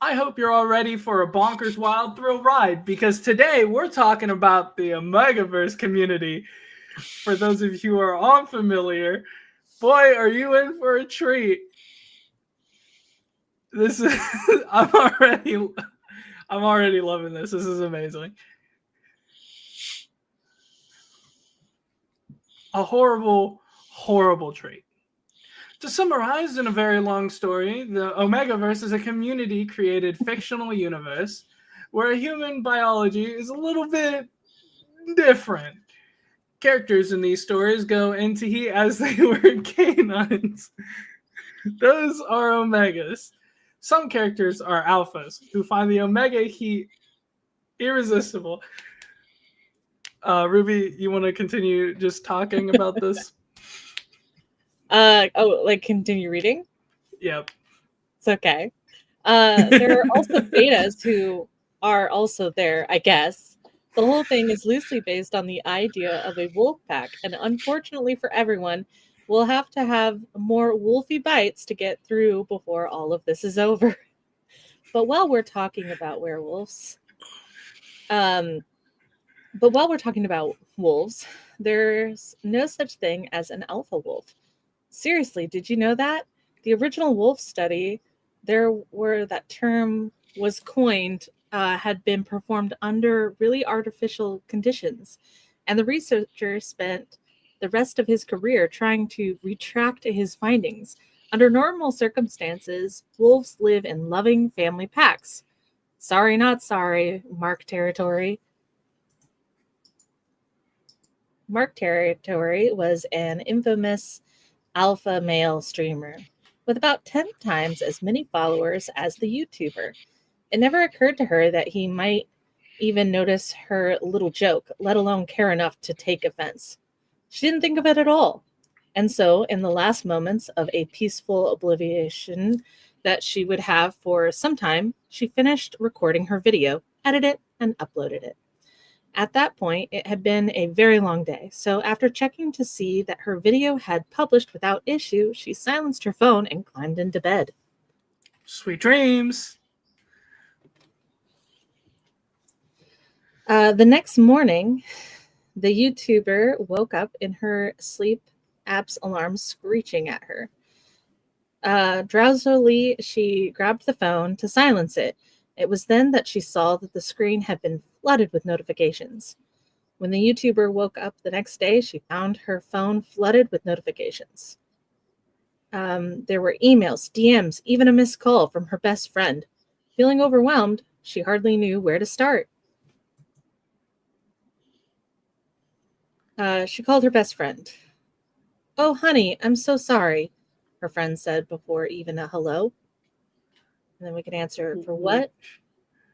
I hope you're all ready for a bonkers wild thrill ride, because today we're talking about the Omegaverse community. For those of you who are unfamiliar, boy, are you in for a treat. This is I'm already loving this. This is amazing. A horrible, horrible treat. To summarize in a very long story, the Omegaverse is a community-created fictional universe where human biology is a little bit different. Characters in these stories go into heat as they were canines. Those are Omegas. Some characters are Alphas who find the Omega heat irresistible. Ruby, you want to continue just talking about this? Continue reading? Yep. It's okay. There are also betas who are also there, I guess. The whole thing is loosely based on the idea of a wolf pack, and unfortunately for everyone, we'll have to have more wolfy bites to get through before all of this is over. But while we're talking about wolves, there's no such thing as an alpha wolf. Seriously, did you know that? The original wolf study, that term was coined, had been performed under really artificial conditions. And the researcher spent the rest of his career trying to retract his findings. Under normal circumstances, wolves live in loving family packs. Sorry, not sorry, Mark Territory. Mark Territory was an infamous alpha male streamer with about 10 times as many followers as the YouTuber. It never occurred to her that he might even notice her little joke, let alone care enough to take offense. She didn't think of it at all. And so, in the last moments of a peaceful oblivion that she would have for some time, she finished recording her video, edited it, and uploaded it. At that point, it had been a very long day, so after checking to see that her video had published without issue, she silenced her phone and climbed into bed. Sweet dreams. The next morning, the YouTuber woke up in her sleep app's alarm screeching at her. Drowsily, she grabbed the phone to silence it. It was then that she saw that the screen had been flooded with notifications. When the YouTuber woke up the next day, she found her phone flooded with notifications. There were emails, DMs, even a missed call from her best friend. Feeling overwhelmed, she hardly knew where to start. She called her best friend. "Oh, honey, I'm so sorry," her friend said before even a hello. And then we can answer, "For what?"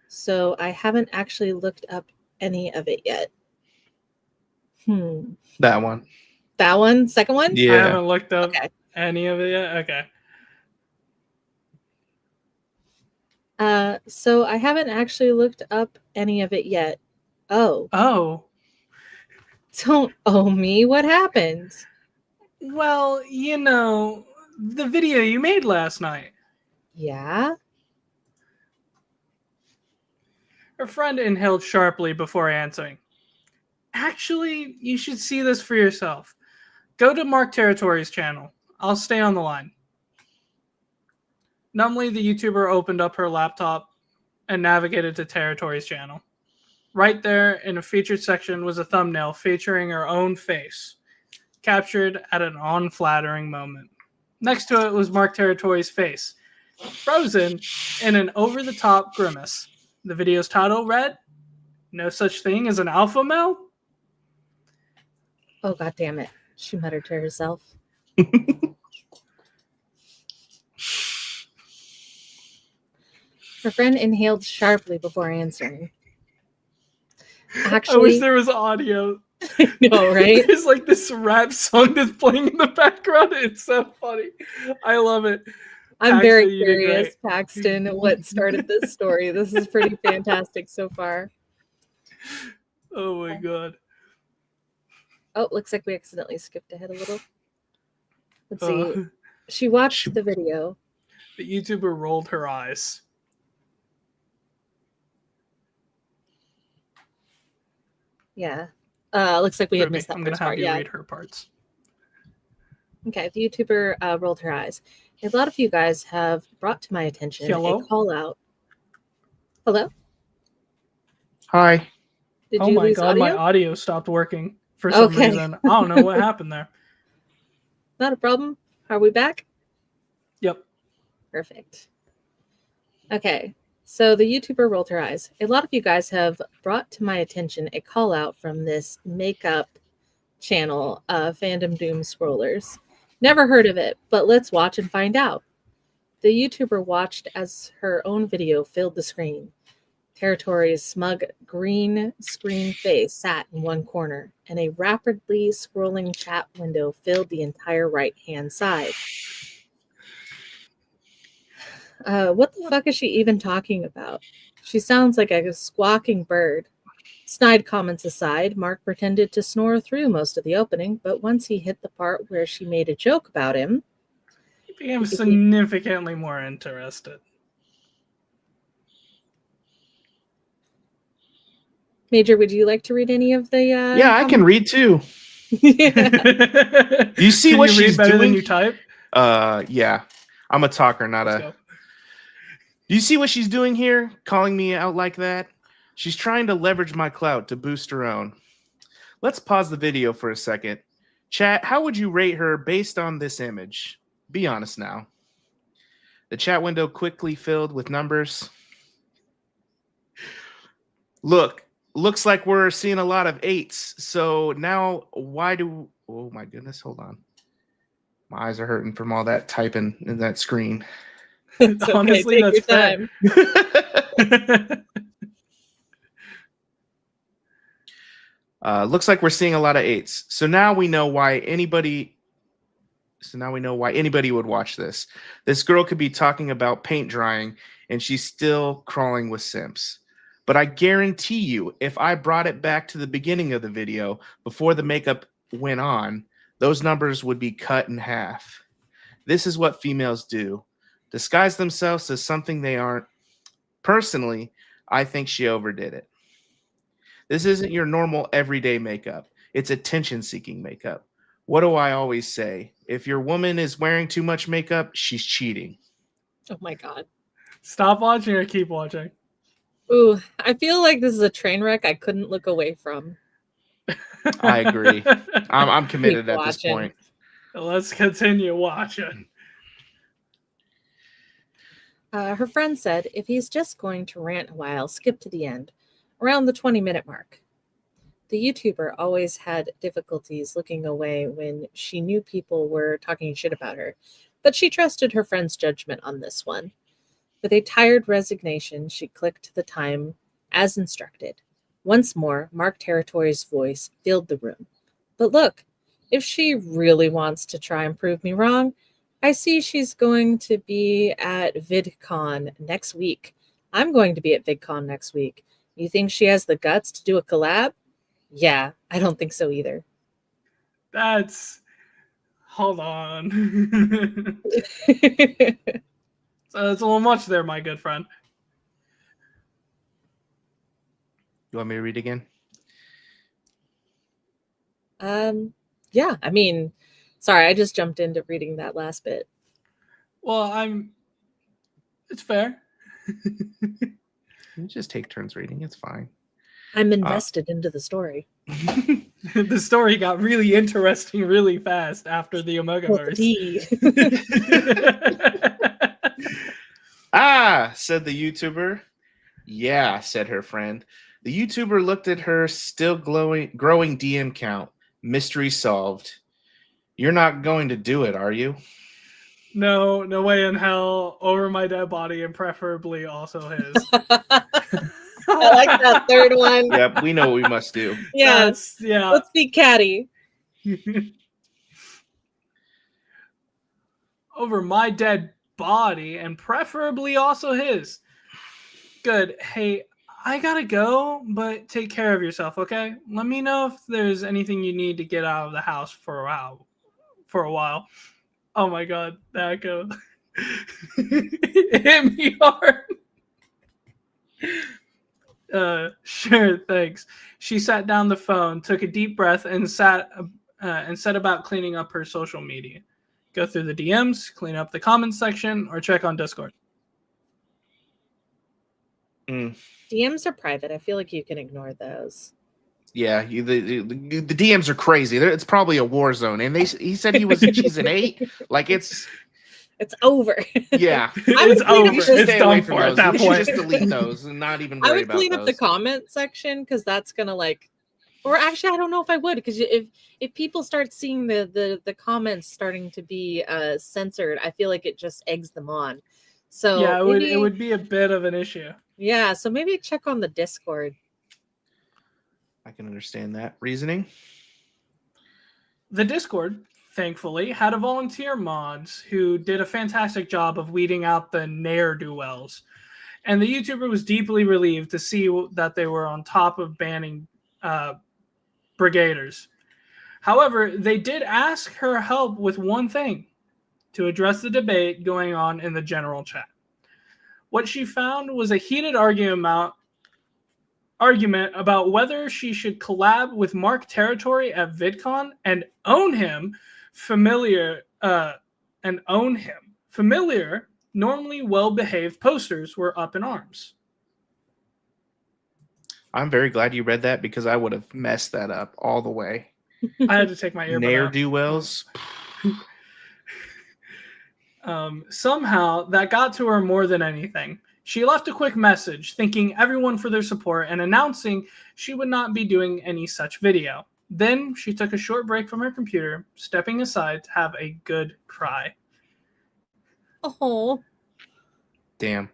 "So I haven't actually looked up any of it yet." That one. That one? Second one? Yeah. I haven't looked up any of it yet. Okay. So I haven't actually looked up any of it yet. Oh. Oh. Don't owe me. What happened? Well, you know, the video you made last night. Yeah? Her friend inhaled sharply before answering. Actually, you should see this for yourself. Go to Mark Territory's channel. I'll stay on the line. Numbly, the YouTuber opened up her laptop and navigated to Territory's channel. Right there in a featured section was a thumbnail featuring her own face, captured at an unflattering moment. Next to it was Mark Territory's face, frozen in an over-the-top grimace. The video's title read, "No such thing as an alpha male?" Oh, god damn it. She muttered to herself. Her friend inhaled sharply before answering. I wish Actually, there was audio. no, right? There's like this rap song that's playing in the background. It's so funny. I love it. I'm Paxton, very you did curious, great. Paxton, what started this story. This is pretty fantastic so far. Oh my god. Oh, looks like we accidentally skipped ahead a little. Let's Uh, see. She watched the video. The YouTuber rolled her eyes. Yeah. Looks like we had Ruby, missed that I'm gonna first have part. you Yeah. read her parts. Okay, the YouTuber rolled her eyes. A lot of you guys have brought to my attention Hello? a call out. Hello? Hi. Did Oh you my lose god, audio? my audio stopped working for some Okay. reason. I don't know what happened there. Not a problem. Are we back? Yep. Perfect. Okay, so the YouTuber rolled her eyes. A lot of you guys have brought to my attention a call out from this makeup channel, Fandom Doom Scrollers. Never heard of it, but let's watch and find out. The YouTuber watched as her own video filled the screen. Territory's smug green screen face sat in one corner, and a rapidly scrolling chat window filled the entire right-hand side. What the fuck is she even talking about? She sounds like a squawking bird. Snide comments aside, Mark pretended to snore through most of the opening, but once he hit the part where she made a joke about him, I became significantly more interested. Major, would you like to read any of the? Yeah, I can read too. Yeah. You see Can what you read she's better doing? than you type? Yeah. I'm a talker, not Let's a. go. Do you see what she's doing here? Calling me out like that? She's trying to leverage my clout to boost her own. Let's pause the video for a second. Chat, how would you rate her based on this image? Be honest now. The chat window quickly filled with numbers. Looks like we're seeing a lot of 8s. So now why do... Oh my goodness, hold on. My eyes are hurting from all that typing in that screen. It's okay, Honestly, take that's your fair. time. Looks like we're seeing a lot of 8s. So now we know why anybody would watch this. This girl could be talking about paint drying and she's still crawling with simps. But I guarantee you, if I brought it back to the beginning of the video before the makeup went on, those numbers would be cut in half. This is what females do. Disguise themselves as something they aren't. Personally, I think she overdid it. This isn't your normal everyday makeup. It's attention-seeking makeup. What do I always say? If your woman is wearing too much makeup, she's cheating. Oh my god. Stop watching or keep watching? Ooh, I feel like this is a train wreck I couldn't look away from. I agree. I'm committed Keep at this watching. point. Let's continue watching. Her friend said, if he's just going to rant a while, skip to the end, around the 20-minute mark. The YouTuber always had difficulties looking away when she knew people were talking shit about her, but she trusted her friend's judgment on this one. With a tired resignation, she clicked the time as instructed. Once more, Mark Territory's voice filled the room. But look, if she really wants to try and prove me wrong, I see she's going to be at VidCon next week. I'm going to be at VidCon next week. You think she has the guts to do a collab? Yeah, I don't think so either. That's Hold on. So it's a little much there, my good friend. You want me to read again? Yeah, I mean, sorry, I just jumped into reading that last bit. Well, it's fair. You just take turns reading. It's fine. I'm invested into the story. The story got really interesting really fast after the Omegaverse. Said the YouTuber. Yeah, said her friend. The YouTuber looked at her still growing DM count. Mystery solved. You're not going to do it, are you? No way in hell. Over my dead body, and preferably also his. I like that third one. Yep, we know what we must do. Yeah. Yeah. Let's be catty. Over my dead body, and preferably also his. Good. Hey, I gotta go, but take care of yourself, okay? Let me know if there's anything you need to get out of the house for a while. Oh my god, that goes. It hit me hard. Sure, thanks. She sat down the phone, took a deep breath, and set about cleaning up her social media. Go through the DMs, clean up the comments section, or check on Discord. DMs are private. I feel like you can ignore those. Yeah, the DMs are crazy. It's probably a war zone. And he said she's an 8. Like it's over. Yeah, it's over. It's done for at that point. Just delete those and not even worry I would about clean those. up the comment section because that's gonna or actually, I don't know if I would, because if people start seeing the comments starting to be censored, I feel like it just eggs them on. So yeah, it would be a bit of an issue. Yeah, so maybe check on the Discord. I can understand that reasoning. The Discord, thankfully, had a volunteer mods who did a fantastic job of weeding out the ne'er-do-wells. And the YouTuber was deeply relieved to see that they were on top of banning brigaders. However, they did ask her help with one thing: to address the debate going on in the general chat. What she found was a heated argument about whether she should collab with Mark Territory at VidCon and own him. Familiar, normally well-behaved posters were up in arms. I'm very glad you read that because I would have messed that up all the way. I had to take my earbud out. Ne'er-do-wells. Somehow that got to her more than anything. She left a quick message thanking everyone for their support and announcing she would not be doing any such video. Then she took a short break from her computer, stepping aside to have a good cry. Oh. Damn.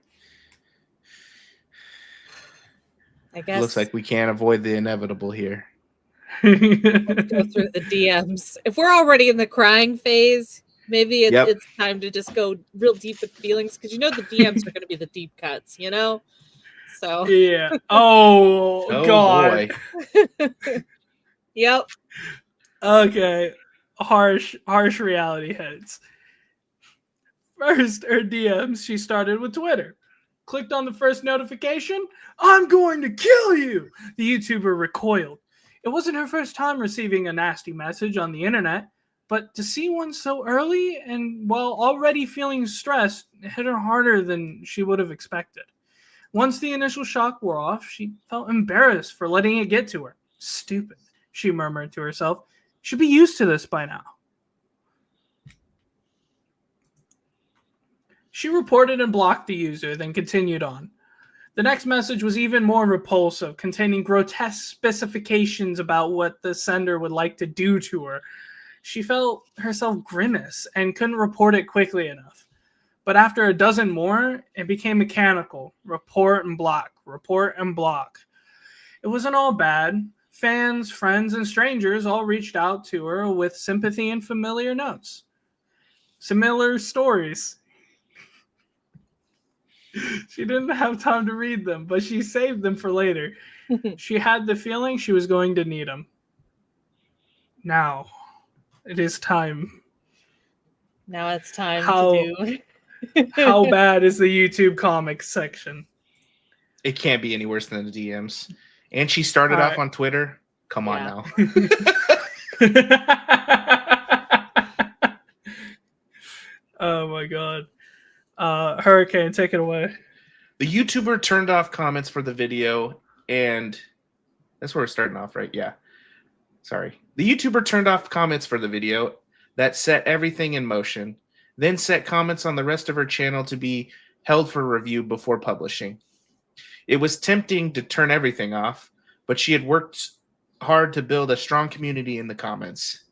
I guess. Looks like we can't avoid the inevitable here. Let's go through the DMs. If we're already in the crying phase, maybe it's time to just go real deep with feelings, because the DMs are going to be the deep cuts, So yeah. Oh God. Boy. Yep. Okay. Harsh reality hits. First, her DMs, she started with Twitter. Clicked on the first notification. I'm going to kill you. The YouTuber recoiled. It wasn't her first time receiving a nasty message on the internet, but to see one so early and while already feeling stressed, it hit her harder than she would have expected. Once the initial shock wore off, she felt embarrassed for letting it get to her. Stupid, she murmured to herself. Should be used to this by now. She reported and blocked the user, then continued on. The next message was even more repulsive, containing grotesque specifications about what the sender would like to do to her. She felt herself grimace and couldn't report it quickly enough. But after a dozen more, it became mechanical. Report and block, report and block. It wasn't all bad. Fans, friends, and strangers all reached out to her with sympathy and familiar notes. Similar stories. She didn't have time to read them, but she saved them for later. She had the feeling she was going to need them. Now, it is time Now it's time How- to do. How bad is the YouTube comics section? It can't be any worse than the DMs. And she started All off right. on Twitter. Come on Yeah. now. Oh my god. Hurricane, take it away. The YouTuber turned off comments for the video, and that's where we're starting off, right? Yeah. Sorry. The YouTuber turned off comments for the video that set everything in motion, then set comments on the rest of her channel to be held for review before publishing. It was tempting to turn everything off, but she had worked hard to build a strong community in the comments.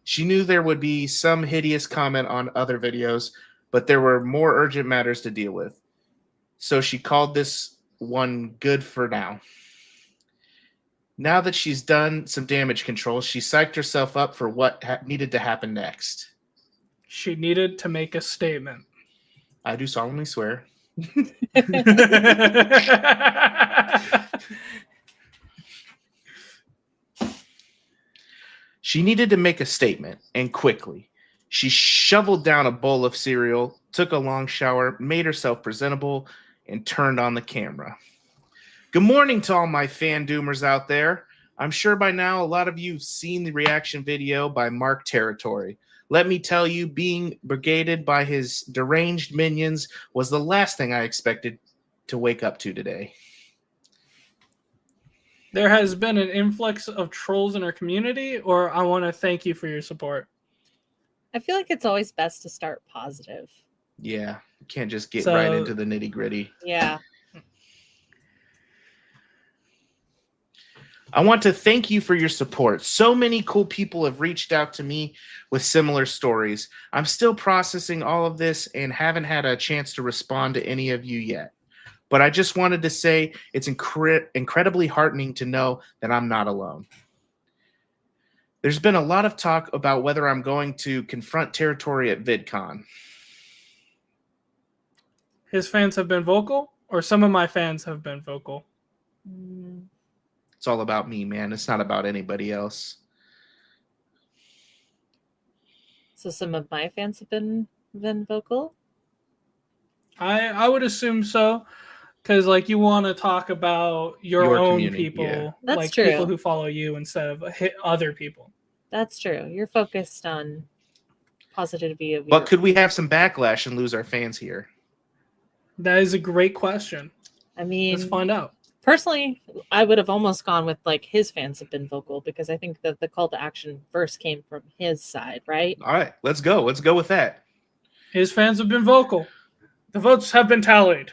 She knew there would be some hideous comment on other videos, but there were more urgent matters to deal with. So she called this one good for now. Now that she's done some damage control, she psyched herself up for what needed to happen next. She needed to make a statement. I do solemnly swear. She needed to make a statement, and quickly. She shoveled down a bowl of cereal, took a long shower, made herself presentable, and turned on the camera. Good morning to all my fan doomers out there. I'm sure by now a lot of you have seen the reaction video by Mark Territory. Let me tell you, being brigaded by his deranged minions was the last thing I expected to wake up to today. There has been an influx of trolls in our community, or I want to thank you for your support. I feel like it's always best to start positive. Yeah, you can't just get So- right into the nitty-gritty. Yeah. I want to thank you for your support. So many cool people have reached out to me with similar stories. I'm still processing all of this and haven't had a chance to respond to any of you yet. But I just wanted to say it's incredibly heartening to know that I'm not alone. There's been a lot of talk about whether I'm going to confront Territory at VidCon. His fans have been vocal, or some of my fans have been vocal. Mm, It's all about me, man. It's not about anybody else. So some of my fans have been vocal. I would assume so, because like you want to talk about your own community, people, yeah. That's like true. people who follow you instead of other people. That's true. You're focused on positivity of. But could we have some backlash and lose our fans here? That is a great question. I mean, Let's find out. personally, I would have almost gone with like his fans have been vocal because I think that the call to action first came from his side, right? All right, let's go. Let's go with that. His fans have been vocal. The votes have been tallied.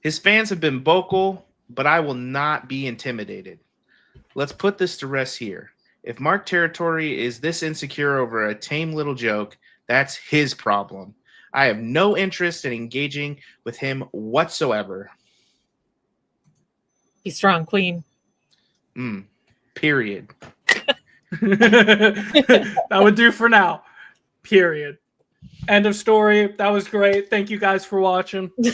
His fans have been vocal, but I will not be intimidated. Let's put this to rest here. If Mark Territory is this insecure over a tame little joke, that's his problem. I have no interest in engaging with him whatsoever. Be strong, queen. Period. That would do for now. Period. End of story. That was great. Thank you guys for watching. We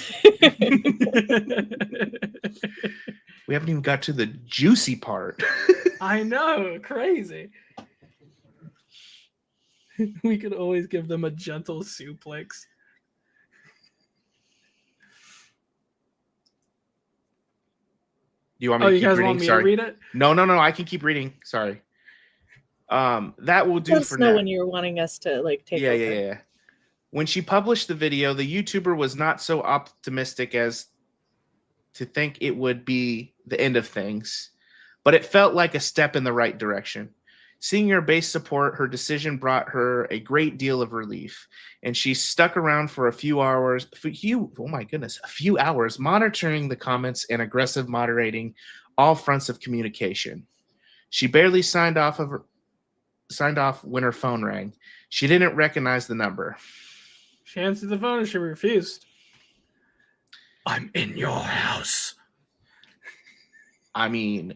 haven't even got to the juicy part. I know. Crazy. We could always give them a gentle suplex. Do you want me to You keep guys reading? want me Sorry. to read it? No. I can keep reading. Sorry. That will do Let us for know now. when you're wanting us to like take over. Yeah. When she published the video, the YouTuber was not so optimistic as to think it would be the end of things, but it felt like a step in the right direction. Seeing her base support, her decision brought her a great deal of relief, and she stuck around for a few hours, monitoring the comments and aggressive moderating all fronts of communication. She barely signed off when her phone rang. She didn't recognize the number. She answered the phone and she refused. I'm in your house. I mean,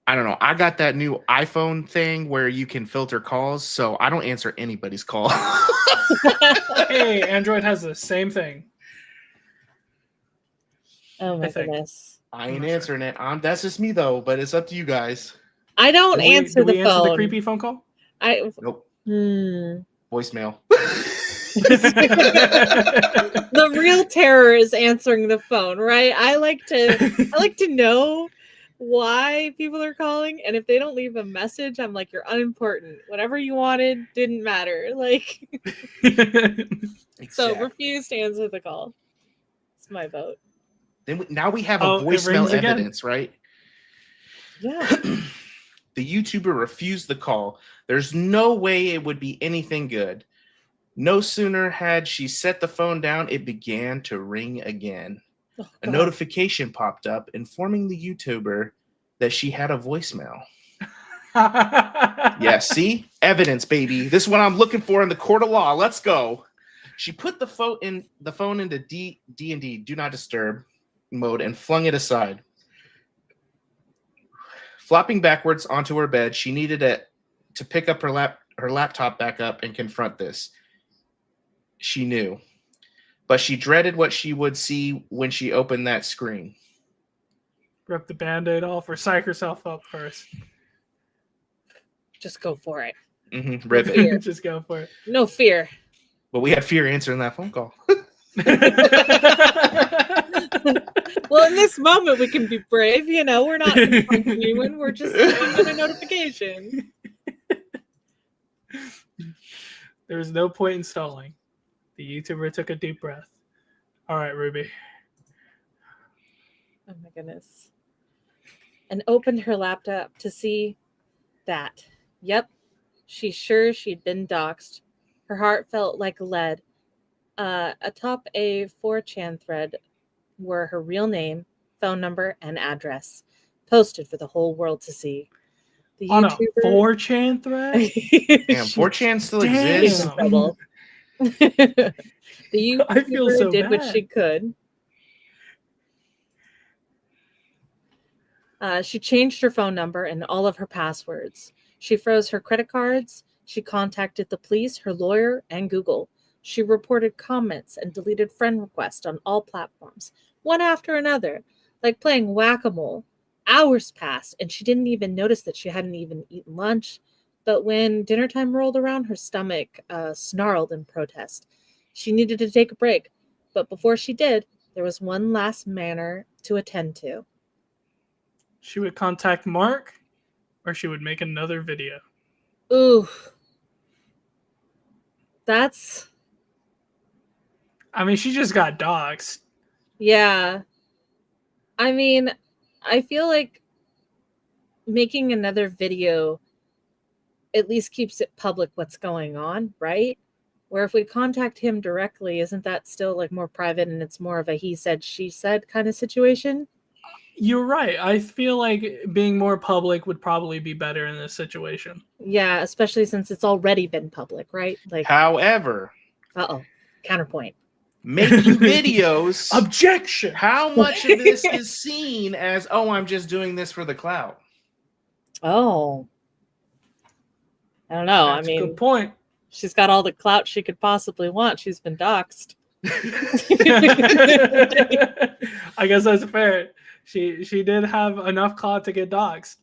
I don't know. I got that new iPhone thing where you can filter calls, so I don't answer anybody's call. Hey, Android has the same thing. Oh my I think. goodness. I ain't answering it. That's just me though, but it's up to you guys. I don't Did we answer the answer phone. the creepy phone call? I Nope. Voicemail. The real terror is answering the phone, right? I like to know why people are calling, and if they don't leave a message, I'm like, you're unimportant. Whatever you wanted didn't matter. Like, so refuse to answer the call. It's my vote. Then now we have a Oh, it voicemail rings again. evidence, right? Yeah. The YouTuber refused the call. There's no way it would be anything good. No sooner had she set the phone down, it began to ring again. Oh, A God. notification popped up informing the YouTuber that she had a voicemail. Yeah, see? Evidence, baby. This is what I'm looking for in the court of law. Let's go. She put the phone into D&D, do not disturb mode, and flung it aside. Flopping backwards onto her bed, she needed to pick up her laptop back up and confront this. She knew, but she dreaded what she would see when she opened that screen. Rip the Band-Aid off or psych herself up first. Just go for it. Rip it. Just go for it. No fear. But we had fear answering that phone call. Well, in this moment, we can be brave. You know, we're not confronting anyone. We're just sending a notification. There was no point in stalling. The YouTuber took a deep breath. All right, Ruby. Oh my goodness. And opened her laptop to see that. Yep, she's sure she'd been doxxed. Her heart felt like lead. Atop a 4chan thread were her real name, phone number, and address, posted for the whole world to see. The On YouTuber... a 4chan thread? Damn, 4chan still exists? Trouble. The YouTuber I feel so did what bad. she could. She changed her phone number and all of her passwords. She froze her credit cards. She contacted the police, her lawyer, and Google. She reported comments and deleted friend requests on all platforms, one after another, like playing whack-a-mole. Hours passed, and she didn't even notice that she hadn't even eaten lunch. But when dinner time rolled around, her stomach snarled in protest. She needed to take a break, but before she did, there was one last matter to attend to. She would contact Mark, or she would make another video. Ooh. That's... I mean, she just got doxxed. Yeah. I mean, I feel like making another video at least keeps it public what's going on, right? Where if we contact him directly, isn't that still like more private and it's more of a he said, she said kind of situation? You're right. I feel like being more public would probably be better in this situation. Yeah, especially since it's already been public, right? Like, However, counterpoint. Making videos. Objection. How much of this is seen as, oh, I'm just doing this for the clout? Oh. I don't know. That's I mean, a good point. She's got all the clout she could possibly want. She's been doxxed. I guess that's fair. She did have enough clout to get doxxed.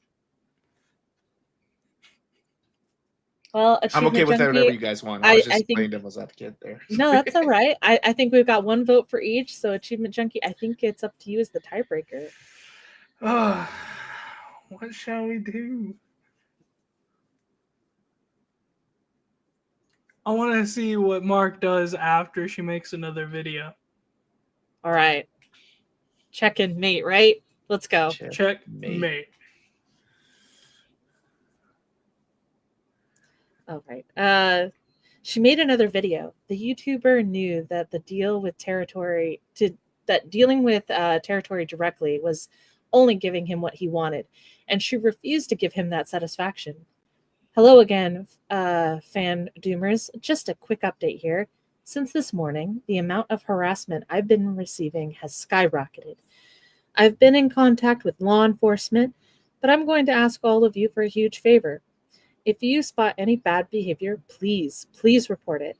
Well, I'm okay with that, whatever you guys want. I was just playing devil's advocate there. No, that's all right. I think we've got one vote for each. So Achievement Junkie, I think it's up to you as the tiebreaker. What shall we do? I want to see what Mark does after she makes another video. All right. Check and mate, right? Let's go. Check mate. All right. She made another video. The YouTuber knew that dealing with territory directly was only giving him what he wanted, and she refused to give him that satisfaction. Hello again, fan doomers. Just a quick update here. Since this morning, the amount of harassment I've been receiving has skyrocketed. I've been in contact with law enforcement, but I'm going to ask all of you for a huge favor. If you spot any bad behavior, please report it.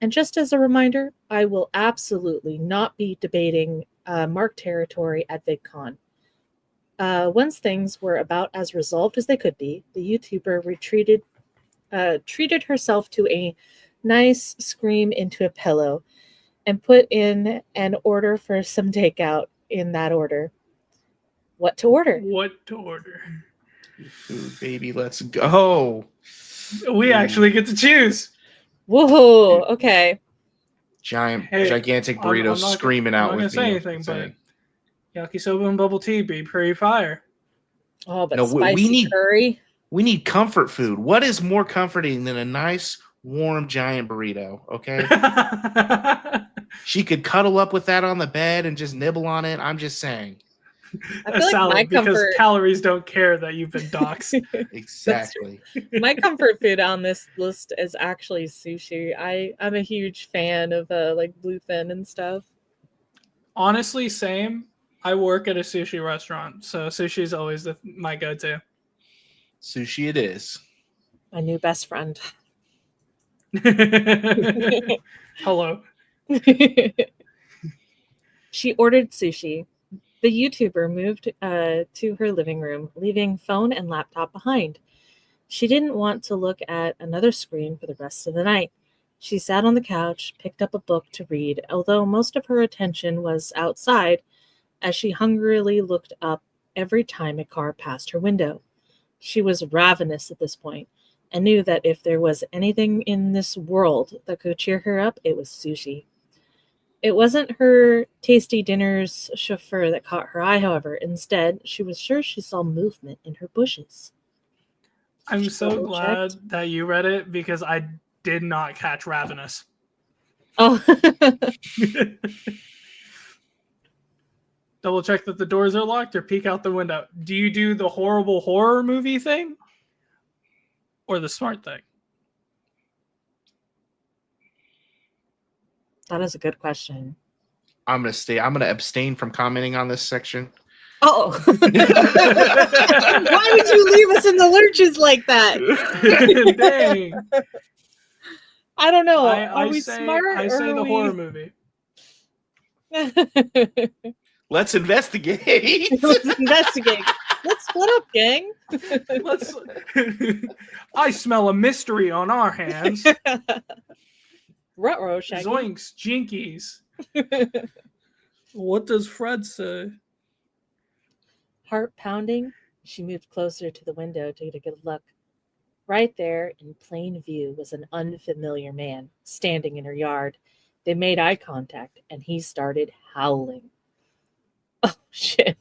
And just as a reminder, I will absolutely not be debating Mark territory at VidCon. Once things were about as resolved as they could be, the YouTuber treated herself to a nice scream into a pillow, and put in an order for some takeout in that order. What to order? What to order? Food, baby, let's go. We actually get to choose. Whoa, okay. Gigantic I'm burritos not- screaming I'm out not gonna with say me. anything, but yakisoba and bubble tea be pretty fire. Oh, but No, spicy we need curry. we need comfort food. What is more comforting than a nice, warm, giant burrito? Okay. She could cuddle up with that on the bed and just nibble on it. I'm just saying. I A feel like salad my because comfort calories don't care that you've been doxxed. Exactly. my comfort food on this list is actually sushi. I'm a huge fan of like bluefin and stuff. Honestly, same. I work at a sushi restaurant, so sushi is always my go-to. Sushi it is. My new best friend. Hello. She ordered sushi. The YouTuber moved to her living room, leaving phone and laptop behind. She didn't want to look at another screen for the rest of the night. She sat on the couch, picked up a book to read, although most of her attention was outside as she hungrily looked up every time a car passed her window. She was ravenous at this point and knew that if there was anything in this world that could cheer her up, it was sushi. It wasn't her tasty dinner's chauffeur that caught her eye, however. Instead, she was sure she saw movement in her bushes. I'm She so double-checked. glad that you read it because I did not catch Ravenous. Oh, Double check that the doors are locked or peek out the window. Do you do the horrible horror movie thing or the smart thing? that is a good question. I'm gonna abstain from commenting on this section. Oh, why would you leave us in the lurches like that? Dang. I don't know. I Are we say, smart? I or say are the we... horror movie. Let's investigate. Let's investigate. Let's split up, gang. Let's. I smell a mystery on our hands. Ruh-roh, Shaggy. Zoinks, jinkies. What does Fred say? Heart pounding, she moved closer to the window to get a good look. Right there, in plain view, was an unfamiliar man standing in her yard. They made eye contact, and he started howling. Oh, shit.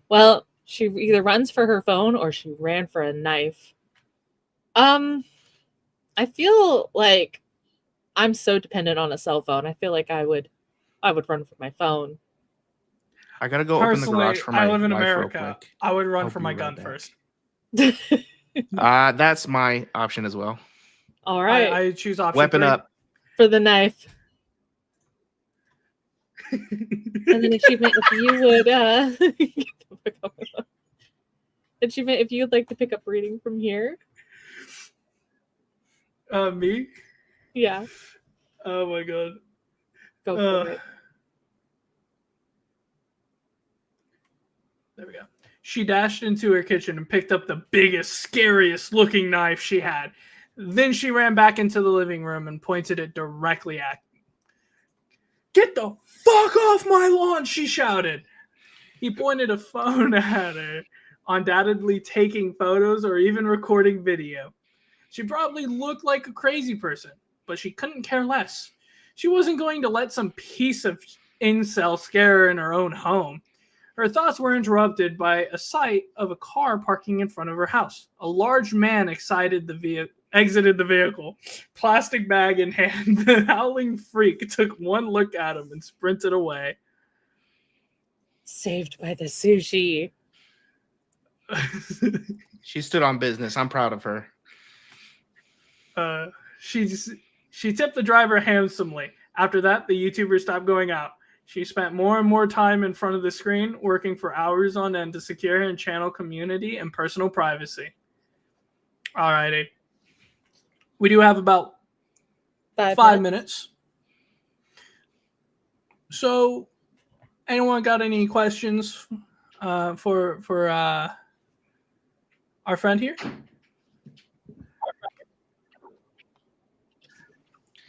Well, she either runs for her phone or she ran for a knife. I feel like I'm so dependent on a cell phone. I feel like I would run for my phone. I gotta go open the Personally, garage for my I live in wife real America. quick. I would run I'll for be my right gun back. first. That's my option as well. All right. I choose option Weapon 3. up. For the knife. And then achievement if you would achievement if you'd like to pick up reading from here. Me? Yeah. Oh my god. Go for it. There we go. She dashed into her kitchen and picked up the biggest, scariest looking knife she had. Then she ran back into the living room and pointed it directly at him. Get the fuck off my lawn, she shouted. He pointed a phone at her, undoubtedly taking photos or even recording video. She probably looked like a crazy person, but she couldn't care less. She wasn't going to let some piece of incel scare her in her own home. Her thoughts were interrupted by a sight of a car parking in front of her house. A large man exited the vehicle, plastic bag in hand. The howling freak took one look at him and sprinted away. Saved by the sushi. She stood on business. I'm proud of her. She tipped the driver handsomely. After that, the YouTuber stopped going out. She spent more and more time in front of the screen, working for hours on end to secure and channel community and personal privacy. Alrighty. We do have about 5 minutes. So, anyone got any questions for our friend here?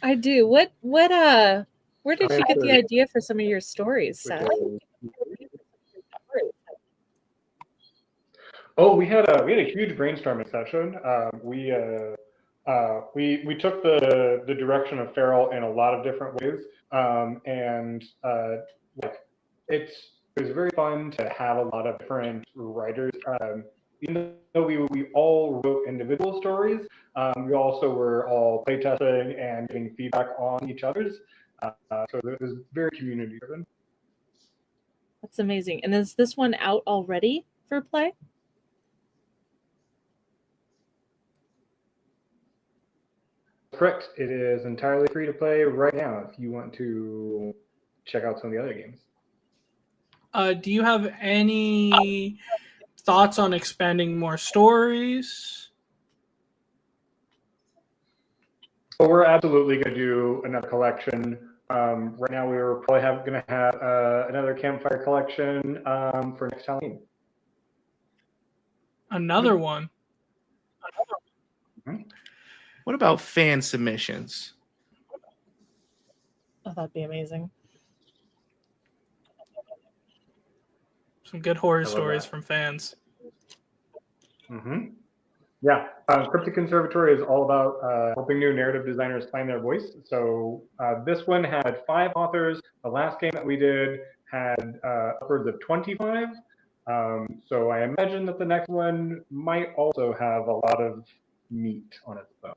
I do. Where did I you get the answered- idea for some of your stories, which Seth? is- Oh, we had a huge brainstorming session. We took the direction of Feral in a lot of different ways, and like it was very fun to have a lot of different writers. Even though we all wrote individual stories, we also were all playtesting and getting feedback on each other's. So it was very community driven. That's amazing. And is this one out already for play? Correct. It is entirely free to play right now if you want to check out some of the other games. Do you have any thoughts on expanding more stories? Well, we're absolutely going to do another collection. Right now, we were probably going to have another campfire collection for next Halloween. Another one. What about fan submissions? Oh, that'd be amazing. Some good horror love stories that. from fans. Mm-hmm. Yeah, Cryptic Conservatory is all about helping new narrative designers find their voice. So this one had 5 authors. The last game that we did had upwards of 25. So I imagine that the next one might also have a lot of meat on its bones.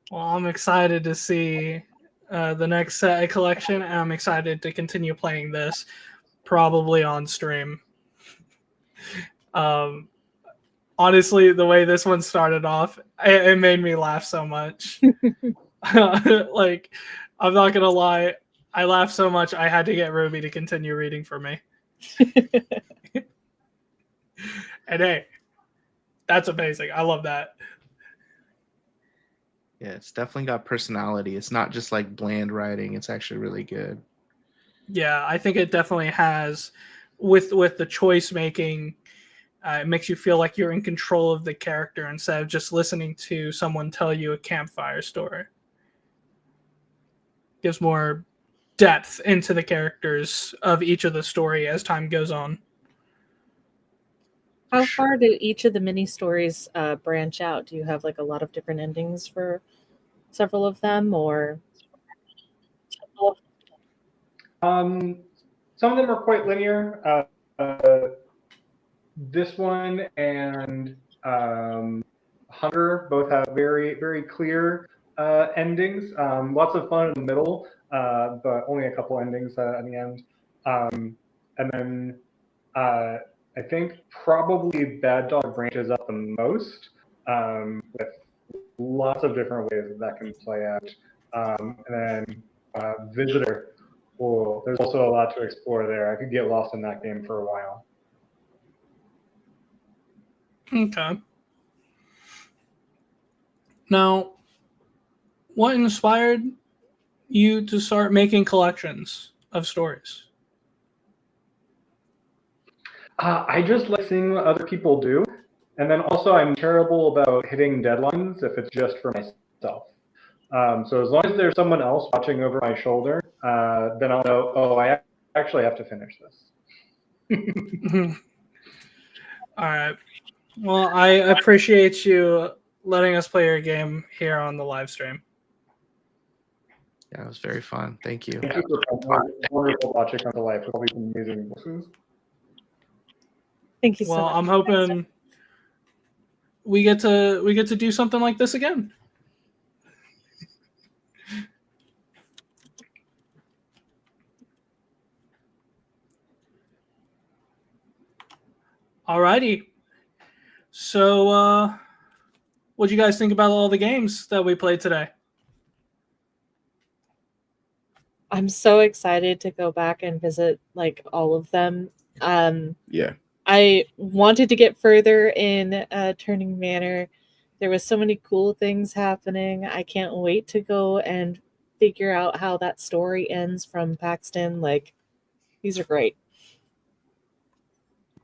Well, I'm excited to see the next collection, and I'm excited to continue playing this, probably on stream. Honestly, the way this one started off, it made me laugh so much. Like, I'm not gonna lie, I laughed so much I had to get Ruby to continue reading for me. And hey, that's amazing. I love that. Yeah, it's definitely got personality. It's not just like bland writing. It's actually really good. Yeah, I think it definitely has, with the choice making, it makes you feel like you're in control of the character instead of just listening to someone tell you a campfire story. Gives more depth into the characters of each of the story as time goes on. How far do each of the mini stories branch out? Do you have like a lot of different endings for several of them, or? Some of them are quite linear. This one and Hunger both have very, very clear endings. Lots of fun in the middle, but only a couple endings at the end. And then I think probably Bad Dog branches up the most, with lots of different ways that can play out. And then Visitor, oh, there's also a lot to explore there. I could get lost in that game for a while. Okay. Now, what inspired you to start making collections of stories? I just like seeing what other people do. And then also I'm terrible about hitting deadlines if it's just for myself. So as long as there's someone else watching over my shoulder, then I'll know, oh, I actually have to finish this. All right. Well, I appreciate you letting us play your game here on the live stream. Yeah, it was very fun. Thank you. Thank you for wonderful watching on the live with all these amazing voices. Thank you so Well, much. I'm hoping we get to do something like this again. Alrighty. So, what do you guys think about all the games that we played today? I'm so excited to go back and visit like all of them. Yeah. I wanted to get further in Turning Manor. There was so many cool things happening. I can't wait to go and figure out how that story ends from Paxton. Like, these are great.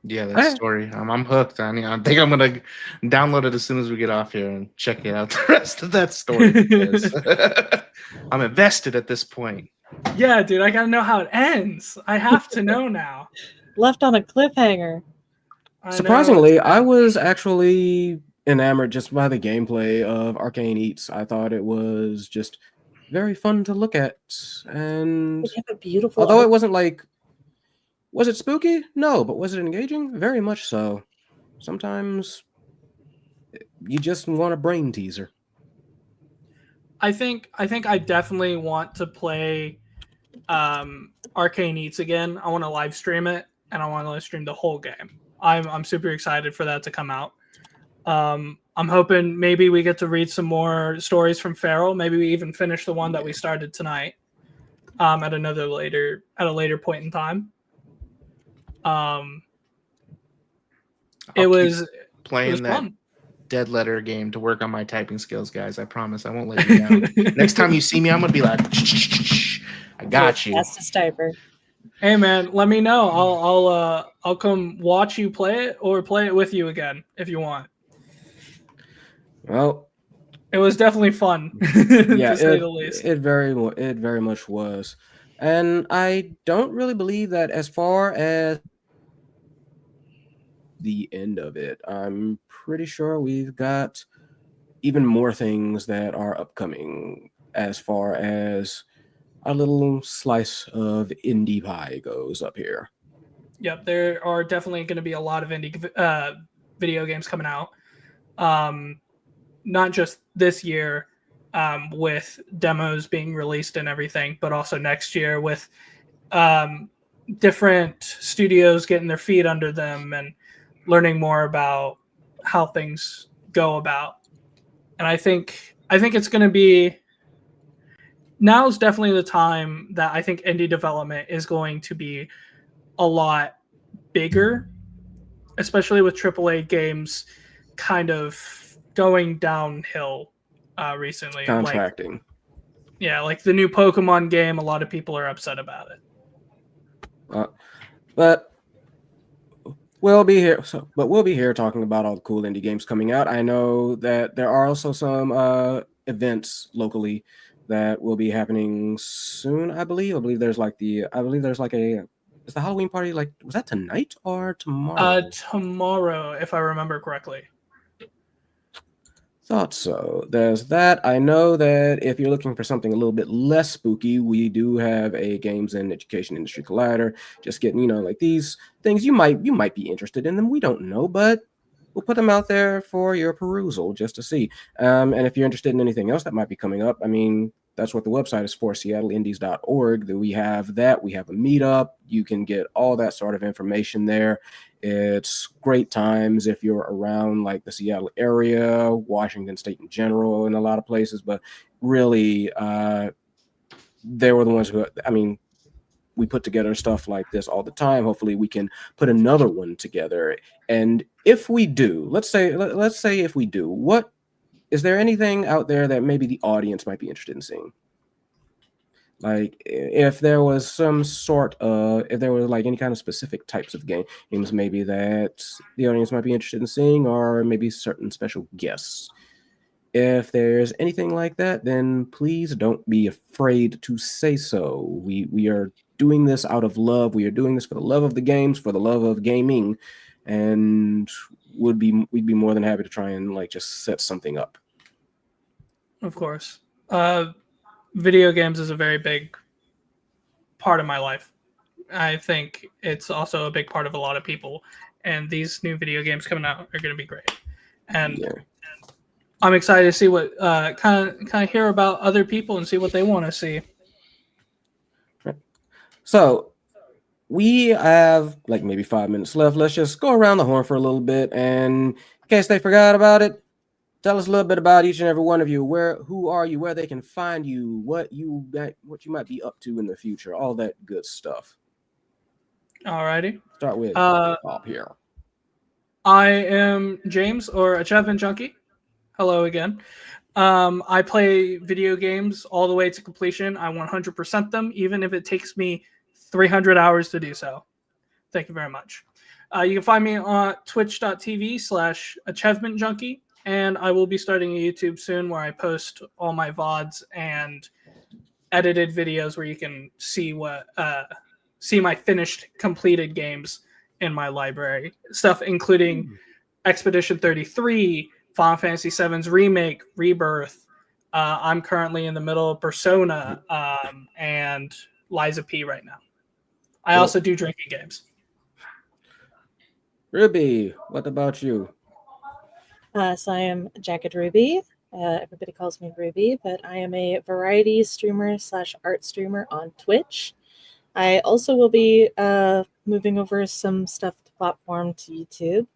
Yeah, that Okay. story. I'm hooked. I think I'm gonna download it as soon as we get off here and check it out. The rest of that story. Because I'm invested at this point. Yeah, dude, I gotta know how it ends. I have to know now. Left on a cliffhanger. I know, Surprisingly, it's I bad. was actually enamored just by the gameplay of Arcane Eats. I thought it was just very fun to look at. And They have a beautiful although art. it wasn't like, was it spooky? No, but was it engaging? Very much so. Sometimes you just want a brain teaser. I think I definitely want to play Arcane Eats again. I want to live stream it, and I want to live stream the whole game. I'm super excited for that to come out. I'm hoping maybe we get to read some more stories from Farrell. Maybe we even finish the one that we started tonight at a later point in time. It I'll keep was playing that fun. dead letter game to work on my typing skills, guys. I promise I won't let you down. Next time you see me, I'm gonna be like, I got you. Fastest typer. Hey man, let me know. I'll come watch you play it or play it with you again if you want. Well, It was definitely fun, yeah, to say the least. it very much was. And I don't really believe that as far as the end of it, I'm pretty sure we've got even more things that are upcoming as far as our little slice of indie pie goes up here. Yep, there are definitely going to be a lot of indie video games coming out. Not just this year with demos being released and everything, but also next year with different studios getting their feet under them and learning more about how things go about. And I think it's going to be, now's definitely the time that I think indie development is going to be a lot bigger, especially with AAA games kind of going downhill recently. Contracting. Like the new Pokemon game, a lot of people are upset about it. But we'll be here. But we'll be here talking about all the cool indie games coming out. I know that there are also some events locally that will be happening soon. I believe there's like is the Halloween party like, was that tonight or tomorrow? Tomorrow, if I remember correctly. Thought so. There's that. I know that if you're looking for something a little bit less spooky, we do have a games and education industry collider. Just getting, like these things you might be interested in them. We don't know, but we'll put them out there for your perusal just to see. And if you're interested in anything else that might be coming up, I mean, that's what the website is for, seattleindies.org. We have that. We have a meetup. You can get all that sort of information there. It's great times if you're around like the Seattle area, Washington State in general, in a lot of places. But really, they were the ones who, we put together stuff like this all the time. Hopefully we can put another one together. And if we do, let's say if we do, what is there anything out there that maybe the audience might be interested in seeing? Like if there was like any kind of specific types of games maybe that the audience might be interested in seeing, or maybe certain special guests. If there's anything like that, then please don't be afraid to say so. We are doing this out of love. We are doing this for the love of the games, for the love of gaming, and we'd be more than happy to try and like just set something up. Of course. Video games is a very big part of my life. I think it's also a big part of a lot of people, and these new video games coming out are going to be great. And Yeah. I'm excited to see what kind of hear about other people and see what they want to see. So we have like maybe 5 minutes left. Let's just go around the horn for a little bit, and in case they forgot about it, tell us a little bit about each and every one of you. Who are you? Where they can find you? What you might be up to in the future? All that good stuff. Alrighty. Start with Bob here. I am James, or Achievement Junkie. Hello again. I play video games all the way to completion. I 100% them, even if it takes me 300 hours to do so. Thank you very much. You can find me on twitch.tv/achievementjunkie, and I will be starting a YouTube soon where I post all my VODs and edited videos where you can see see my finished completed games in my library. Stuff including Expedition 33, Final Fantasy VII's Remake, Rebirth. I'm currently in the middle of Persona and Liza P right now. I also do drinking games. Ruby, what about you? So I am Jacket Ruby. Everybody calls me Ruby, but I am a variety streamer / art streamer on Twitch. I also will be moving over some stuff to platform to YouTube.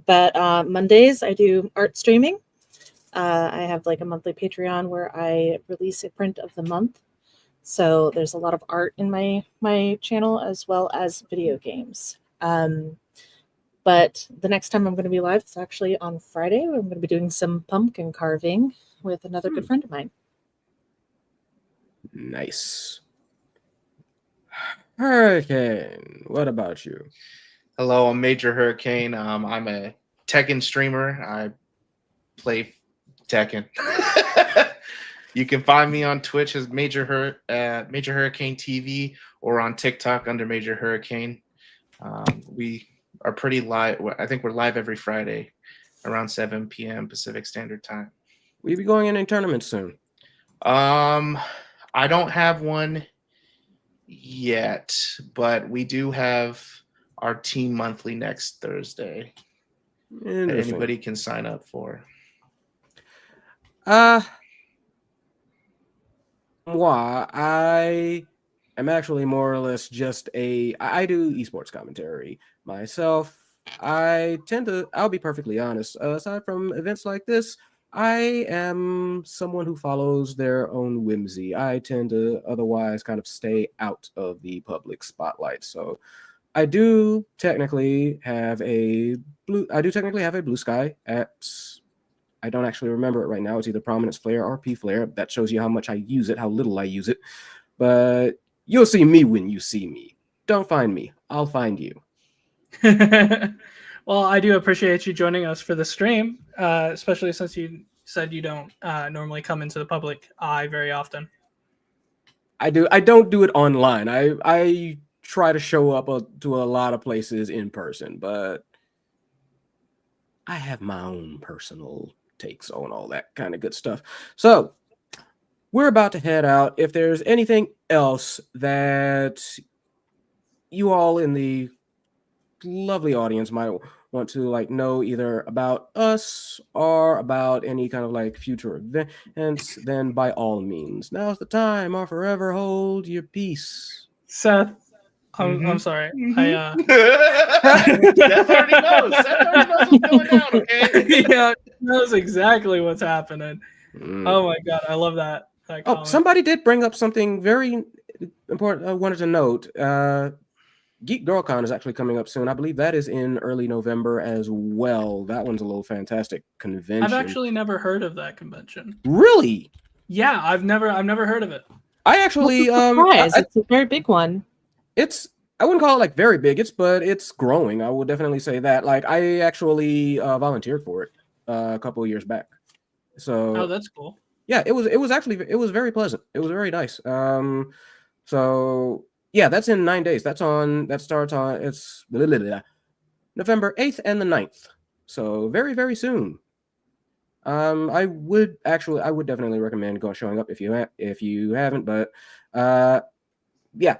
But Mondays I do art streaming. I have like a monthly Patreon where I release a print of the month. So there's a lot of art in my channel as well as video games. But the next time I'm going to be live is actually on Friday. I'm going to be doing some pumpkin carving with another good friend of mine. Nice. Hurricane, what about you? Hello, I'm Major Hurricane. I'm a Tekken streamer. I play Tekken. You can find me on Twitch as Major Hurricane TV or on TikTok under Major Hurricane. We are pretty live. I think we're live every Friday around 7 p.m. Pacific Standard Time. Will you be going in a tournament soon? I don't have one yet, but we do have our team monthly next Thursday that anybody can sign up for. I am actually more or less just I do esports commentary myself. I'll be perfectly honest, aside from events like this, I am someone who follows their own whimsy. I tend to otherwise kind of stay out of the public spotlight. So I do technically have a blue sky at, I don't actually remember it right now. It's either Prominence Flare or P Flare. That shows you how much I use it, how little I use it. But you'll see me when you see me. Don't find me. I'll find you. Well, I do appreciate you joining us for the stream, especially since you said you don't normally come into the public eye very often. I don't do it online. I try to show up to a lot of places in person, but I have my own personal takes on all that kind of good stuff. So we're about to head out. If there's anything else that you all in the lovely audience might want to know either about us or about any kind of future events, then by all means, now's the time, or forever hold your peace. Seth, I'm sorry. Seth already knows. Seth already knows what's going down, okay? Yeah, knows exactly what's happening. Oh my god, I love that. Oh, somebody did bring up something very important I wanted to note. Geek GirlCon is actually coming up soon. I believe that is in early November as well. That one's a little fantastic convention. I've actually never heard of that convention. Really? Yeah, I've never heard of it. I actually it's a very big one. I wouldn't call it very big, but it's growing. I will definitely say that. I actually volunteered for it a couple of years back. So that's cool. Yeah, it was very pleasant. It was very nice. So yeah, that's in 9 days. It's November 8th and the 9th. So very, very soon. I would definitely recommend showing up if you haven't, but yeah.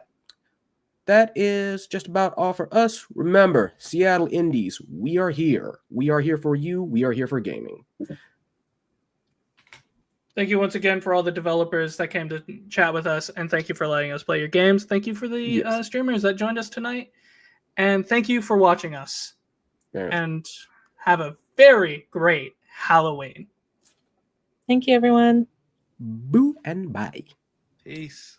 That is just about all for us. Remember, Seattle Indies, we are here. We are here for you. We are here for gaming. Thank you once again for all the developers that came to chat with us, and thank you for letting us play your games. Thank you for the streamers that joined us tonight, and thank you for watching us. And have a very great Halloween. Thank you, everyone. Boo and bye. Peace.